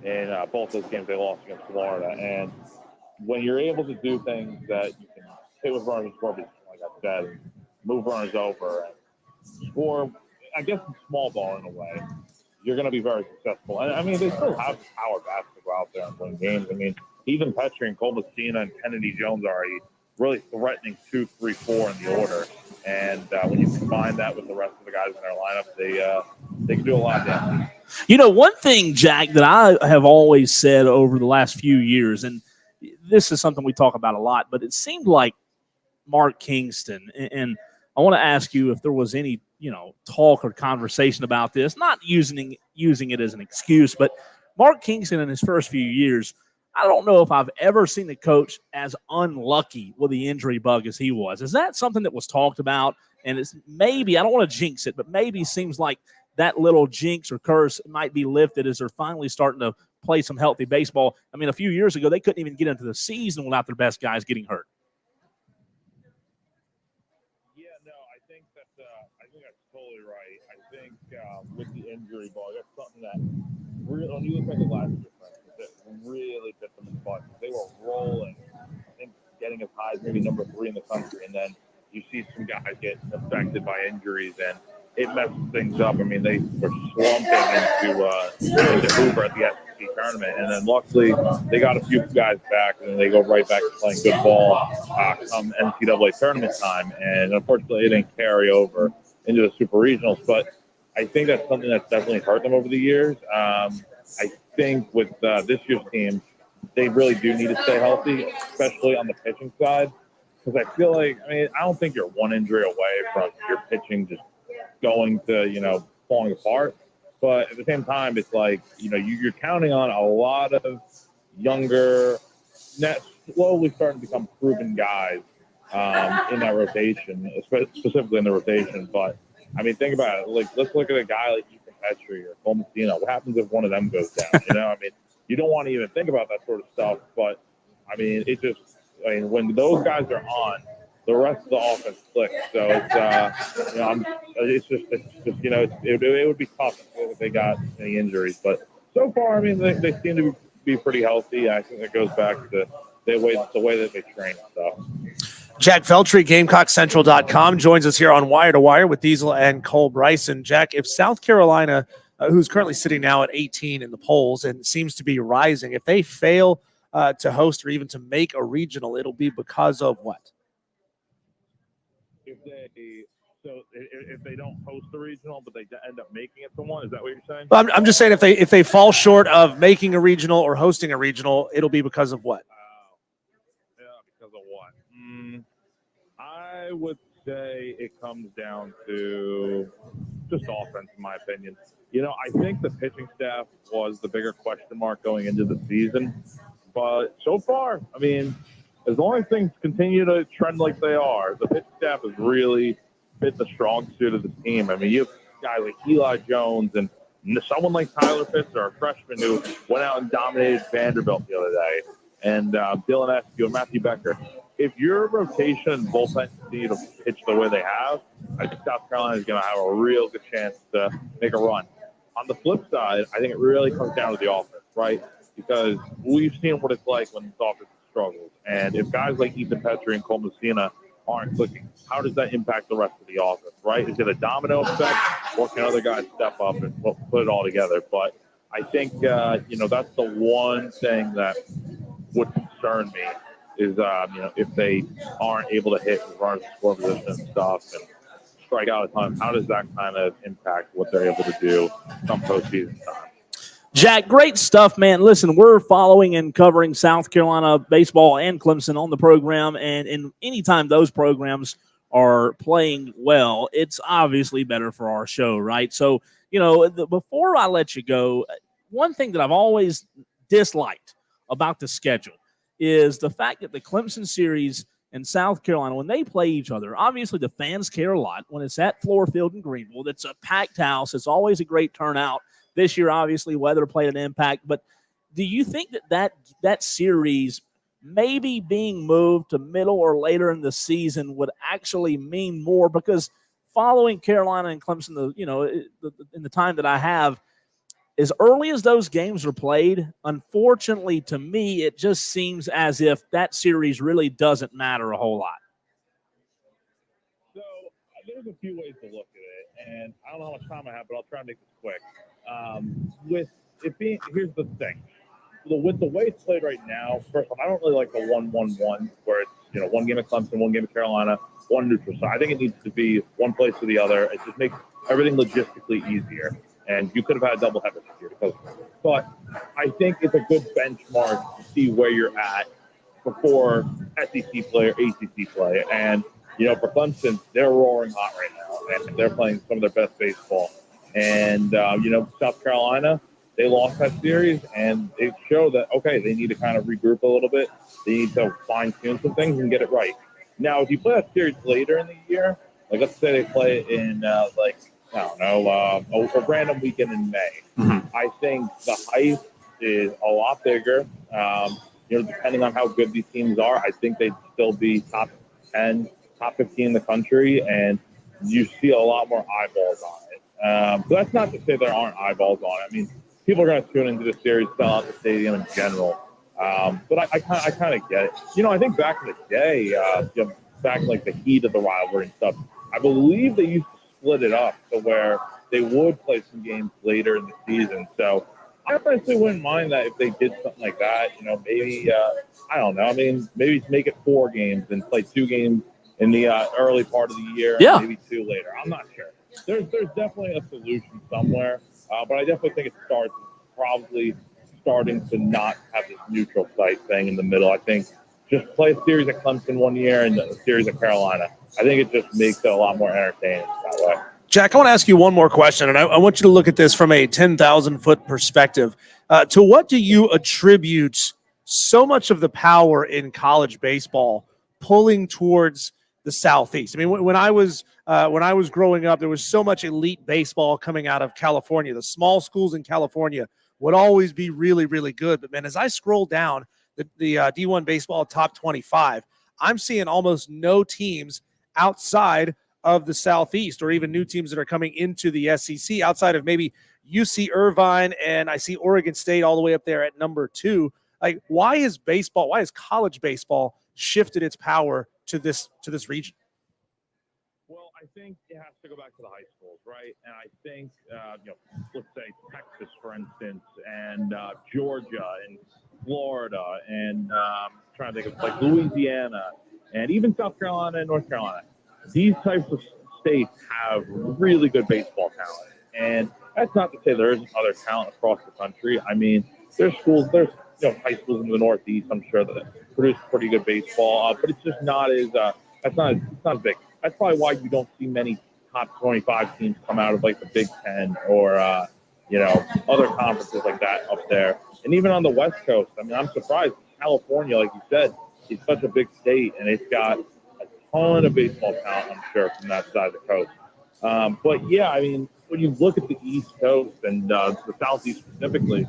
in both those games they lost against Florida. And when you're able to do things that you can hit with runners and score, like I said, move runners over and score, I guess, in small ball in a way, you're going to be very successful. And I mean, they still have power bats to go out there and win games. I mean, even Petrie and Cole Messina and Kennedy Jones are already really threatening 2, 3, 4 in the order. And when you combine that with the rest of the guys in their lineup, they can do a lot of damage. You know, one thing, Jack, that I have always said over the last few years, and this is something we talk about a lot, but it seemed like Mark Kingston, and I want to ask you if there was any, talk or conversation about this, not using it as an excuse, but Mark Kingston in his first few years, I don't know if I've ever seen a coach as unlucky with the injury bug as he was. Is that something that was talked about? And it's maybe, I don't want to jinx it, but maybe seems like that little jinx or curse might be lifted as they're finally starting to play some healthy baseball. I mean, a few years ago, they couldn't even get into the season without their best guys getting hurt. Yeah, no, I think that's totally right. I think with the injury bug, that's something that really, when you look at the last year, it really bit them in the butt. They were rolling, I think, getting as high as maybe number 3 in the country, and then you see some guys get affected by injuries, and it messes things up. I mean, they were slumping into Hoover at the SEC tournament, and then luckily they got a few guys back, and then they go right back to playing good ball come NCAA tournament time. And unfortunately, it didn't carry over into the Super Regionals. But I think that's something that's definitely hurt them over the years. I think with this year's team, they really do need to stay healthy, especially on the pitching side, because I feel like, I don't think you're one injury away from your pitching just going to, falling apart. But at the same time, it's like, you're counting on a lot of younger, slowly starting to become proven guys in that rotation, specifically in the rotation. But, think about it. Like, let's look at a guy like Ethan Petrie or Cole Messina. What happens if one of them goes down? You don't want to even think about that sort of stuff. But, when those guys are on, the rest of the offense clicks. So it would be tough if they got any injuries. But so far, they seem to be pretty healthy. I think it goes back to the way that they train and stuff. Jack Feltry, GamecockCentral.com, joins us here on Wire to Wire with Diesel and Cole Bryson. Jack, if South Carolina, who's currently sitting now at 18 in the polls and seems to be rising, if they fail to host or even to make a regional, it'll be because of what? If they don't host the regional, but they end up making it to one, is that what you're saying? Well, I'm just saying if they fall short of making a regional or hosting a regional, it'll be because of what? Because of what? I would say it comes down to just offense, in my opinion. I think the pitching staff was the bigger question mark going into the season, but so far, as long as things continue to trend like they are, the pitching staff has really fit the strong suit of the team. You have guys like Eli Jones and someone like Tyler Pitzer, a freshman who went out and dominated Vanderbilt the other day, and Dylan Eskew and Matthew Becker. If your rotation and bullpen continue to pitch the way they have, I think South Carolina is going to have a real good chance to make a run. On the flip side, I think it really comes down to the offense, right? Because we've seen what it's like when this offense struggles. And if guys like Ethan Petrie and Cole Messina aren't clicking, how does that impact the rest of the offense, right? Is it a domino effect, or can other guys step up and put it all together? But I think, that's the one thing that would concern me is, if they aren't able to hit runners in score position and stuff and strike out a ton, how does that kind of impact what they're able to do come postseason time? Jack, great stuff, man. Listen, we're following and covering South Carolina baseball and Clemson on the program, and anytime those programs are playing well, it's obviously better for our show, right? So, before I let you go, one thing that I've always disliked about the schedule is the fact that the Clemson series and South Carolina, when they play each other, obviously the fans care a lot. When it's at Floor Field in Greenville, it's a packed house. It's always a great turnout. This year, obviously, weather played an impact. But do you think that series maybe being moved to middle or later in the season would actually mean more? Because following Carolina and Clemson, in the time that I have, as early as those games are played, unfortunately to me, it just seems as if that series really doesn't matter a whole lot. So there's a few ways to look at it, and I don't know how much time I have, but I'll try to make this quick. Here's the thing. With the way it's played right now, first of all, I don't really like the 1-1-1 where it's, one game at Clemson, one game at Carolina, one neutral. So I think it needs to be one place or the other. It just makes everything logistically easier. And you could have had a doubleheader this year. But I think it's a good benchmark to see where you're at before SEC play or ACC play. And, for Clemson, they're roaring hot right now. And they're playing some of their best baseball. And, South Carolina, they lost that series. And it showed that, okay, they need to kind of regroup a little bit. They need to fine-tune some things and get it right. Now, if you play that series later in the year, like let's say they play it in, I don't know, a random weekend in May. Mm-hmm. I think the hype is a lot bigger. Depending on how good these teams are, I think they'd still be top 10, top 15 in the country, and you see a lot more eyeballs on it. So that's not to say there aren't eyeballs on it. I mean, people are going to tune into the series, sell out the stadium in general. But I kind of get it. I think back in the day, back in like the heat of the rivalry and stuff, I believe they used to split it up to where they would play some games later in the season. So I honestly wouldn't mind that if they did something like that. Maybe I don't know. I mean, maybe make it 4 games and play 2 games in the early part of the year, and maybe 2 later. I'm not sure. There's definitely a solution somewhere, but I definitely think it starts probably starting to not have this neutral site thing in the middle. I think just play a series at Clemson one year and a series at Carolina. I think it just makes it a lot more entertaining that way. Jack, I want to ask you one more question, and I want you to look at this from a 10,000-foot perspective. To what do you attribute so much of the power in college baseball pulling towards the Southeast? I mean, when I was growing up, there was so much elite baseball coming out of California. The small schools in California would always be really, really good. But, man, as I scroll down the D1 baseball top 25, I'm seeing almost no teams outside of the Southeast, or even new teams that are coming into the SEC outside of maybe UC Irvine, and I see Oregon State all the way up there at number 2. Like, why is college baseball shifted its power to this region? Well, I think it has to go back to the high schools, right? And I think, let's say Texas, for instance, and Georgia and Florida, and trying to think of like Louisiana, and even South Carolina and North Carolina. These types of states have really good baseball talent. And that's not to say there isn't other talent across the country. I mean, there's high schools in the Northeast, I'm sure, that produce pretty good baseball, but it's just not as it's not as big. That's probably why you don't see many top 25 teams come out of like the Big Ten or other conferences like that up there. And even on the West Coast, I mean, I'm surprised. California, like you said, is such a big state, and it's got a ton of baseball talent, I'm sure, from that side of the coast. But yeah, I mean, when you look at the East Coast and the Southeast specifically,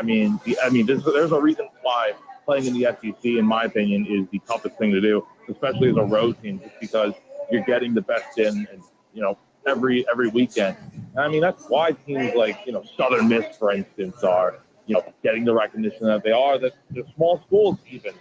there's a reason why playing in the SEC, in my opinion, is the toughest thing to do, especially as a road team, just because you're getting the best in, and every weekend. And I mean, that's why teams like Southern Miss, for instance, are getting the recognition that they are. That they're small schools even,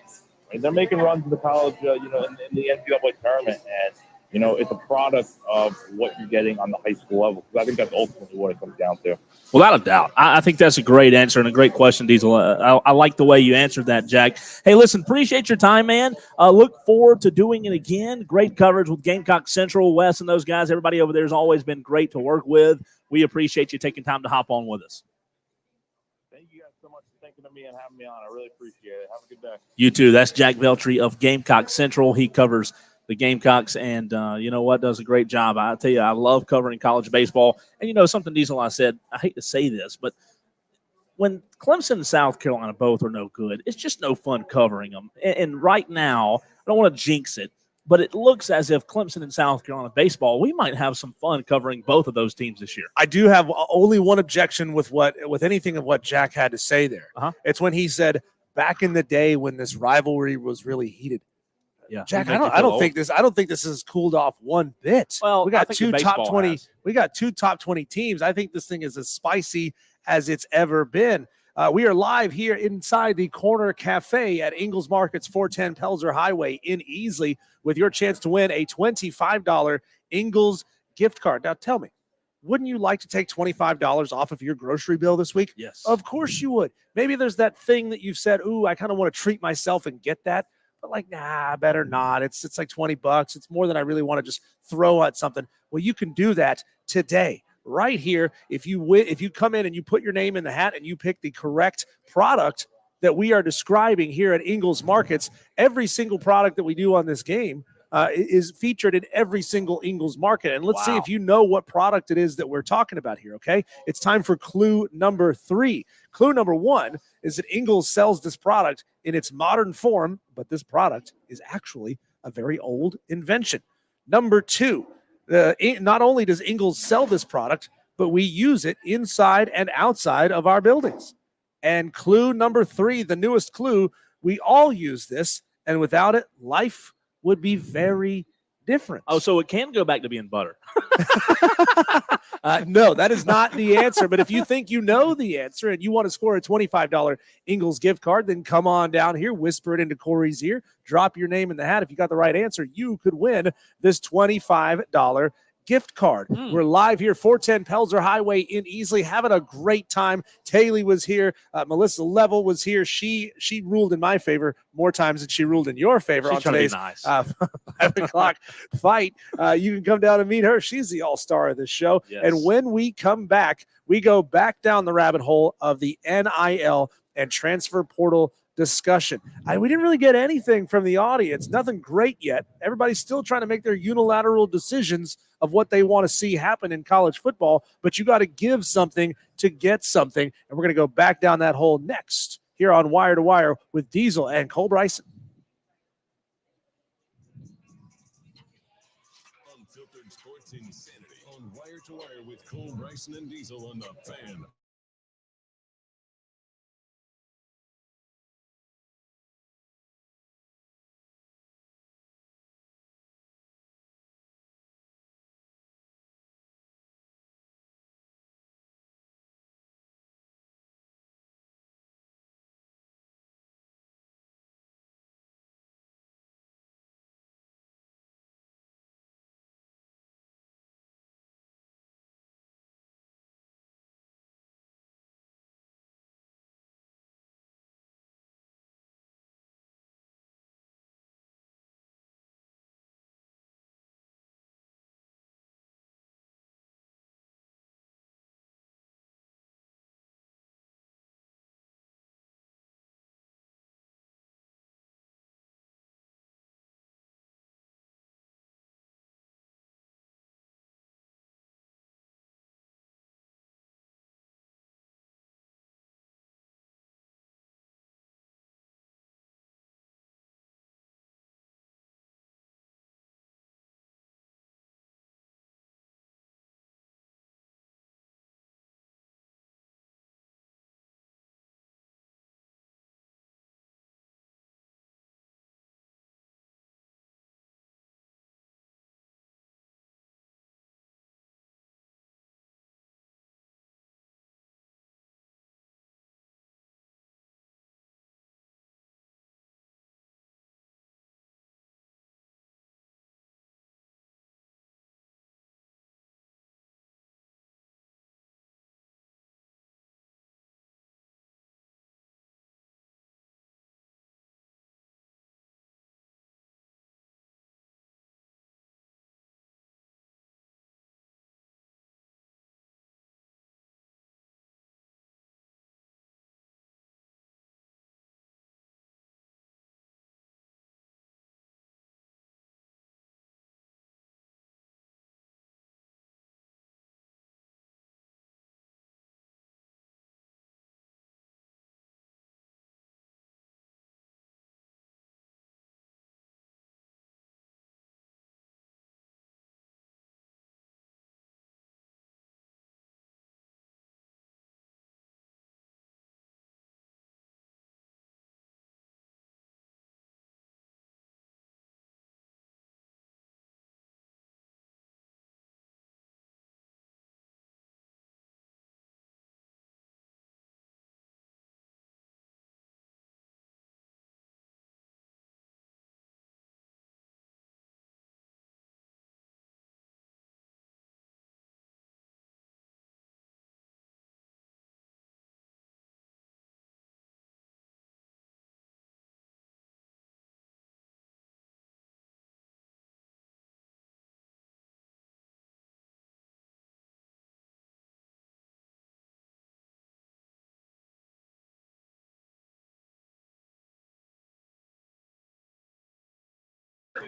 and they're making runs in the college, in the NCAA tournament, and it's a product of what you're getting on the high school level. Because I think that's ultimately what it comes down to. Without a doubt. I think that's a great answer and a great question, Diesel. I like the way you answered that, Jack. Hey, listen, appreciate your time, man. Look forward to doing it again. Great coverage with Gamecock Central, Wes, and those guys. Everybody over there has always been great to work with. We appreciate you taking time to hop on with us. Thank you guys so much for thinking of me and having me on. I really appreciate it. Have a good day. You too. That's Jack Veltri of Gamecock Central. He covers the Gamecocks, and you know what, does a great job. I tell you, I love covering college baseball. And something, Diesel, I said, I hate to say this, but when Clemson and South Carolina both are no good, it's just no fun covering them. And right now, I don't want to jinx it, but it looks as if Clemson and South Carolina baseball, we might have some fun covering both of those teams this year. I do have only one objection with anything of what Jack had to say there. Uh-huh. It's when he said, back in the day when this rivalry was really heated, Yeah, Jack, Make you I feel don't old. think this has cooled off one bit. Well, we I got think two the top baseball 20. has. We got two top 20 teams. I think this thing is as spicy as it's ever been. We are live here inside the Corner Cafe at Ingles Market's 410 Pelzer Highway in Easley with your chance to win a $25 Ingles gift card. Now, tell me, wouldn't you like to take $25 off of your grocery bill this week? Yes. Of course you would. Maybe there's that thing that you've said, ooh, I kind of want to treat myself and get that. But like, nah, better not. It's like $20. It's more than I really want to just throw at something. Well, you can do that today. Right here, if you come in and you put your name in the hat and you pick the correct product that we are describing here at Ingles Markets, every single product that we do on this game is featured in every single Ingles Market. And let's see if you know what product it is that we're talking about here, okay? It's time for clue number 3. Clue number 1 is that Ingles sells this product in its modern form, but this product is actually a very old invention. Number 2, not only does Ingles sell this product, but we use it inside and outside of our buildings. And clue number 3, the newest clue, we all use this, and without it, life would be very different. Oh, so it can go back to being butter. No, that is not the answer. But if you think you know the answer and you want to score a $25 Ingles gift card, then come on down here, whisper it into Corey's ear, drop your name in the hat. If you got the right answer, you could win this $25 gift card. We're live here, 410 Pelzer Highway in Easley, having a great time. Taylor was here. Melissa Level was here. She ruled in my favor more times than she ruled in your favor. She's on trying to be today's nice. 5 o'clock fight. You can come down and meet her. She's the all-star of this show. Yes. And when we come back, we go back down the rabbit hole of the NIL and transfer portal discussion. We didn't really get anything from the audience. Nothing great yet. Everybody's still trying to make their unilateral decisions of what they want to see happen in college football, but you got to give something to get something. And we're going to go back down that hole next here on Wire to Wire with Diesel and Cole Bryson. Unfiltered sports insanity on Wire to Wire with Cole Bryson and Diesel on the Fan.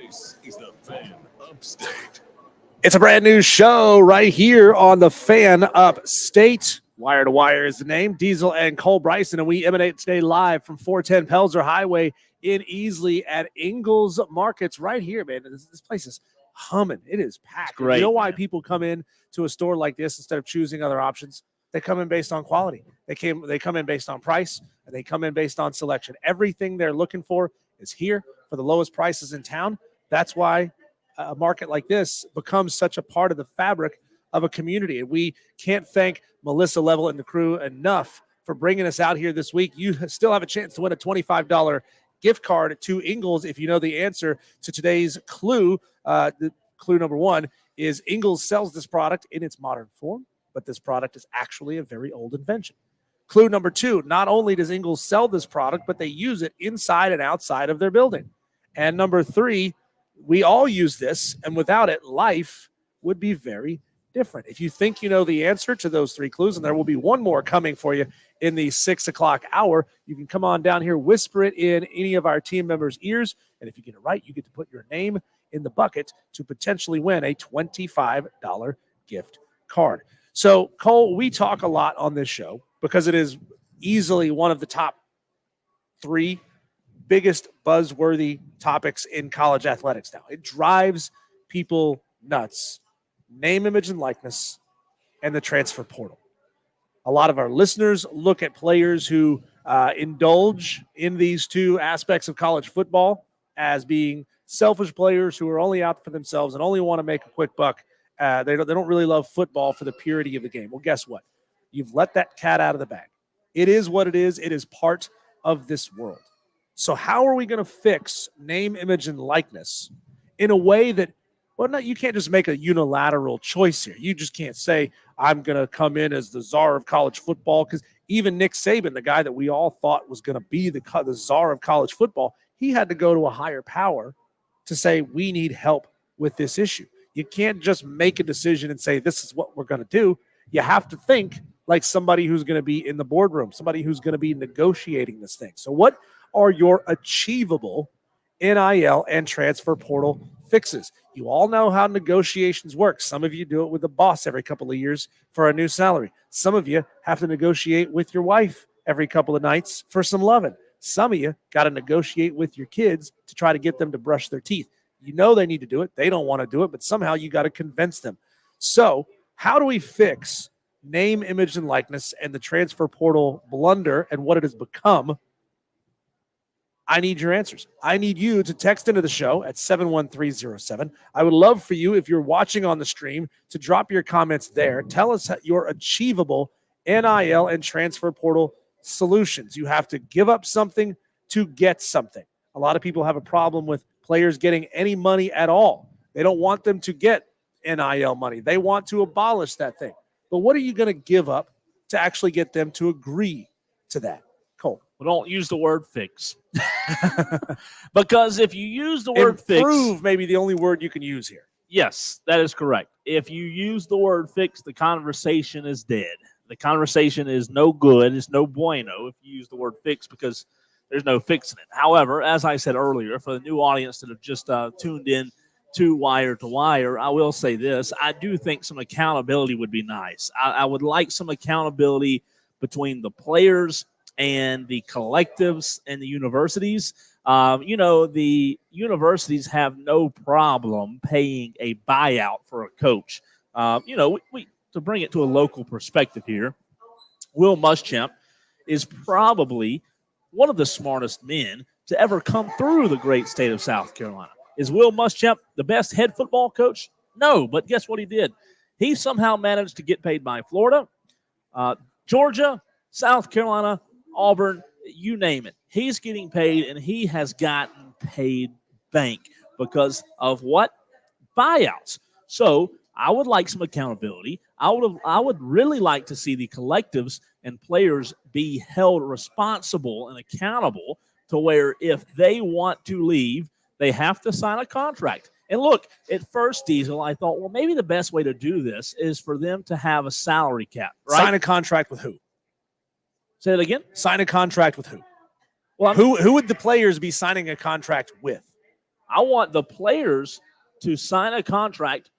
This is the Fan Upstate. It's a brand new show right here on the Fan Upstate. Wire to Wire is the name. Diesel and Cole Bryson, and we emanate today live from 410 Pelzer Highway in Easley at Ingalls Markets right here, man. This place is humming. It is packed. Great, you know why man. people come in to a store like this instead of choosing other options? They come in based on quality. They come in based on price, and they come in based on selection. Everything they're looking for is here for the lowest prices in town. That's why a market like this becomes such a part of the fabric of a community. And we can't thank Melissa Level and the crew enough for bringing us out here this week. You still have a chance to win a $25 gift card to Ingalls if you know the answer to today's clue. The clue number one is Ingalls sells this product in its modern form, but this product is actually a very old invention. Clue number two, not only does Ingalls sell this product, but they use it inside and outside of their building. And number three, we all use this, and without it, life would be very different. If you think you know the answer to those three clues, and there will be one more coming for you in the 6 o'clock hour, you can come on down here, whisper it in any of our team members' ears, and if you get it right, you get to put your name in the bucket to potentially win a $25 gift card. So, Cole, we talk a lot on this show because it is easily one of the top three biggest buzzworthy topics in college athletics now. It drives people nuts. Name, image, and likeness, and the transfer portal. A lot of our listeners look at players who indulge in these two aspects of college football as being selfish players who are only out for themselves and only want to make a quick buck. They don't really love football for the purity of the game. Well, guess what? You've let that cat out of the bag. It is what it is. It is part of this world. So how are we going to fix name, image, and likeness in a way that, well, no, you can't just make a unilateral choice here. You just can't say, I'm going to come in as the czar of college football, because even Nick Saban, the guy that we all thought was going to be the czar of college football, he had to go to a higher power to say, we need help with this issue. You can't just make a decision and say, this is what we're going to do. You have to think like somebody who's going to be in the boardroom, somebody who's going to be negotiating this thing. So what are your achievable NIL and transfer portal fixes? You all know how negotiations work. Some of you do it with the boss every couple of years for a new salary. Some of you have to negotiate with your wife every couple of nights for some loving. Some of you got to negotiate with your kids to try to get them to brush their teeth. You know they need to do it. They don't want to do it, but somehow you got to convince them. So how do we fix name, image, and likeness and the transfer portal blunder and what it has become? I need your answers. I need you to text into the show at 71307. I would love for you, if you're watching on the stream, to drop your comments there. Tell us your achievable NIL and transfer portal solutions. You have to give up something to get something. A lot of people have a problem with players getting any money at all. They don't want them to get NIL money. They want to abolish that thing. But what are you going to give up to actually get them to agree to that? Cole. Well, don't use the word fix. Because if you use the word Improve fix, may be the only word you can use here. yes, that is correct. If you use the word fix, the conversation is dead. The conversation is no good. It's no bueno if you use the word fix, because there's no fixing it. However, as I said earlier, for the new audience that have just tuned in to Wire to Wire, I will say this. I do think some accountability would be nice. I would like some accountability between the players and the collectives and the universities. The universities have no problem paying a buyout for a coach. We to bring it to a local perspective here, Will Muschamp is probably one of the smartest men to ever come through the great state of South Carolina. Is Will Muschamp the best head football coach? No, but guess what he did? He somehow managed to get paid by Florida, Georgia, South Carolina, Auburn, you name it. He's getting paid, and he has gotten paid bank because of what? Buyouts. So I would like some accountability. I would really like to see the collectives and players be held responsible and accountable to where if they want to leave, they have to sign a contract. And look, at first, Diesel, I thought, well, maybe the best way to do this is for them to have a salary cap, right? Sign a contract with who? Say it again? Sign a contract with who? Well, Who would the players be signing a contract with? I want the players to sign a contract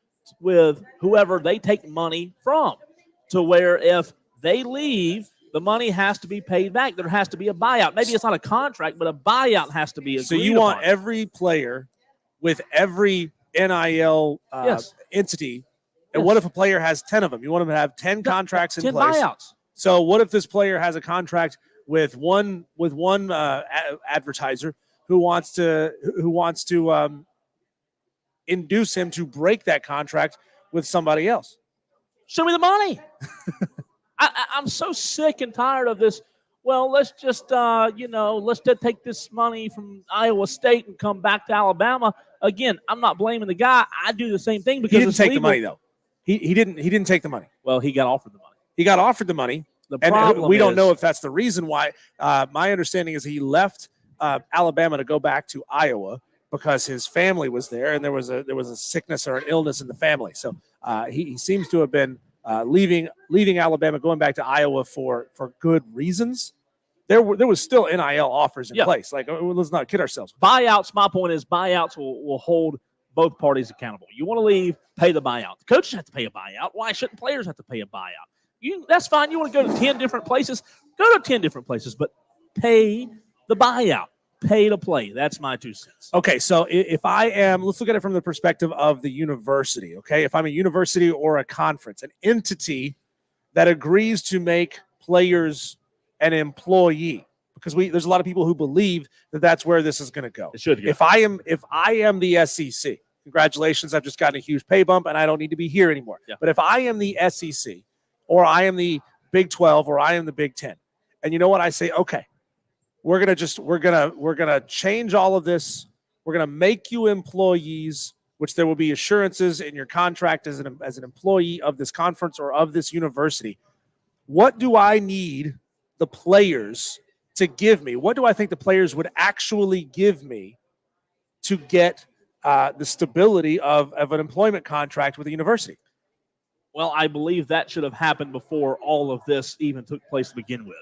with whoever they take money from, to where if they leave, the money has to be paid back. There has to be a buyout. Maybe it's not a contract, but a buyout has to be agreed So you want upon. every player with every NIL Yes. entity. And Yes. what if a player has 10 of them? You want them to have 10 contracts in 10 place. buyouts. So what if this player has a contract with one advertiser who wants to induce him to break that contract with somebody else? Show me the money. I'm so sick and tired of this. Well, let's just let's just take this money from Iowa State and come back to Alabama. Again, I'm not blaming the guy. I do the same thing because He didn't it's take legal. the money though. He didn't take the money. Well, he got offered the money. He got offered the money. The And problem we don't is- know if that's the reason why. My understanding is he left Alabama to go back to Iowa because his family was there, and there was a sickness or an illness in the family. So he seems to have been leaving Alabama, going back to Iowa for good reasons. There was still NIL offers in place. Like, let's not kid ourselves. Buyouts, my point is buyouts will hold both parties accountable. You want to leave, pay the buyout. The coaches have to pay a buyout. Why shouldn't players have to pay a buyout? That's fine. You want to go to 10 different places? Go to 10 different places, but pay the buyout. Pay to play. That's my 2 cents. Okay, so if I am, let's look at it from the perspective of the university, okay? If I'm a university or a conference, an entity that agrees to make players an employee, because there's a lot of people who believe that that's where this is going to go. It should go. If I am the SEC, congratulations, I've just gotten a huge pay bump and I don't need to be here anymore. Yeah. But if I am the SEC or I am the Big 12 or I am the Big 10, and you know what, I say, okay, we're gonna change all of this. We're gonna make you employees, which there will be assurances in your contract as an employee of this conference or of this university. What do I need the players to give me? What do I think the players would actually give me to get the stability of an employment contract with a university? Well, I believe that should have happened before all of this even took place to begin with.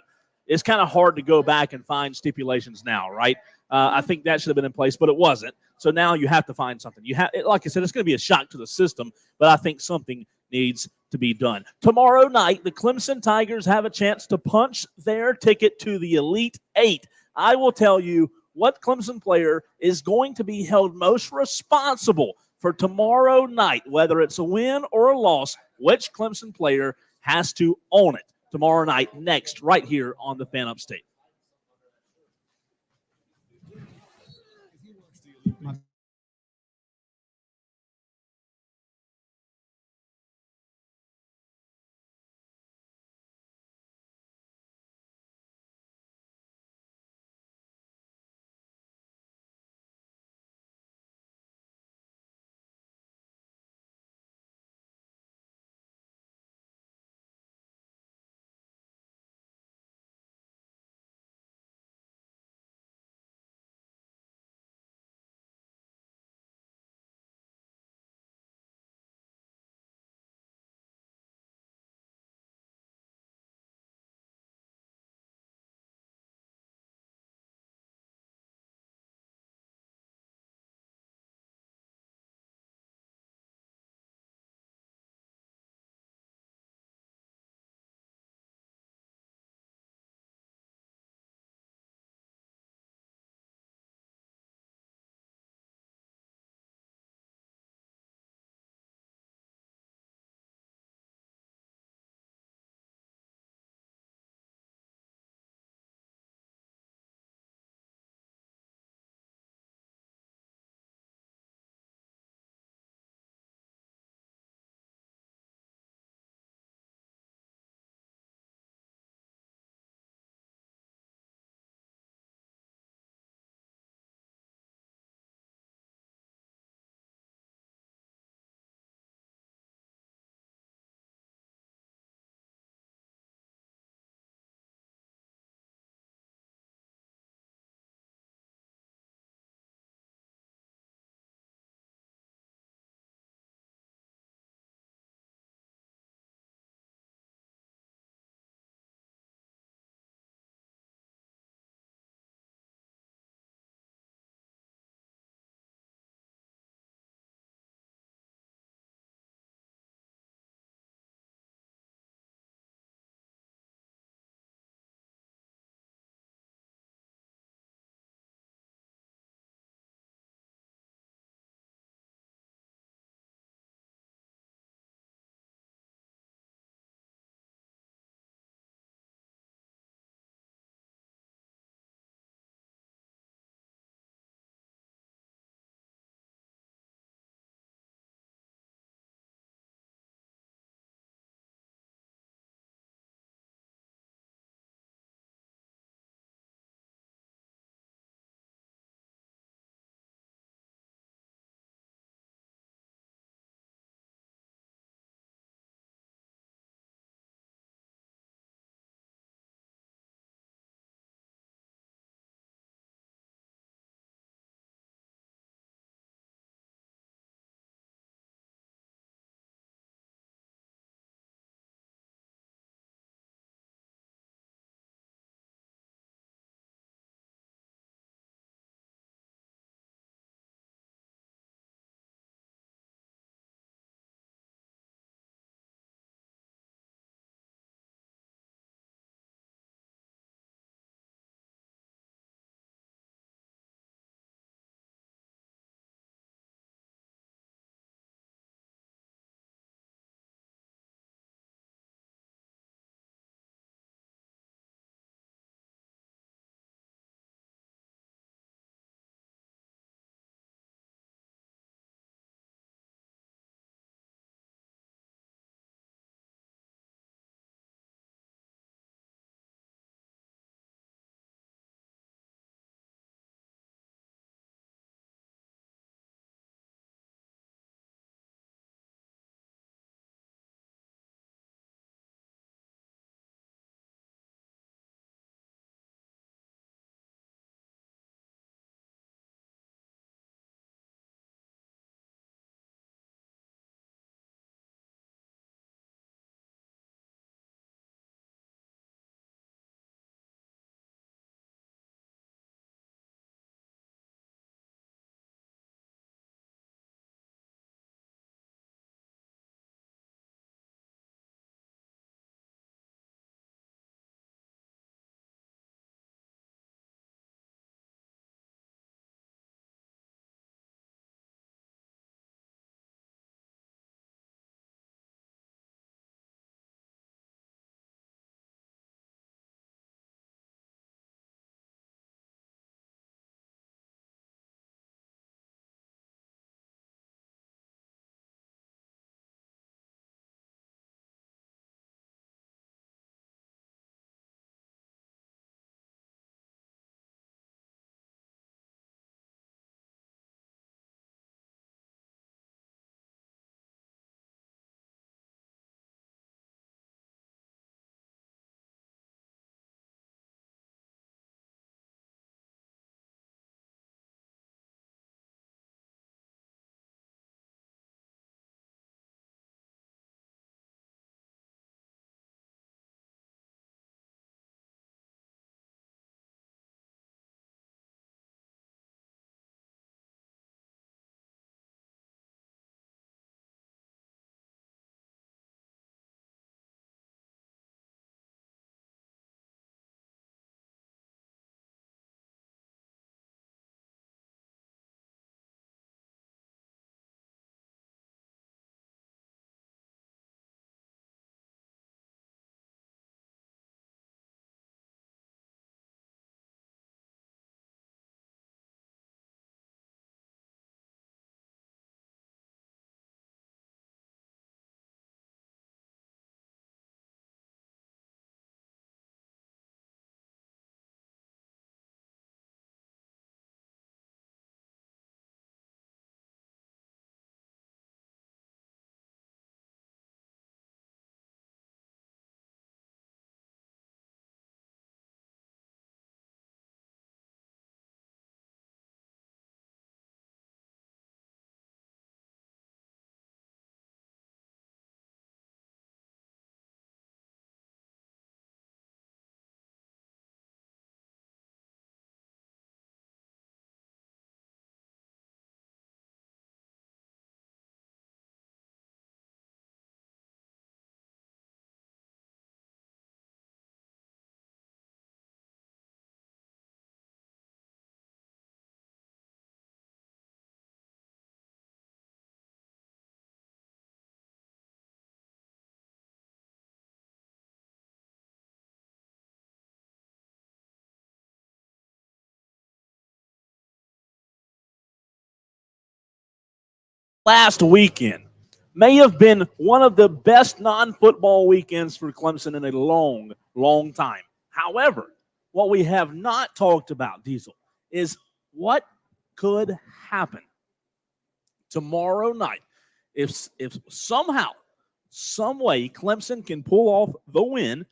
It's kind of hard to go back and find stipulations now, right? I think that should have been in place, but it wasn't. So now you have to find something. Like I said, it's going to be a shock to the system, but I think something needs to be done. Tomorrow night, the Clemson Tigers have a chance to punch their ticket to the Elite Eight. I will tell you what Clemson player is going to be held most responsible for tomorrow night, whether it's a win or a loss. Which Clemson player has to own it tomorrow night, next, right here on the Fan Upstate. last weekend may have been one of the best non-football weekends for Clemson in a long, long time. However, what we have not talked about, Diesel, is what could happen tomorrow night if somehow, some way, Clemson can pull off the win.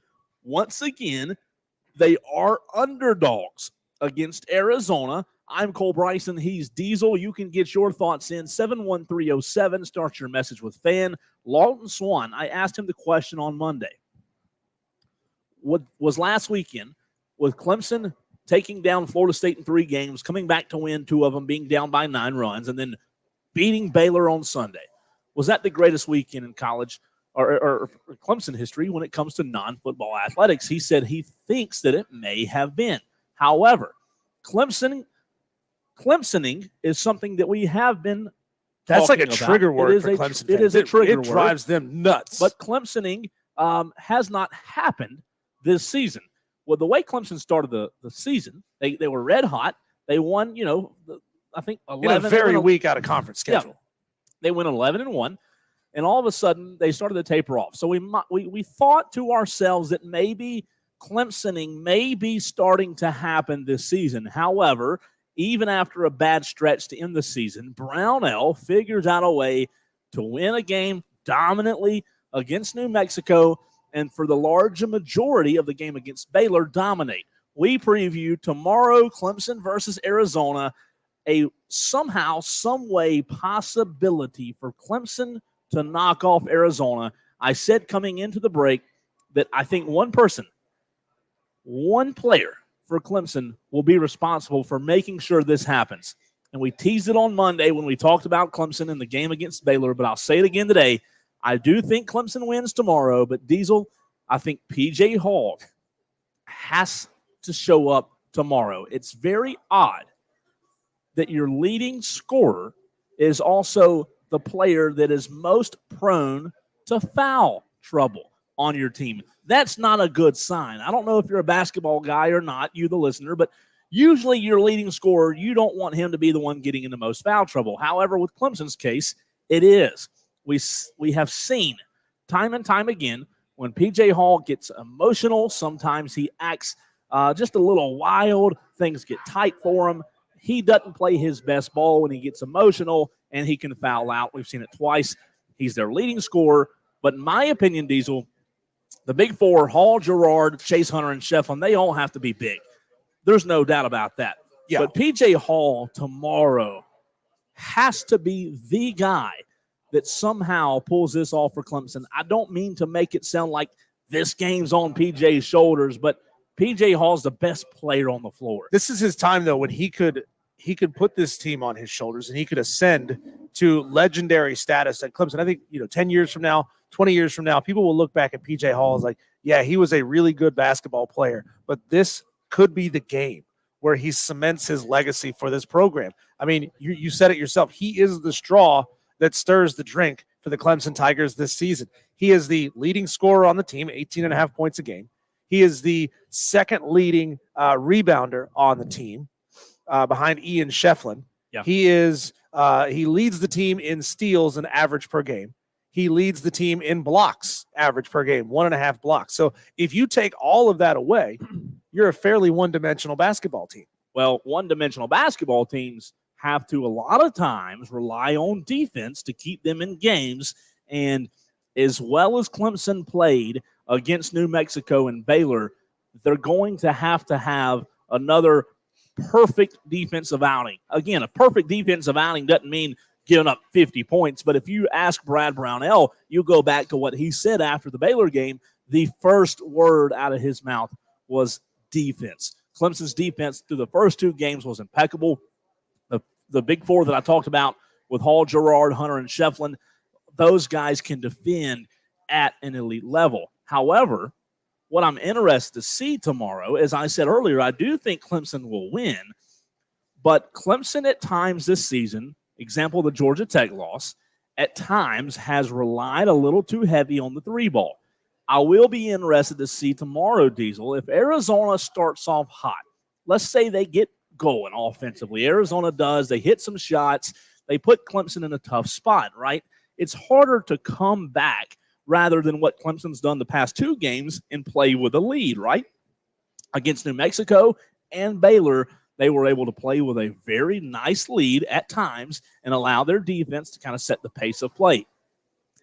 Once again, they are underdogs against Arizona. I'm Cole Bryson. He's Diesel. You can get your thoughts in 71307. Start your message with fan. Lawton Swan, I asked him the question on Monday. What was last weekend with Clemson taking down Florida State in 3 games, coming back to win 2 of them, being down by 9 runs, and then beating Baylor on Sunday? Was that the greatest weekend in college or Clemson history when it comes to non-football athletics? He said he thinks that it may have been. However, Clemsoning is something that we have been That's like a about. trigger word for Clemson fans. It is a trigger word. It drives them nuts. But Clemsoning has not happened this season. Well, the way Clemson started the season, they were red hot. They won, I think 11. In a very weak out of conference schedule. Yeah, they went 11-1. And all of a sudden, they started to taper off. So we thought to ourselves that maybe Clemsoning may be starting to happen this season. However, even after a bad stretch to end the season, Brownell figures out a way to win a game dominantly against New Mexico, and for the large majority of the game against Baylor, dominate. We preview tomorrow Clemson versus Arizona, a somehow, some way possibility for Clemson to knock off Arizona. I said coming into the break that I think one player for Clemson will be responsible for making sure this happens. And we teased it on Monday when we talked about Clemson in the game against Baylor, but I'll say it again today. I do think Clemson wins tomorrow, but Diesel, I think P.J. Hall has to show up tomorrow. It's very odd that your leading scorer is also the player that is most prone to foul trouble on your team. That's not a good sign. I don't know if you're a basketball guy or not, you the listener, but usually your leading scorer, you don't want him to be the one getting in the most foul trouble. However, with Clemson's case, it is. We have seen time and time again when P.J. Hall gets emotional, sometimes he acts just a little wild. Things get tight for him. He doesn't play his best ball when he gets emotional, and he can foul out. We've seen it twice. He's their leading scorer. But in my opinion, Diesel, the big four, Hall, Gerard, Chase Hunter, and Shefflin, they all have to be big. There's no doubt about that. Yeah. But P.J. Hall tomorrow has to be the guy that somehow pulls this off for Clemson. I don't mean to make it sound like this game's on P.J.'s shoulders, but P.J. Hall's the best player on the floor. This is his time, though, when he could put this team on his shoulders and he could ascend to legendary status at Clemson. I think, 10 years from now, 20 years from now, people will look back at P.J. Hall as like, yeah, he was a really good basketball player, but this could be the game where he cements his legacy for this program. I mean, you said it yourself. He is the straw that stirs the drink for the Clemson Tigers this season. He is the leading scorer on the team, 18.5 points a game. He is the second leading rebounder on the team behind Ian Shefflin. Yeah. He leads the team in steals and average per game. He leads the team in blocks, average per game, 1.5 blocks. So if you take all of that away, you're a fairly one-dimensional basketball team. Well, one-dimensional basketball teams have to a lot of times rely on defense to keep them in games. And as well as Clemson played against New Mexico and Baylor, they're going to have another perfect defensive outing. Again, a perfect defensive outing doesn't mean giving up 50 points, but if you ask Brad Brownell, you go back to what he said after the Baylor game, the first word out of his mouth was defense. Clemson's defense through the first 2 games was impeccable. The big four that I talked about with Hall, Gerard, Hunter, and Shefflin, those guys can defend at an elite level. However, what I'm interested to see tomorrow, as I said earlier, I do think Clemson will win, but Clemson at times this season, example the Georgia Tech loss, at times has relied a little too heavy on the 3 ball. I will be interested to see tomorrow, Diesel, if Arizona starts off hot. Let's say they get going offensively. Arizona does. They hit some shots. they put Clemson in a tough spot, right? It's harder to come back rather than what Clemson's done the past 2 games and play with a lead, right? Against New Mexico and Baylor, they were able to play with a very nice lead at times and allow their defense to kind of set the pace of play.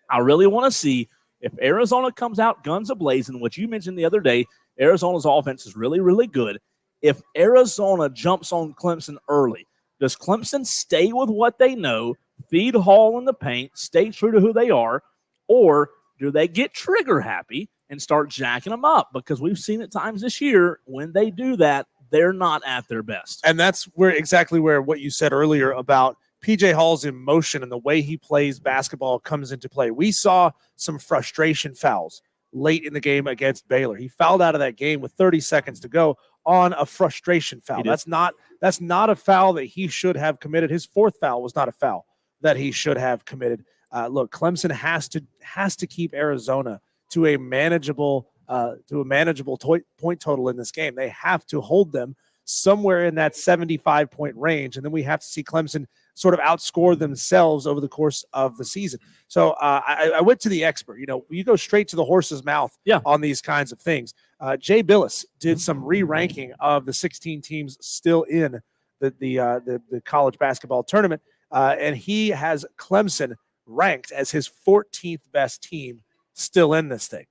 I really want to see if Arizona comes out guns a-blazing, which you mentioned the other day, Arizona's offense is really, really good. If Arizona jumps on Clemson early, does Clemson stay with what they know, feed Hall in the paint, stay true to who they are, or do they get trigger happy and start jacking them up? Because we've seen at times this year when they do that, they're not at their best. And that's where exactly where what you said earlier about PJ Hall's emotion and the way he plays basketball comes into play. We saw some frustration fouls late in the game against Baylor. He fouled out of that game with 30 seconds to go on a frustration foul. That's not a foul that he should have committed. His 4th foul was not a foul that he should have committed. Look, Clemson has to keep Arizona to a manageable point total in this game. They have to hold them somewhere in that 75-point range, and then we have to see Clemson sort of outscore themselves over the course of the season. So I went to the expert. You go straight to the horse's mouth on these kinds of things. Jay Billis did some re-ranking of the 16 teams still in the college basketball tournament, and he has Clemson ranked as his 14th best team still in this thing.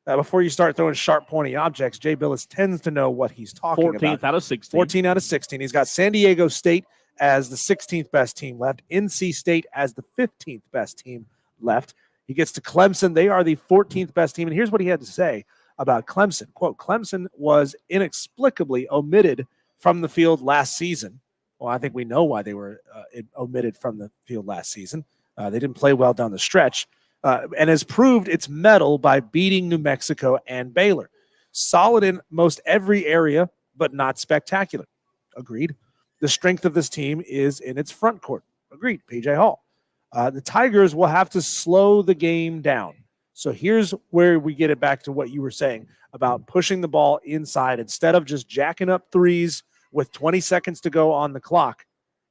Before you start throwing sharp, pointy objects, Jay Billis tends to know what he's talking about. 14th out of 16. 14 out of 16. He's got San Diego State as the 16th best team left, NC State as the 15th best team left. He gets to Clemson. They are the 14th best team. And here's what he had to say about Clemson. Quote, Clemson was inexplicably omitted from the field last season. Well, I think we know why they were omitted from the field last season. They didn't play well down the stretch. And has proved its mettle by beating New Mexico and Baylor. Solid in most every area, but not spectacular. Agreed. The strength of this team is in its front court. Agreed. PJ Hall. The Tigers will have to slow the game down. So here's where we get it back to what you were saying about pushing the ball inside instead of just jacking up threes with 20 seconds to go on the clock.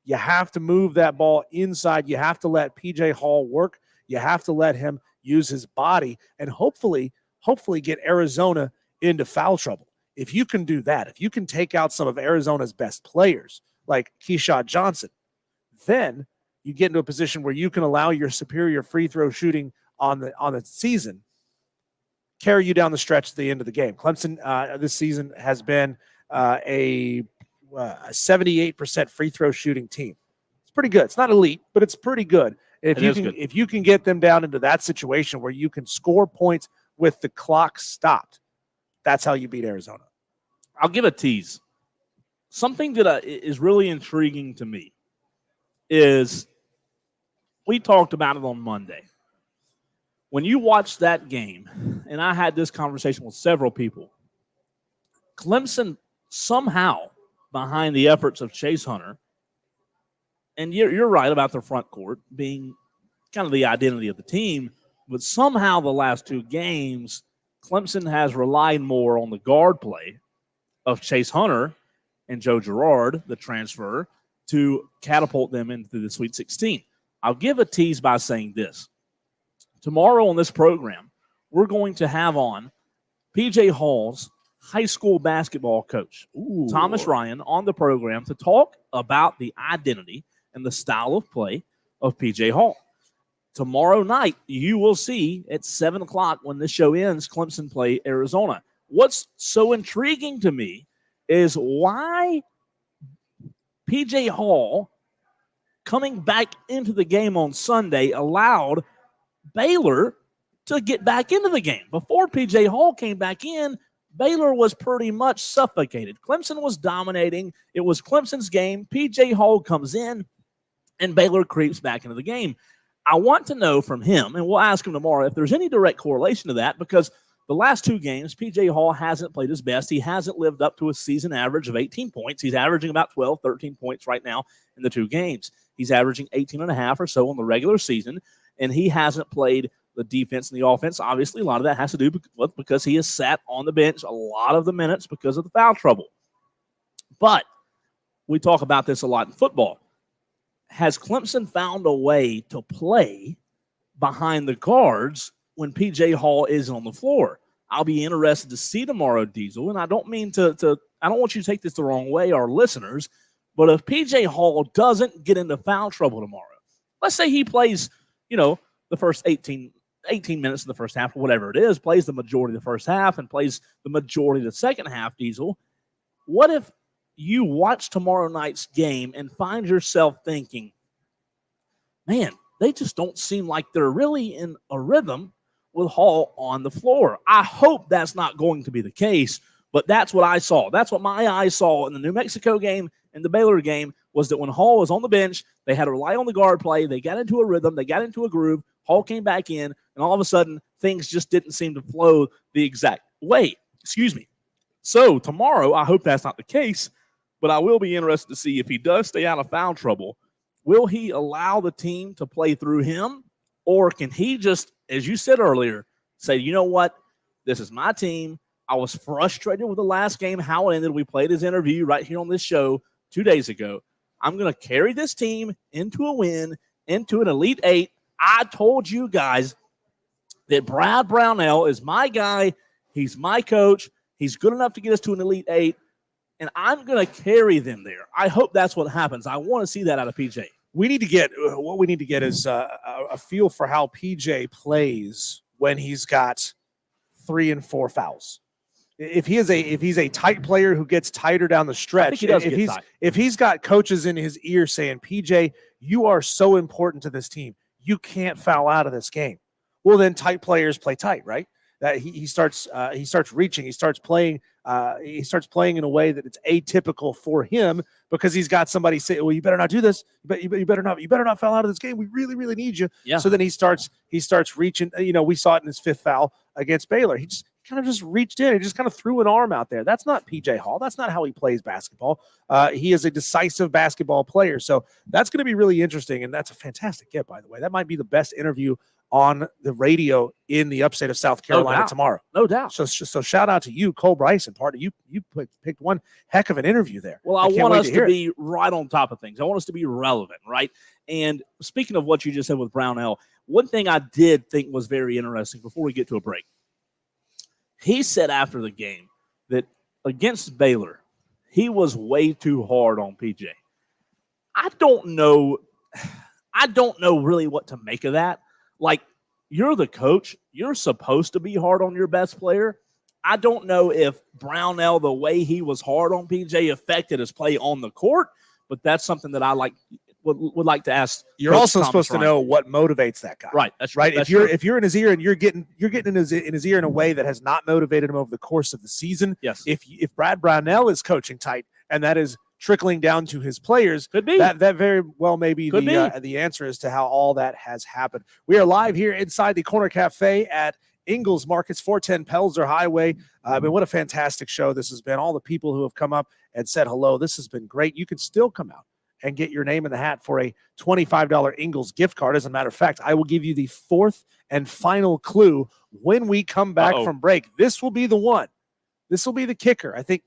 You have to move that ball inside. You have to let PJ Hall work. You have to let him use his body and hopefully get Arizona into foul trouble. If you can do that, if you can take out some of Arizona's best players like Keyshawn Johnson, then you get into a position where you can allow your superior free throw shooting on the season carry you down the stretch at the end of the game. Clemson this season has been a 78% free throw shooting team. It's pretty good. It's not elite, but it's pretty good. If you can get them down into that situation where you can score points with the clock stopped, that's how you beat Arizona. I'll give a tease. Something that is really intriguing to me is we talked about it on Monday. When you watch that game, and I had this conversation with several people, Clemson somehow, behind the efforts of Chase Hunter, and you're right about their front court being kind of the identity of the team, but somehow the last 2 games, Clemson has relied more on the guard play of Chase Hunter and Joe Girard, the transfer, to catapult them into the Sweet 16. I'll give a tease by saying this. Tomorrow on this program, we're going to have on PJ Hall's high school basketball coach, Thomas Ryan, on the program to talk about the identity and the style of play of PJ Hall. Tomorrow night, you will see at 7 o'clock when this show ends, Clemson play Arizona. What's so intriguing to me is why PJ Hall, coming back into the game on Sunday, allowed Baylor to get back into the game. Before PJ Hall came back in, Baylor was pretty much suffocated. Clemson was dominating. It was Clemson's game. PJ Hall comes in, and Baylor creeps back into the game. I want to know from him, and we'll ask him tomorrow, if there's any direct correlation to that, because the last 2 games, PJ Hall hasn't played his best. He hasn't lived up to a season average of 18 points. He's averaging about 12, 13 points right now in the 2 games. He's averaging 18.5 or so in the regular season, and he hasn't played the defense and the offense. Obviously, a lot of that has to do with because he has sat on the bench a lot of the minutes because of the foul trouble. But we talk about this a lot in football. has Clemson found a way to play behind the guards when PJ Hall isn't on the floor? I'll be interested to see tomorrow, Diesel. And I don't mean to I don't want you to take this the wrong way, our listeners, but if PJ Hall doesn't get into foul trouble tomorrow, let's say he plays, the first 18 minutes in the first half or whatever it is, plays the majority of the first half and plays the majority of the second half, Diesel, what if you watch tomorrow night's game and find yourself thinking, man, they just don't seem like they're really in a rhythm with Hall on the floor? I hope that's not going to be the case, but that's what I saw. That's what my eyes saw in the New Mexico game and the Baylor game, was that when Hall was on the bench, they had to rely on the guard play. They got into a rhythm. They got into a groove. Hall came back in, and all of a sudden, things just didn't seem to flow the exact way. Excuse me. So tomorrow, I hope that's not the case, but I will be interested to see if he does stay out of foul trouble. Will he allow the team to play through him, or can he just, as you said earlier, say, you know what, this is my team. I was frustrated with the last game, how it ended. We played his interview right here on this show 2 days ago. I'm going to carry this team into a win, into an Elite Eight. I told you guys that Brad Brownell is my guy. He's my coach. He's good enough to get us to an Elite Eight, and I'm going to carry them there. I hope that's what happens. I want to see that out of PJ. What we need to get is a feel for how PJ plays when he's got 3 and 4 fouls. If he's a tight player who gets tighter down the stretch, I think he does get tight. If he's got coaches in his ear saying, PJ, you are so important to this team, you can't foul out of this game. Well, then tight players play tight, right? That he starts reaching, he starts playing in a way that it's atypical for him, because he's got somebody say, well, you better not do this, but you better not foul out of this game. We really, really need you. Yeah. So then he starts reaching. We saw it in his 5th foul against Baylor. He kind of just reached in and just kind of threw an arm out there. That's not PJ Hall. That's not how he plays basketball. He is a decisive basketball player. So that's going to be really interesting. And that's a fantastic get, by the way. That might be the best interview on the radio in the upstate of South Carolina tomorrow. No doubt. So shout out to you, Cole Bryson. You picked one heck of an interview there. Well, I want us to be right on top of things. I want us to be relevant, right? And speaking of what you just said with Brownell, one thing I did think was very interesting before we get to a break. He said after the game that against Baylor, he was way too hard on PJ. I don't know really what to make of that. Like, you're the coach. You're supposed to be hard on your best player. I don't know if Brownell, the way he was hard on PJ, affected his play on the court, but that's something that I would like to ask. You're Coach also Thomas supposed Ryan. To know what motivates that guy. Right. That's right. That's if you're in his ear and you're getting in his ear in a way that has not motivated him over the course of the season. Yes. If Brad Brownell is coaching tight and that is trickling down to his players, could be that very well may be the answer as to how all that has happened. We are live here inside the Corner Cafe at Ingalls Markets, 410 Pelzer Highway. What a fantastic show this has been. All the people who have come up and said hello. This has been great. You can still come out and get your name in the hat for a $25 Ingalls gift card. As a matter of fact, I will give you the 4th and final clue when we come back from break. This will be the one. This will be the kicker. I think,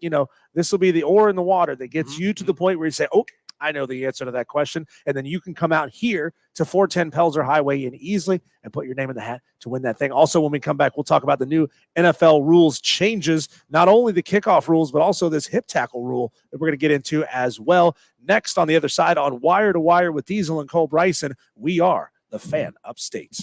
this will be the oar in the water that gets you to the point where you say, oh, I know the answer to that question. And then you can come out here to 410 Pelzer Highway in Easley and put your name in the hat to win that thing. Also, when we come back, we'll talk about the new NFL rules changes, not only the kickoff rules, but also this hip tackle rule that we're going to get into as well. Next, on the other side, on Wire to Wire with Diesel and Cole Bryson, we are the Fan Upstate.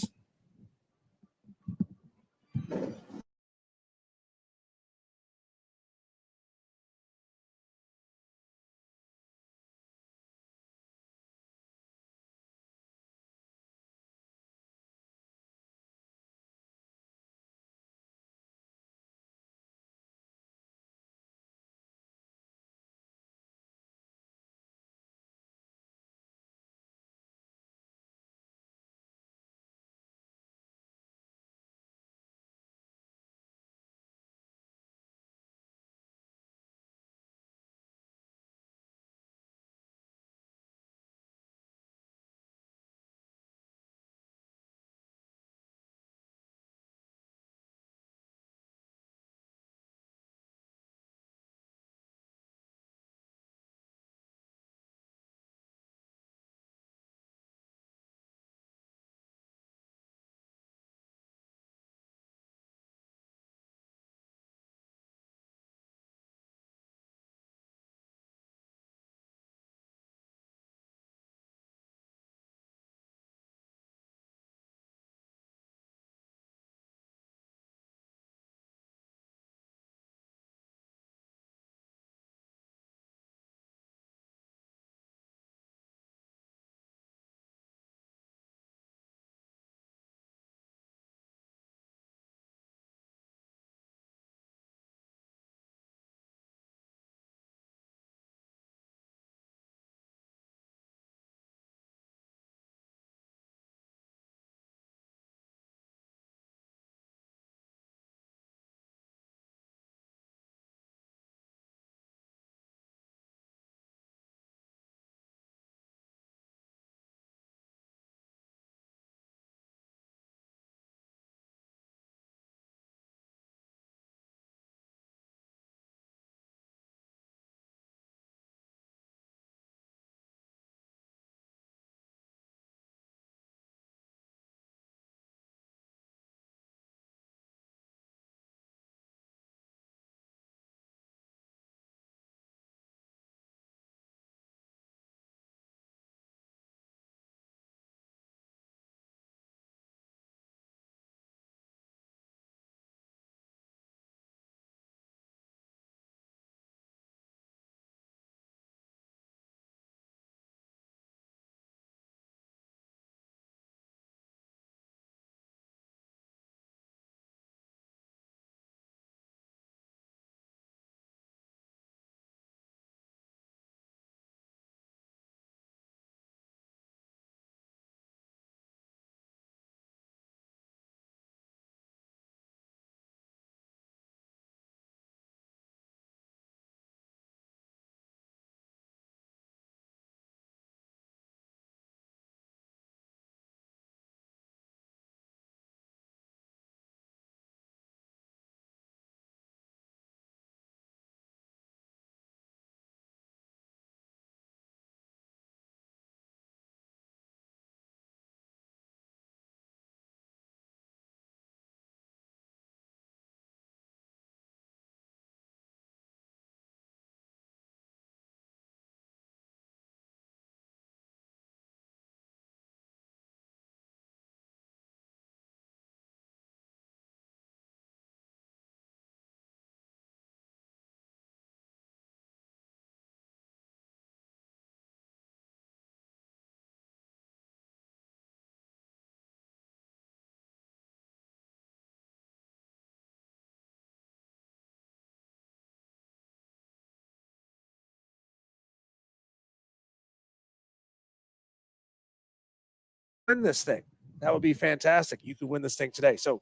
win this thing. That would be fantastic. You could win this thing today. So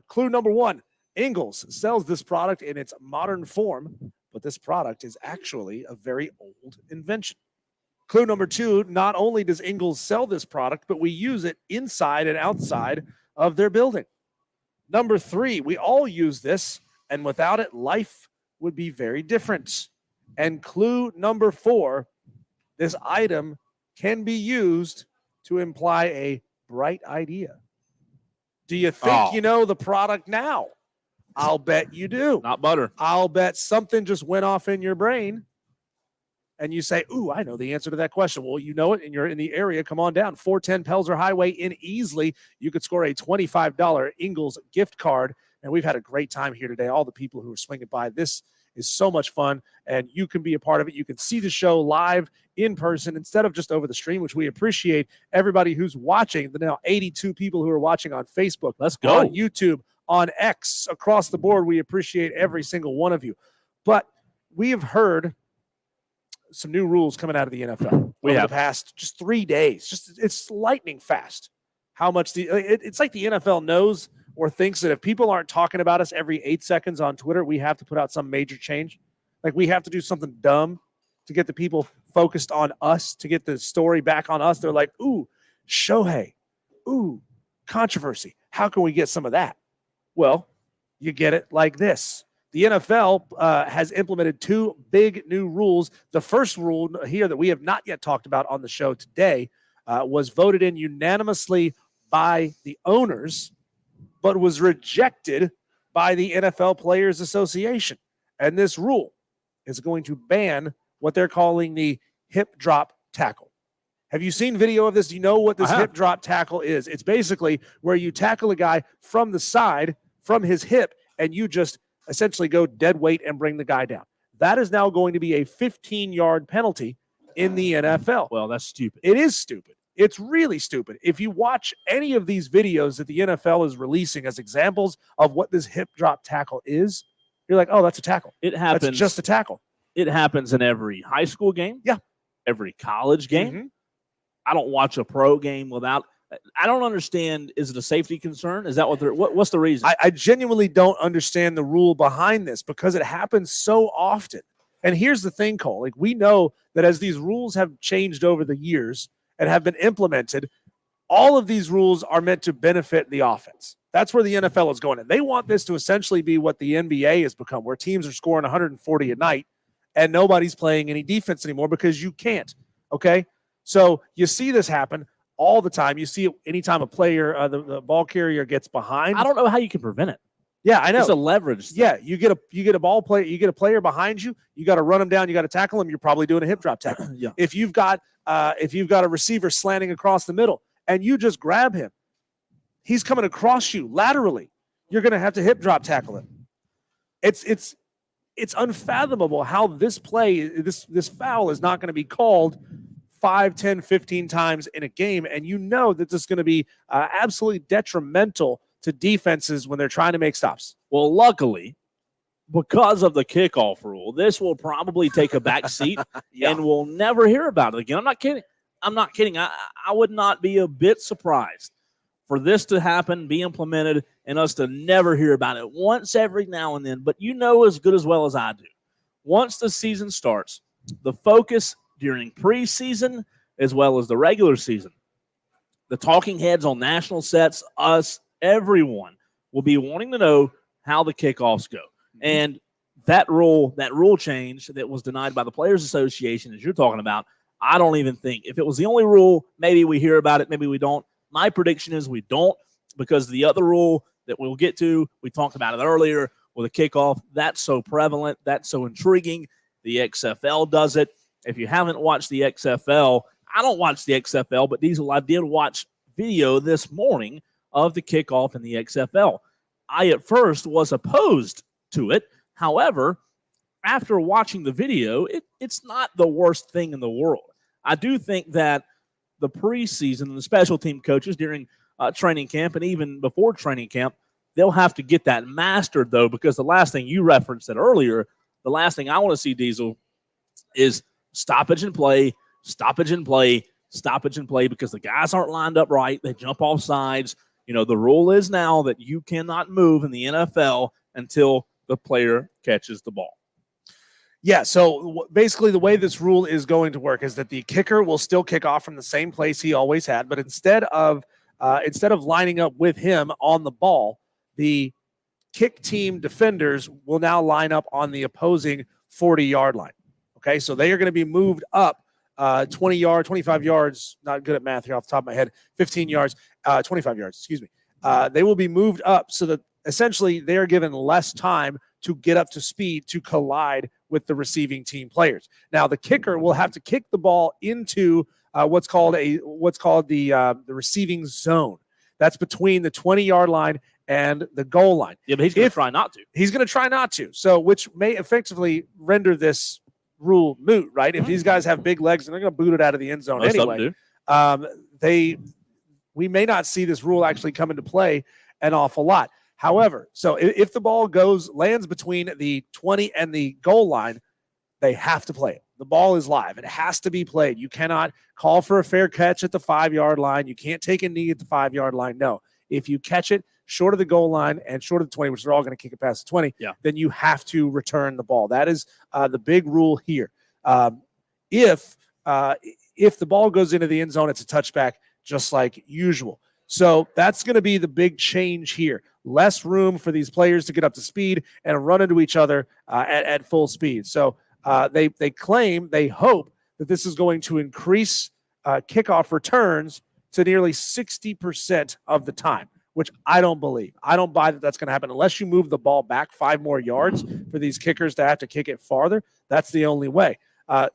clue number 1, Ingles sells this product in its modern form, but this product is actually a very old invention. Clue number 2, not only does Ingles sell this product, but we use it inside and outside of their building. Number 3, we all use this, and without it, life would be very different. And clue number 4, this item can be used to imply a bright idea. Do you think you know the product now? I'll bet you do. Not butter. I'll bet something just went off in your brain and you say, ooh, I know the answer to that question. Well, you know it, and you're in the area. Come on down. 410 Pelzer Highway in Easley. You could score a $25 Ingles gift card. And we've had a great time here today. All the people who are swinging by. This is so much fun, and you can be a part of it. You can see the show live in person instead of just over the stream, which we appreciate everybody who's watching. The now 82 people who are watching on Facebook. Let's go. On YouTube, on X, across the board. We appreciate every single one of you. But we have heard some new rules coming out of the NFL over the past just 3 days. It's lightning fast how much it's like the NFL knows or thinks that if people aren't talking about us every 8 seconds on Twitter, we have to put out some major change. Like we have to do something dumb to get the people focused on us, to get the story back on us. They're like, ooh, Shohei, ooh, controversy. How can we get some of that? Well, you get it like this. The NFL has implemented 2 big new rules. The first rule here that we have not yet talked about on the show today was voted in unanimously by the owners, but was rejected by the NFL Players Association. And this rule is going to ban what they're calling the hip drop tackle. Have you seen video of this? Do you know what this hip drop tackle is? It's basically where you tackle a guy from the side, from his hip, and you just essentially go dead weight and bring the guy down. That is now going to be a 15-yard penalty in the NFL. Well, that's stupid. It is stupid. It's really stupid. If you watch any of these videos that the NFL is releasing as examples of what this hip drop tackle is, you're like, oh, that's a tackle. It happens. That's just a tackle. It happens in every high school game. Yeah. Every college game. Mm-hmm. I don't watch a pro game without. I don't understand. Is it a safety concern? Is that what they're? What's the reason? I genuinely don't understand the rule behind this because it happens so often. And here's the thing, Cole. Like we know that as these rules have changed over the years and have been implemented, all of these rules are meant to benefit the offense. That's where the NFL is going. And they want this to essentially be what the NBA has become, where teams are scoring 140 a night and nobody's playing any defense anymore because you can't. Okay? So you see this happen all the time. You see it anytime a player, the ball carrier gets behind. I don't know how you can prevent it. Yeah, I know. It's a leverage thing. Yeah, you get a ball player, you get a player behind you, you got to run him down, you got to tackle him, you're probably doing a hip drop tackle. Yeah. If you've got a receiver slanting across the middle and you just grab him, he's coming across you laterally, you're going to have to hip drop tackle him. It's unfathomable how this play, this foul is not going to be called 5, 10, 15 times in a game, and you know that this is going to be absolutely detrimental to defenses when they're trying to make stops. Well, luckily, because of the kickoff rule, this will probably take a back seat and we'll never hear about it again. I'm not kidding. I would not be a bit surprised for this to happen, be implemented, and us to never hear about it once every now and then. But you know as good as well as I do, once the season starts, the focus during preseason as well as the regular season, the talking heads on national sets, us, everyone will be wanting to know how the kickoffs go. And that rule change that was denied by the Players Association, as you're talking about, I don't even think, if it was the only rule, maybe we hear about it, maybe we don't. My prediction is we don't, because the other rule that we'll get to, we talked about it earlier with a kickoff, that's so prevalent, that's so intriguing. The XFL does it. If you haven't watched the XFL, I don't watch the XFL, but Diesel, I did watch video this morning of the kickoff in the XFL. I at first was opposed to it. However, after watching the video, it's not the worst thing in the world. I do think that the preseason and the special team coaches during training camp and even before training camp, they'll have to get that mastered, though, because the last thing you referenced it earlier, the last thing I want to see, Diesel, is stoppage and play, stoppage and play, stoppage in play because the guys aren't lined up right. They jump off sides. The rule is now that you cannot move in the NFL until the player catches the ball. Yeah, so basically the way this rule is going to work is that the kicker will still kick off from the same place he always had, but instead of lining up with him on the ball, the kick team defenders will now line up on the opposing 40-yard line. Okay, so they are going to be moved up 20 yards, 25 yards, not good at math here off the top of my head, 15 yards, 25 yards, excuse me. They will be moved up so that essentially they are given less time to get up to speed to collide with the receiving team players. Now, the kicker will have to kick the ball into what's called the receiving zone. That's between the 20-yard line and the goal line. Yeah, but he's going to try not to. He's going to try not to. So, which may effectively render this rule moot, right? If these guys have big legs and they're going to boot it out of the end zone anyway, we may not see this rule actually come into play an awful lot. However, so if the ball lands between the 20 and the goal line, they have to play it. The ball is live. It has to be played. You cannot call for a fair catch at the 5-yard line. You can't take a knee at the 5-yard line. No. If you catch it short of the goal line and short of the 20, which they're all going to kick it past the 20, then you have to return the ball. That is the big rule here. If the ball goes into the end zone, it's a touchback just like usual. So that's going to be the big change here. Less room for these players to get up to speed and run into each other at full speed. So they hope that this is going to increase kickoff returns to nearly 60% of the time, which I don't believe. I don't buy that that's going to happen unless you move the ball back 5 more yards for these kickers to have to kick it farther. That's the only way.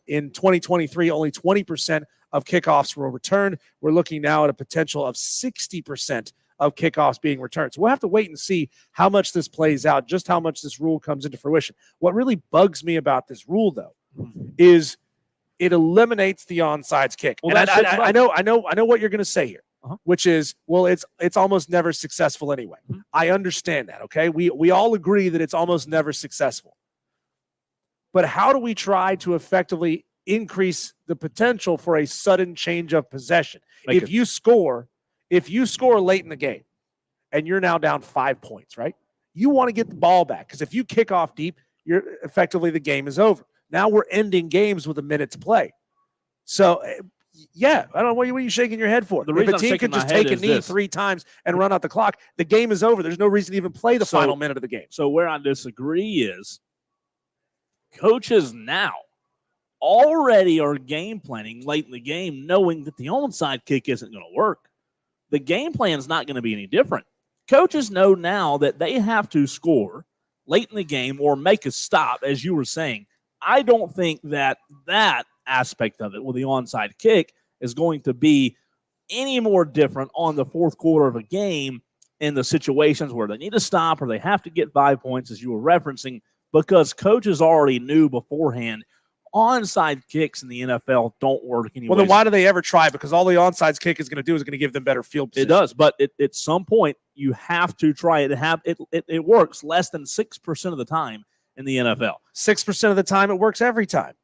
In 2023, only 20% of kickoffs were returned. We're looking now at a potential of 60% of kickoffs being returned. So we'll have to wait and see how much this plays out, just how much this rule comes into fruition. What really bugs me about this rule, though, is it eliminates the onside kick. Well, and I know what you're going to say here, which is, well, it's almost never successful anyway. I understand that, okay? We all agree that it's almost never successful. But how do we try to effectively increase the potential for a sudden change of possession? If you score late in the game and you're now down 5 points, right? You want to get the ball back because if you kick off deep, the game is over. Now we're ending games with a minute to play. So, yeah, I don't know what are you shaking your head for. If a team could just take a knee 3 times and run out the clock, the game is over. There's no reason to even play the final minute of the game. So where I disagree is coaches now already are game planning late in the game knowing that the onside kick isn't going to work. The game plan is not going to be any different. Coaches know now that they have to score late in the game or make a stop, as you were saying. I don't think that aspect of it with the onside kick is going to be any more different on the fourth quarter of a game in the situations where they need to stop or they have to get 5 points, as you were referencing, because coaches already knew beforehand onside kicks in the NFL don't work anyway. Well, then why do they ever try? Because all the onside kick is going to do is going to give them better field position. It does, but at some point you have to try it. It works less than 6% of the time in the NFL. 6% of the time it works every time.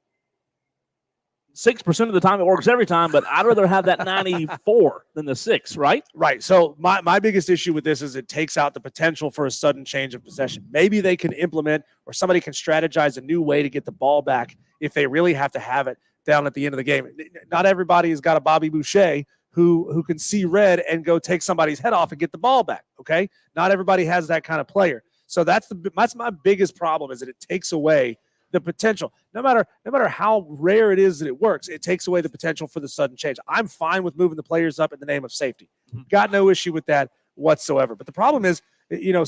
6% of the time it works every time, but I'd rather have that 94 than the 6, right? Right. So my biggest issue with this is it takes out the potential for a sudden change of possession. Maybe they can implement or somebody can strategize a new way to get the ball back if they really have to have it down at the end of the game. Not everybody has got a Bobby Boucher who can see red and go take somebody's head off and get the ball back, okay? Not everybody has that kind of player. So that's my biggest problem is that it takes away the potential. No matter how rare it is that it works, it takes away the potential for the sudden change. I'm fine with moving the players up in the name of safety. Got no issue with that whatsoever. But the problem is,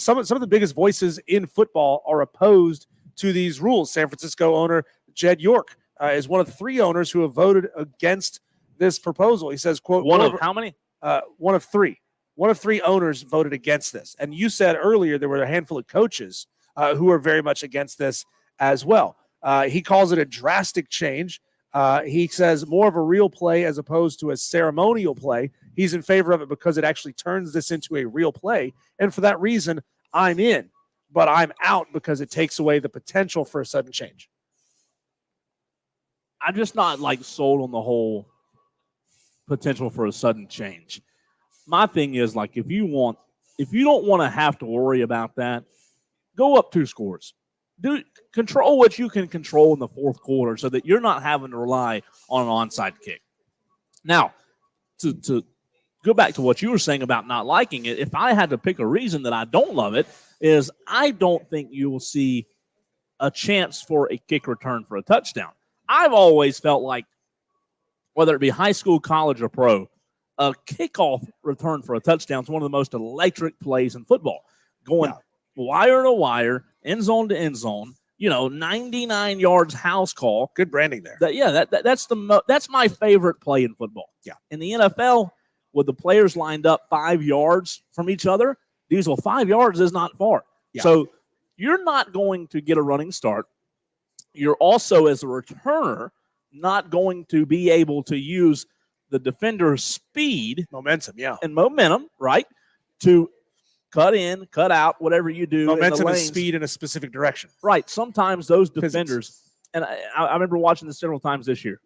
some of the biggest voices in football are opposed to these rules. San Francisco owner Jed York is one of 3 owners who have voted against this proposal. He says, quote, one of how many? One of 3. One of 3 owners voted against this. And you said earlier there were a handful of coaches who are very much against this as well. He calls it a drastic change. He says more of a real play as opposed to a ceremonial play. He's in favor of it because it actually turns this into a real play. And for that reason, I'm in. But I'm out because it takes away the potential for a sudden change. I'm just not sold on the whole potential for a sudden change. My thing is, like, if you don't want to have to worry about that, go up 2 scores. Control what you can control in the fourth quarter so that you're not having to rely on an onside kick. Now, to go back to what you were saying about not liking it, if I had to pick a reason that I don't love it, is I don't think you will see a chance for a kick return for a touchdown. I've always felt like, whether it be high school, college, or pro, a kickoff return for a touchdown is one of the most electric plays in football. Going wire to wire, end zone to end zone, 99 yards house call. Good branding there. That's my favorite play in football. Yeah. In the NFL, with the players lined up 5 yards from each other, Diesel, 5 yards is not far. Yeah. So you're not going to get a running start. You're also, as a returner, not going to be able to use the defender's speed, momentum, right, to cut in, cut out, whatever you do. Momentum and speed in a specific direction. Right. Sometimes those defenders, and I remember watching this several times this year,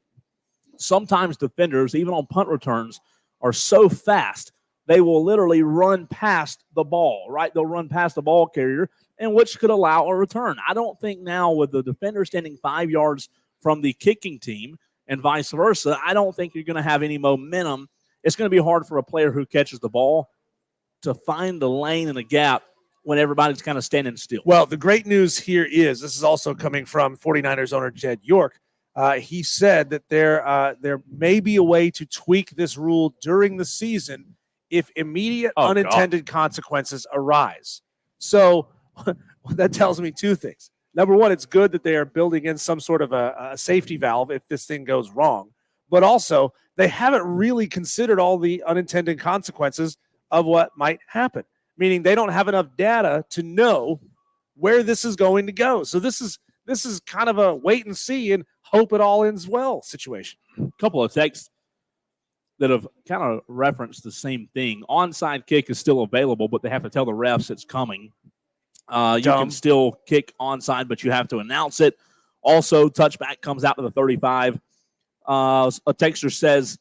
sometimes defenders, even on punt returns, are so fast, they will literally run past the ball, right? They'll run past the ball carrier, and which could allow a return. I don't think now, with the defender standing 5 yards from the kicking team and vice versa, I don't think you're going to have any momentum. It's going to be hard for a player who catches the ball to find the lane and the gap when everybody's kind of standing still. Well, the great news here is, this is also coming from 49ers owner Jed York. He said that there may be a way to tweak this rule during the season if immediate unintended consequences arise. So that tells me 2 things. Number one, it's good that they are building in some sort of a safety valve if this thing goes wrong. But also, they haven't really considered all the unintended consequences of what might happen, meaning they don't have enough data to know where this is going to go. So this is kind of a wait and see and hope it all ends well situation. A couple of texts that have kind of referenced the same thing. Onside kick is still available, but they have to tell the refs it's coming. You can still kick onside, but you have to announce it. Also, touchback comes out to the 35. A texter says,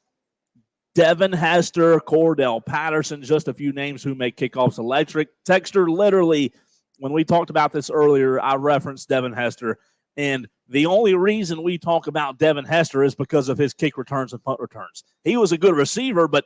Devin Hester, Cordell Patterson, just a few names who make kickoffs electric. Texter, literally, when we talked about this earlier, I referenced Devin Hester. And the only reason we talk about Devin Hester is because of his kick returns and punt returns. He was a good receiver, but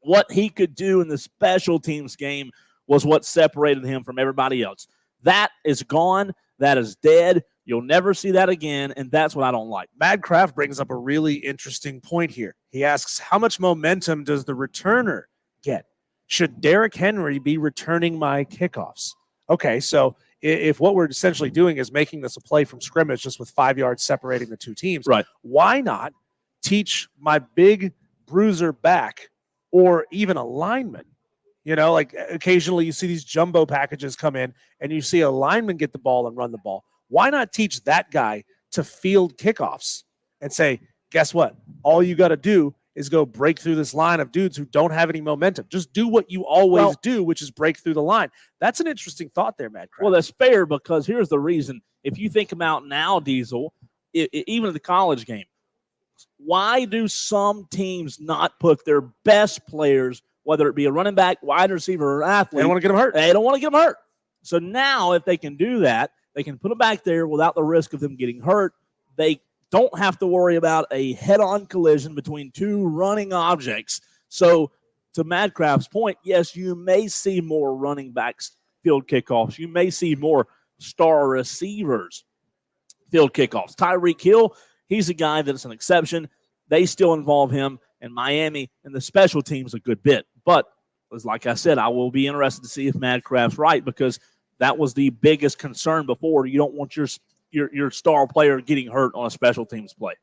what he could do in the special teams game was what separated him from everybody else. That is gone. That is dead. You'll never see that again, and that's what I don't like. Madcraft brings up a really interesting point here. He asks, how much momentum does the returner get? Should Derrick Henry be returning my kickoffs? Okay, so if what we're essentially doing is making this a play from scrimmage just with 5 yards separating the two teams, right, why not teach my big bruiser back or even a lineman? Like occasionally you see these jumbo packages come in and you see a lineman get the ball and run the ball. Why not teach that guy to field kickoffs and say, guess what? All you got to do is go break through this line of dudes who don't have any momentum. Just do what you always do, which is break through the line. That's an interesting thought there, Matt. Well, that's fair, because here's the reason. If you think about now, Diesel, even in the college game, why do some teams not put their best players, whether it be a running back, wide receiver, or athlete? They don't want to get them hurt. They don't want to get them hurt. So now if they can do that, they can put them back there without the risk of them getting hurt. They don't have to worry about a head-on collision between two running objects. So to Madcraft's point, yes, you may see more running backs field kickoffs. You may see more star receivers field kickoffs. Tyreek Hill, he's a guy that's an exception. They still involve him in Miami and the special teams a good bit. But like I said, I will be interested to see if Madcraft's right, because that was the biggest concern before. You don't want your star player getting hurt on a special teams play.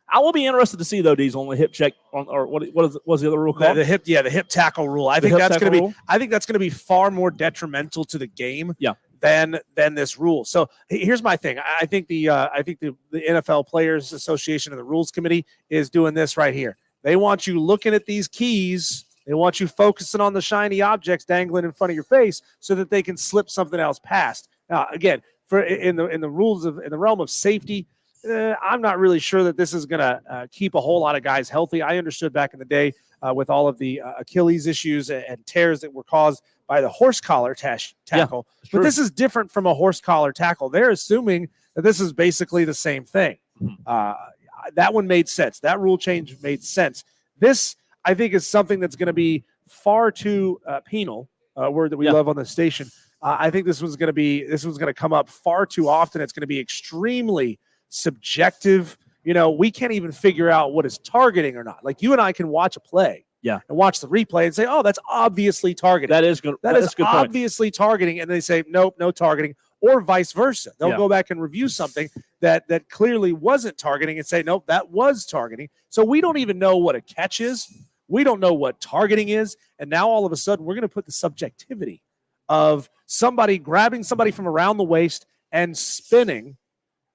I will be interested to see, though, Diesel, on the hip check, or what's the other rule called? The hip tackle rule. I think that's going to be far more detrimental to the game than this rule. So here's my thing. I think the NFL Players Association and the Rules Committee is doing this right here. They want you looking at these keys. They want you focusing on the shiny objects dangling in front of your face so that they can slip something else past. Now, again, in the realm of safety, I'm not really sure that this is going to keep a whole lot of guys healthy. I understood back in the day with all of the Achilles issues and tears that were caused by the horse collar tackle. But this is different from a horse collar tackle. They're assuming that this is basically the same thing. That one made sense. That rule change made sense. This, I think, is something that's going to be far too penal, word that we love on the station. I think this one's going to come up far too often. It's going to be extremely subjective. You know, we can't even figure out what is targeting or not. Like, you and I can watch a play and watch the replay and say, oh, that's obviously targeting. That is good. That is obviously targeting. And they say, nope, no targeting, or vice versa. They'll go back and review something that clearly wasn't targeting and say, nope, that was targeting. So we don't even know what a catch is. We don't know what targeting is. And now all of a sudden we're going to put the subjectivity of somebody grabbing somebody from around the waist and spinning.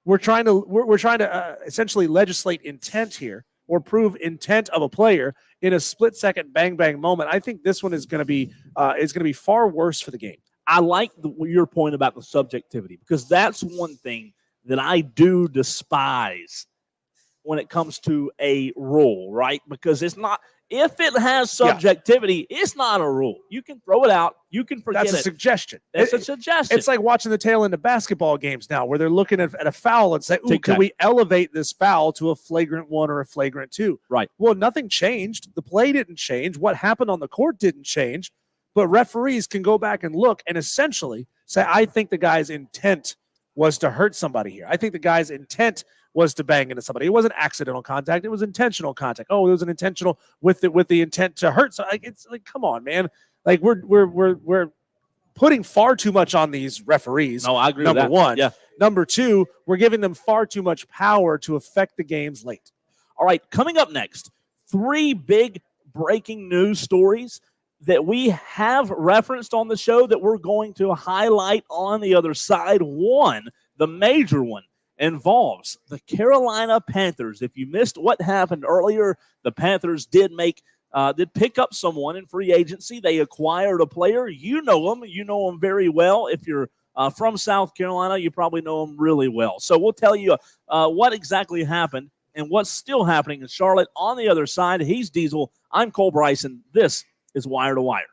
We're trying to essentially legislate intent here, or prove intent of a player in a split-second bang moment. I think this one is going to be far worse for the game. I like your point about the subjectivity, because that's one thing that I do despise when it comes to a rule, right? Because it's not, if it has subjectivity, it's not a rule. You can throw it out. You can forget it. That's a suggestion. That's a suggestion. It's like watching the tail end of basketball games now, where they're looking at a foul and say, ooh, can we elevate this foul to a flagrant 1 or a flagrant 2? Right. Well, nothing changed. The play didn't change. What happened on the court didn't change. But referees can go back and look and essentially say, I think the guy's intent was to hurt somebody here. I think the guy's intent was to bang into somebody. It wasn't accidental contact. It was intentional contact. Oh, it was an intentional with the intent to hurt. So it's like, come on, man. Like, we're putting far too much on these referees. No, I agree Number with that. one. Yeah. Number two, we're giving them far too much power to affect the games late. All right, coming up next, 3 big breaking news stories that we have referenced on the show that we're going to highlight on the other side. One, the major one, involves the Carolina Panthers. If you missed what happened earlier, the Panthers did pick up someone in free agency. They acquired a player. You know him. You know him very well. If you're from South Carolina, you probably know him really well. So we'll tell you what exactly happened and what's still happening in Charlotte. On the other side, he's Diesel. I'm Cole Bryson. This is Wire to Wire.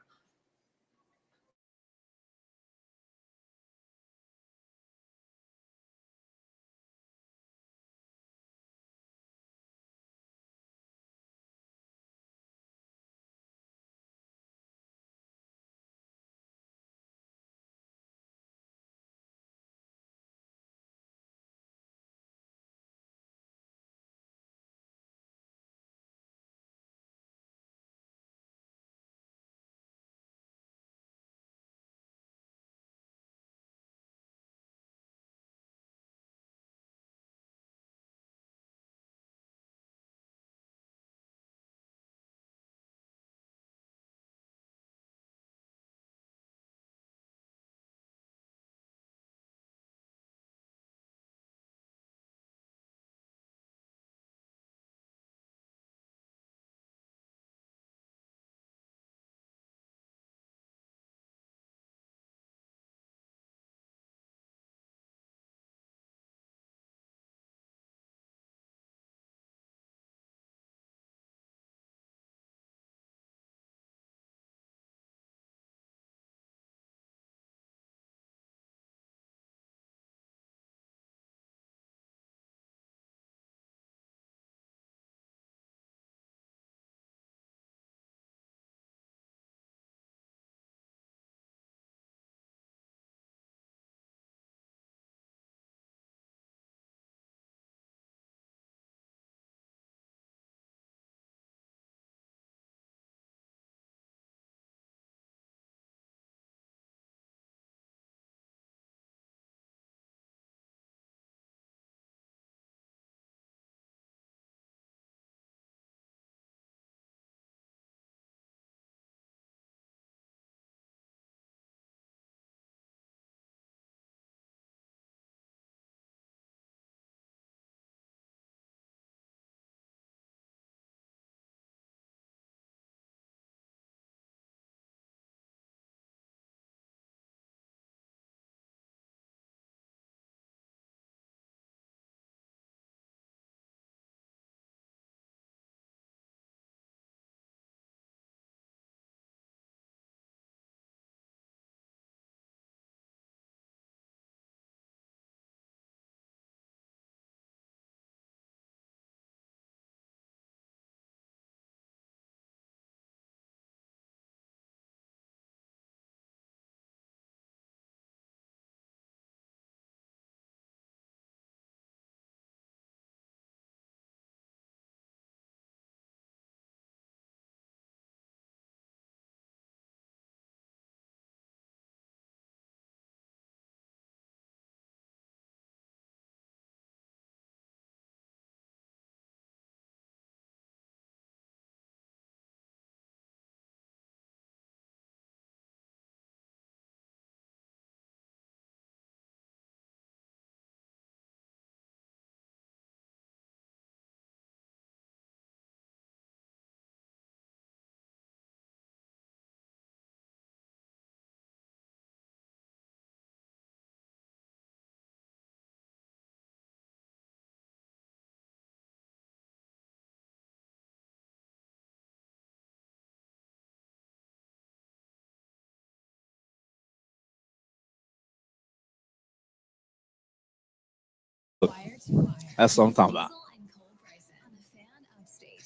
That's what I'm talking about. Diesel and Cole Bryson on the Fan Upstate.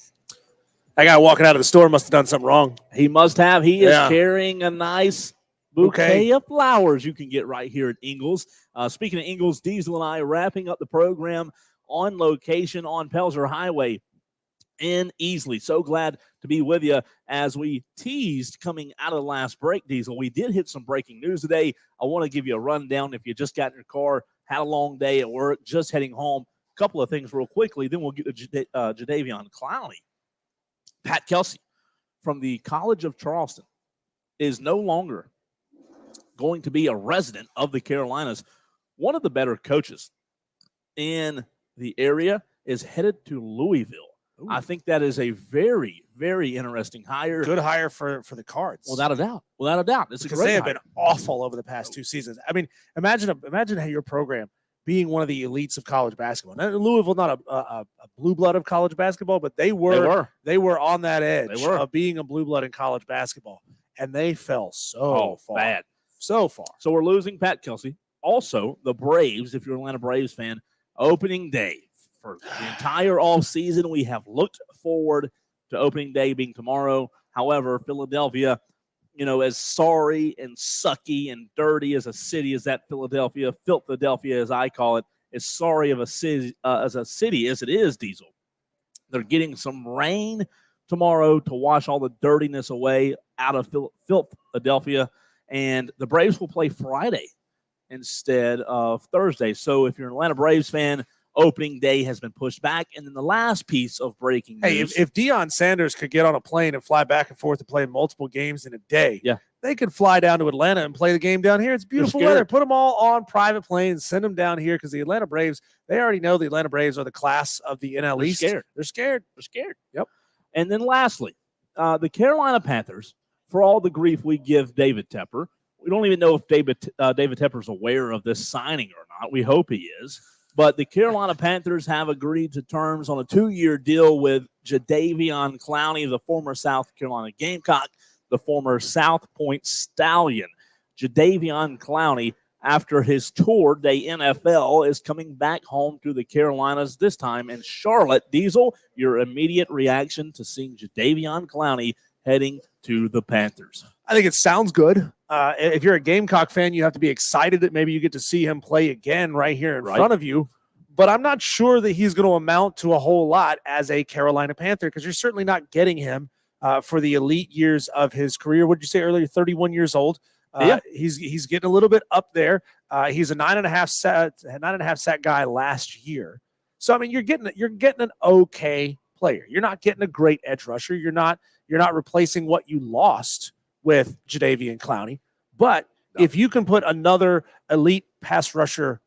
That guy walking out of the store must have done something wrong. He must have. He Yeah. is carrying a nice bouquet of flowers you can get right here at Ingles. Speaking of Ingles, Diesel and I wrapping up the program on location on Pelzer Highway in Easley. So glad to be with you as we teased coming out of the last break, Diesel. We did hit some breaking news today. I want to give you a rundown if you just got in your car, had a long day at work, just heading home. A couple of things real quickly, then we'll get to Jadeveon Clowney. Pat Kelsey from the College of Charleston is no longer going to be a resident of the Carolinas. One of the better coaches in the area is headed to Louisville. Ooh. I think that is a very, very interesting hire. Good hire for the Cards. Without a doubt. Without a doubt. It's because a great they have hire. been awful over the past 2 seasons. I mean, imagine how your program being one of the elites of college basketball. Now, Louisville, not a blue blood of college basketball, but they were on that edge of being a blue blood in college basketball. And they fell so far. Bad. So far. So we're losing Pat Kelsey. Also, the Braves, if you're an Atlanta Braves fan, opening day. For the entire offseason, we have looked forward to opening day being tomorrow. However, Philadelphia, as sorry and sucky and dirty as a city as that Philadelphia as I call it, is sorry of a city as it is, Diesel. They're getting some rain tomorrow to wash all the dirtiness away out of Philadelphia, and the Braves will play Friday instead of Thursday. So if you're an Atlanta Braves fan, opening day has been pushed back. And then the last piece of breaking news. Hey, if Deion Sanders could get on a plane and fly back and forth and play multiple games in a day, they could fly down to Atlanta and play the game down here. It's beautiful weather. Put them all on private planes, send them down here because the Atlanta Braves, they already know the Atlanta Braves are the class of the NL East. They're scared. Yep. And then lastly, the Carolina Panthers, for all the grief we give David Tepper, we don't even know if David Tepper's aware of this signing or not. We hope he is. But the Carolina Panthers have agreed to terms on a 2-year deal with Jadeveon Clowney, the former South Carolina Gamecock, the former South Point Stallion. Jadeveon Clowney, after his tour day NFL, is coming back home to the Carolinas, this time in Charlotte. Diesel, your immediate reaction to seeing Jadeveon Clowney heading to the Panthers? I think it sounds good. If you're a Gamecock fan, you have to be excited that maybe you get to see him play again right here in front of you. But I'm not sure that he's going to amount to a whole lot as a Carolina Panther because you're certainly not getting him for the elite years of his career. What did you say earlier? 31 years old. He's getting a little bit up there. He's a 9.5 sack guy last year. So I mean, you're getting an okay player. You're not getting a great edge rusher. You're not replacing what you lost with Jadeveon Clowney. But if you can put another elite pass rusher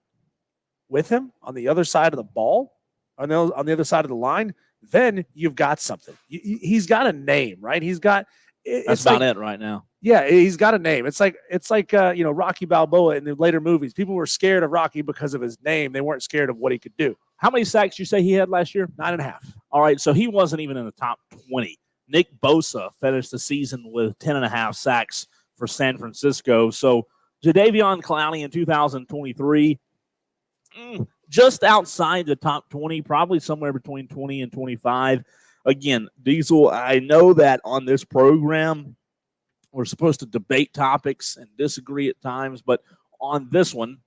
with him on the other side of the ball, on the other side of the line, then you've got something. He's got a name, right? That's about it right now. Yeah, he's got a name. It's like Rocky Balboa in the later movies. People were scared of Rocky because of his name. They weren't scared of what he could do. How many sacks you say he had last year? 9.5. All right, so he wasn't even in the top 20. Nick Bosa finished the season with 10.5 sacks for San Francisco. So Jadeveon Clowney in 2023, just outside the top 20, probably somewhere between 20 and 25. Again, Diesel, I know that on this program, we're supposed to debate topics and disagree at times, but on this one,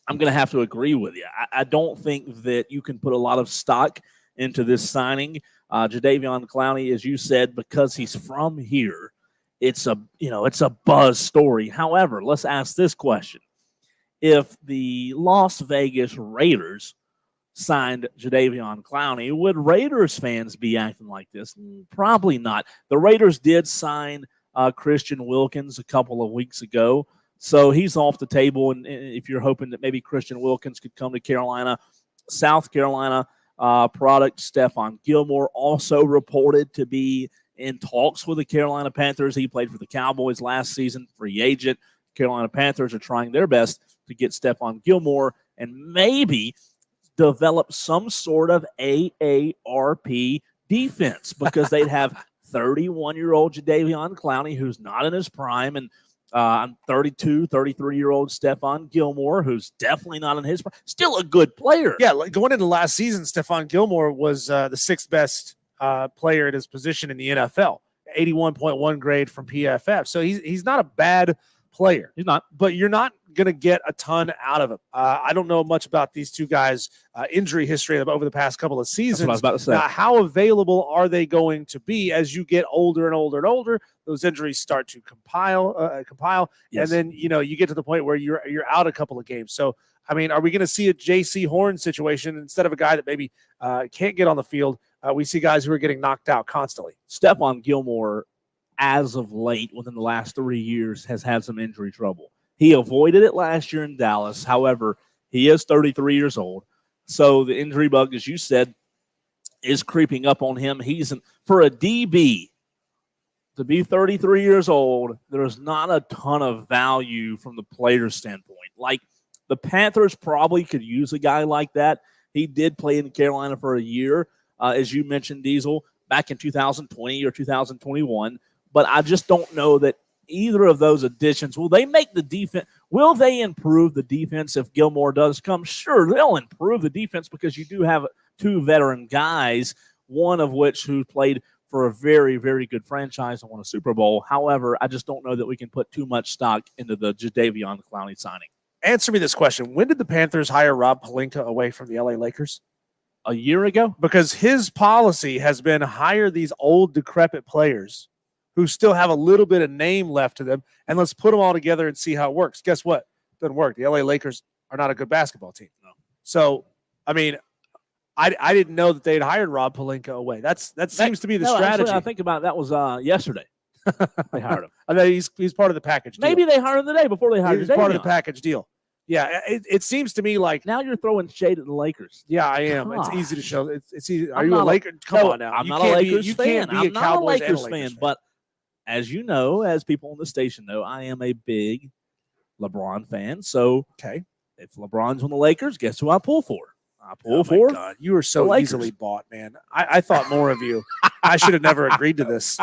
I'm going to have to agree with you. I don't think that you can put a lot of stock into this signing. Jadeveon Clowney, as you said, because he's from here, it's a buzz story. However, let's ask this question. If the Las Vegas Raiders signed Jadeveon Clowney, would Raiders fans be acting like this? Probably not. The Raiders did sign Christian Wilkins a couple of weeks ago, so he's off the table. And if you're hoping that maybe Christian Wilkins could come to Carolina, South Carolina product Stephon Gilmore also reported to be in talks with the Carolina Panthers. He played for the Cowboys last season, free agent. Carolina Panthers are trying their best to get Stephon Gilmore and maybe develop some sort of AARP defense because they'd have 31-year-old Jadeveon Clowney who's not in his prime, and I'm 32, 33-year-old Stephon Gilmore, who's definitely not in his prime. Still a good player. Yeah, like going into last season, Stephon Gilmore was the sixth best player at his position in the NFL, 81.1 grade from PFF. So he's not a bad player. He's not. But you're not going to get a ton out of him. I don't know much about these two guys' injury history over the past couple of seasons. That's what I was about to say. Now, how available are they going to be as you get older and older and older? Those injuries start to compile, Yes. and then you get to the point where you're out a couple of games. So, I mean, are we going to see a J.C. Horn situation instead of a guy that maybe can't get on the field? We see guys who are getting knocked out constantly. Stephon Gilmore, as of late, within the last 3 years, has had some injury trouble. He avoided it last year in Dallas. However, he is 33 years old. So the injury bug, as you said, is creeping up on him. For a DB to be 33 years old, there's not a ton of value from the player's standpoint. Like, the Panthers probably could use a guy like that. He did play in Carolina for a year, as you mentioned, Diesel, back in 2020 or 2021. But I just don't know that either of those additions, will they make the defense? Will they improve the defense if Gilmore does come? Sure, they'll improve the defense because you do have two veteran guys, one of which who played for a very, very good franchise and won a Super Bowl. However, I just don't know that we can put too much stock into the Jadeveon Clowney signing. Answer me this question. When did the Panthers hire Rob Pelinka away from the LA Lakers? A year ago? Because his policy has been hire these old, decrepit players who still have a little bit of name left to them, and let's put them all together and see how it works. Guess what? Doesn't work. The LA Lakers are not a good basketball team. No. So, I mean, I didn't know that they'd hired Rob Pelinka away. That seems to be the strategy. Actually, I think about that was yesterday. They hired him. I know he's part of the package deal. Maybe they hired him the day before they hired him. He's part of the package deal. Yeah, it seems to me like now you're throwing shade at the Lakers. Yeah, I am. It's easy to show. It's easy. Are you a Laker? Come on now. I'm not a Lakers fan. I'm not a Lakers fan, but as you know, as people on the station know, I am a big LeBron fan. So, okay, if LeBron's on the Lakers, guess who I pull for? I pull for. My God, you are so easily bought, man. I thought more of you. I should have never agreed to this.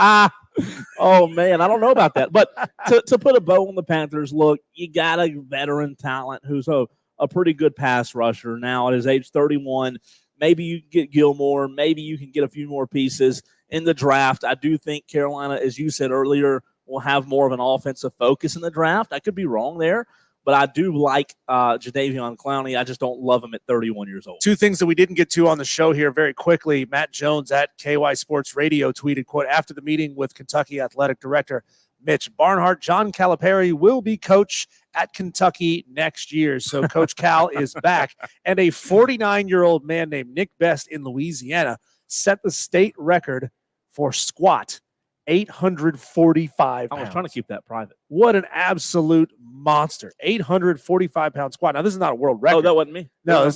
Oh man, I don't know about that. But to put a bow on the Panthers, look, you got a veteran talent who's a pretty good pass rusher now at his age 31. Maybe you can get Gilmore. Maybe you can get a few more pieces in the draft. I do think Carolina, as you said earlier, will have more of an offensive focus in the draft. I could be wrong there, but I do like Jadeveon Clowney. I just don't love him at 31 years old. Two things that we didn't get to on the show here very quickly. Matt Jones at KY Sports Radio tweeted, quote, after the meeting with Kentucky Athletic Director Mitch Barnhart, John Calipari will be coach at Kentucky next year. So Coach Cal is back. And a 49-year-old man named Nick Best in Louisiana set the state record for squat, 845 pounds. I was trying to keep that private. What an absolute monster. 845-pound squat. Now, this is not a world record. Oh, that wasn't me? No,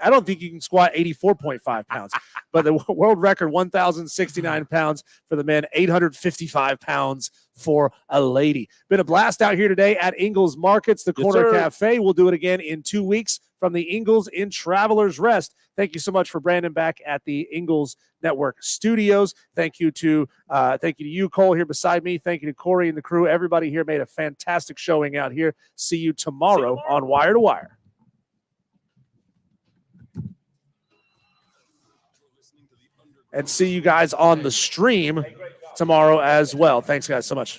I don't think you can squat 84.5 pounds. But the world record, 1,069 pounds for the men, 855 pounds for a lady. Been a blast out here today at Ingles Markets, the Corner Cafe. We'll do it again in 2 weeks from the Ingles in Travelers Rest. Thank you so much for Brandon back at the Ingles Network Studios. Thank you to you, Cole, here beside me. Thank you to Corey and the crew. Everybody here made a fantastic showing out here. See you tomorrow on Wire to Wire. And see you guys on the stream tomorrow as well. Thanks, guys, so much.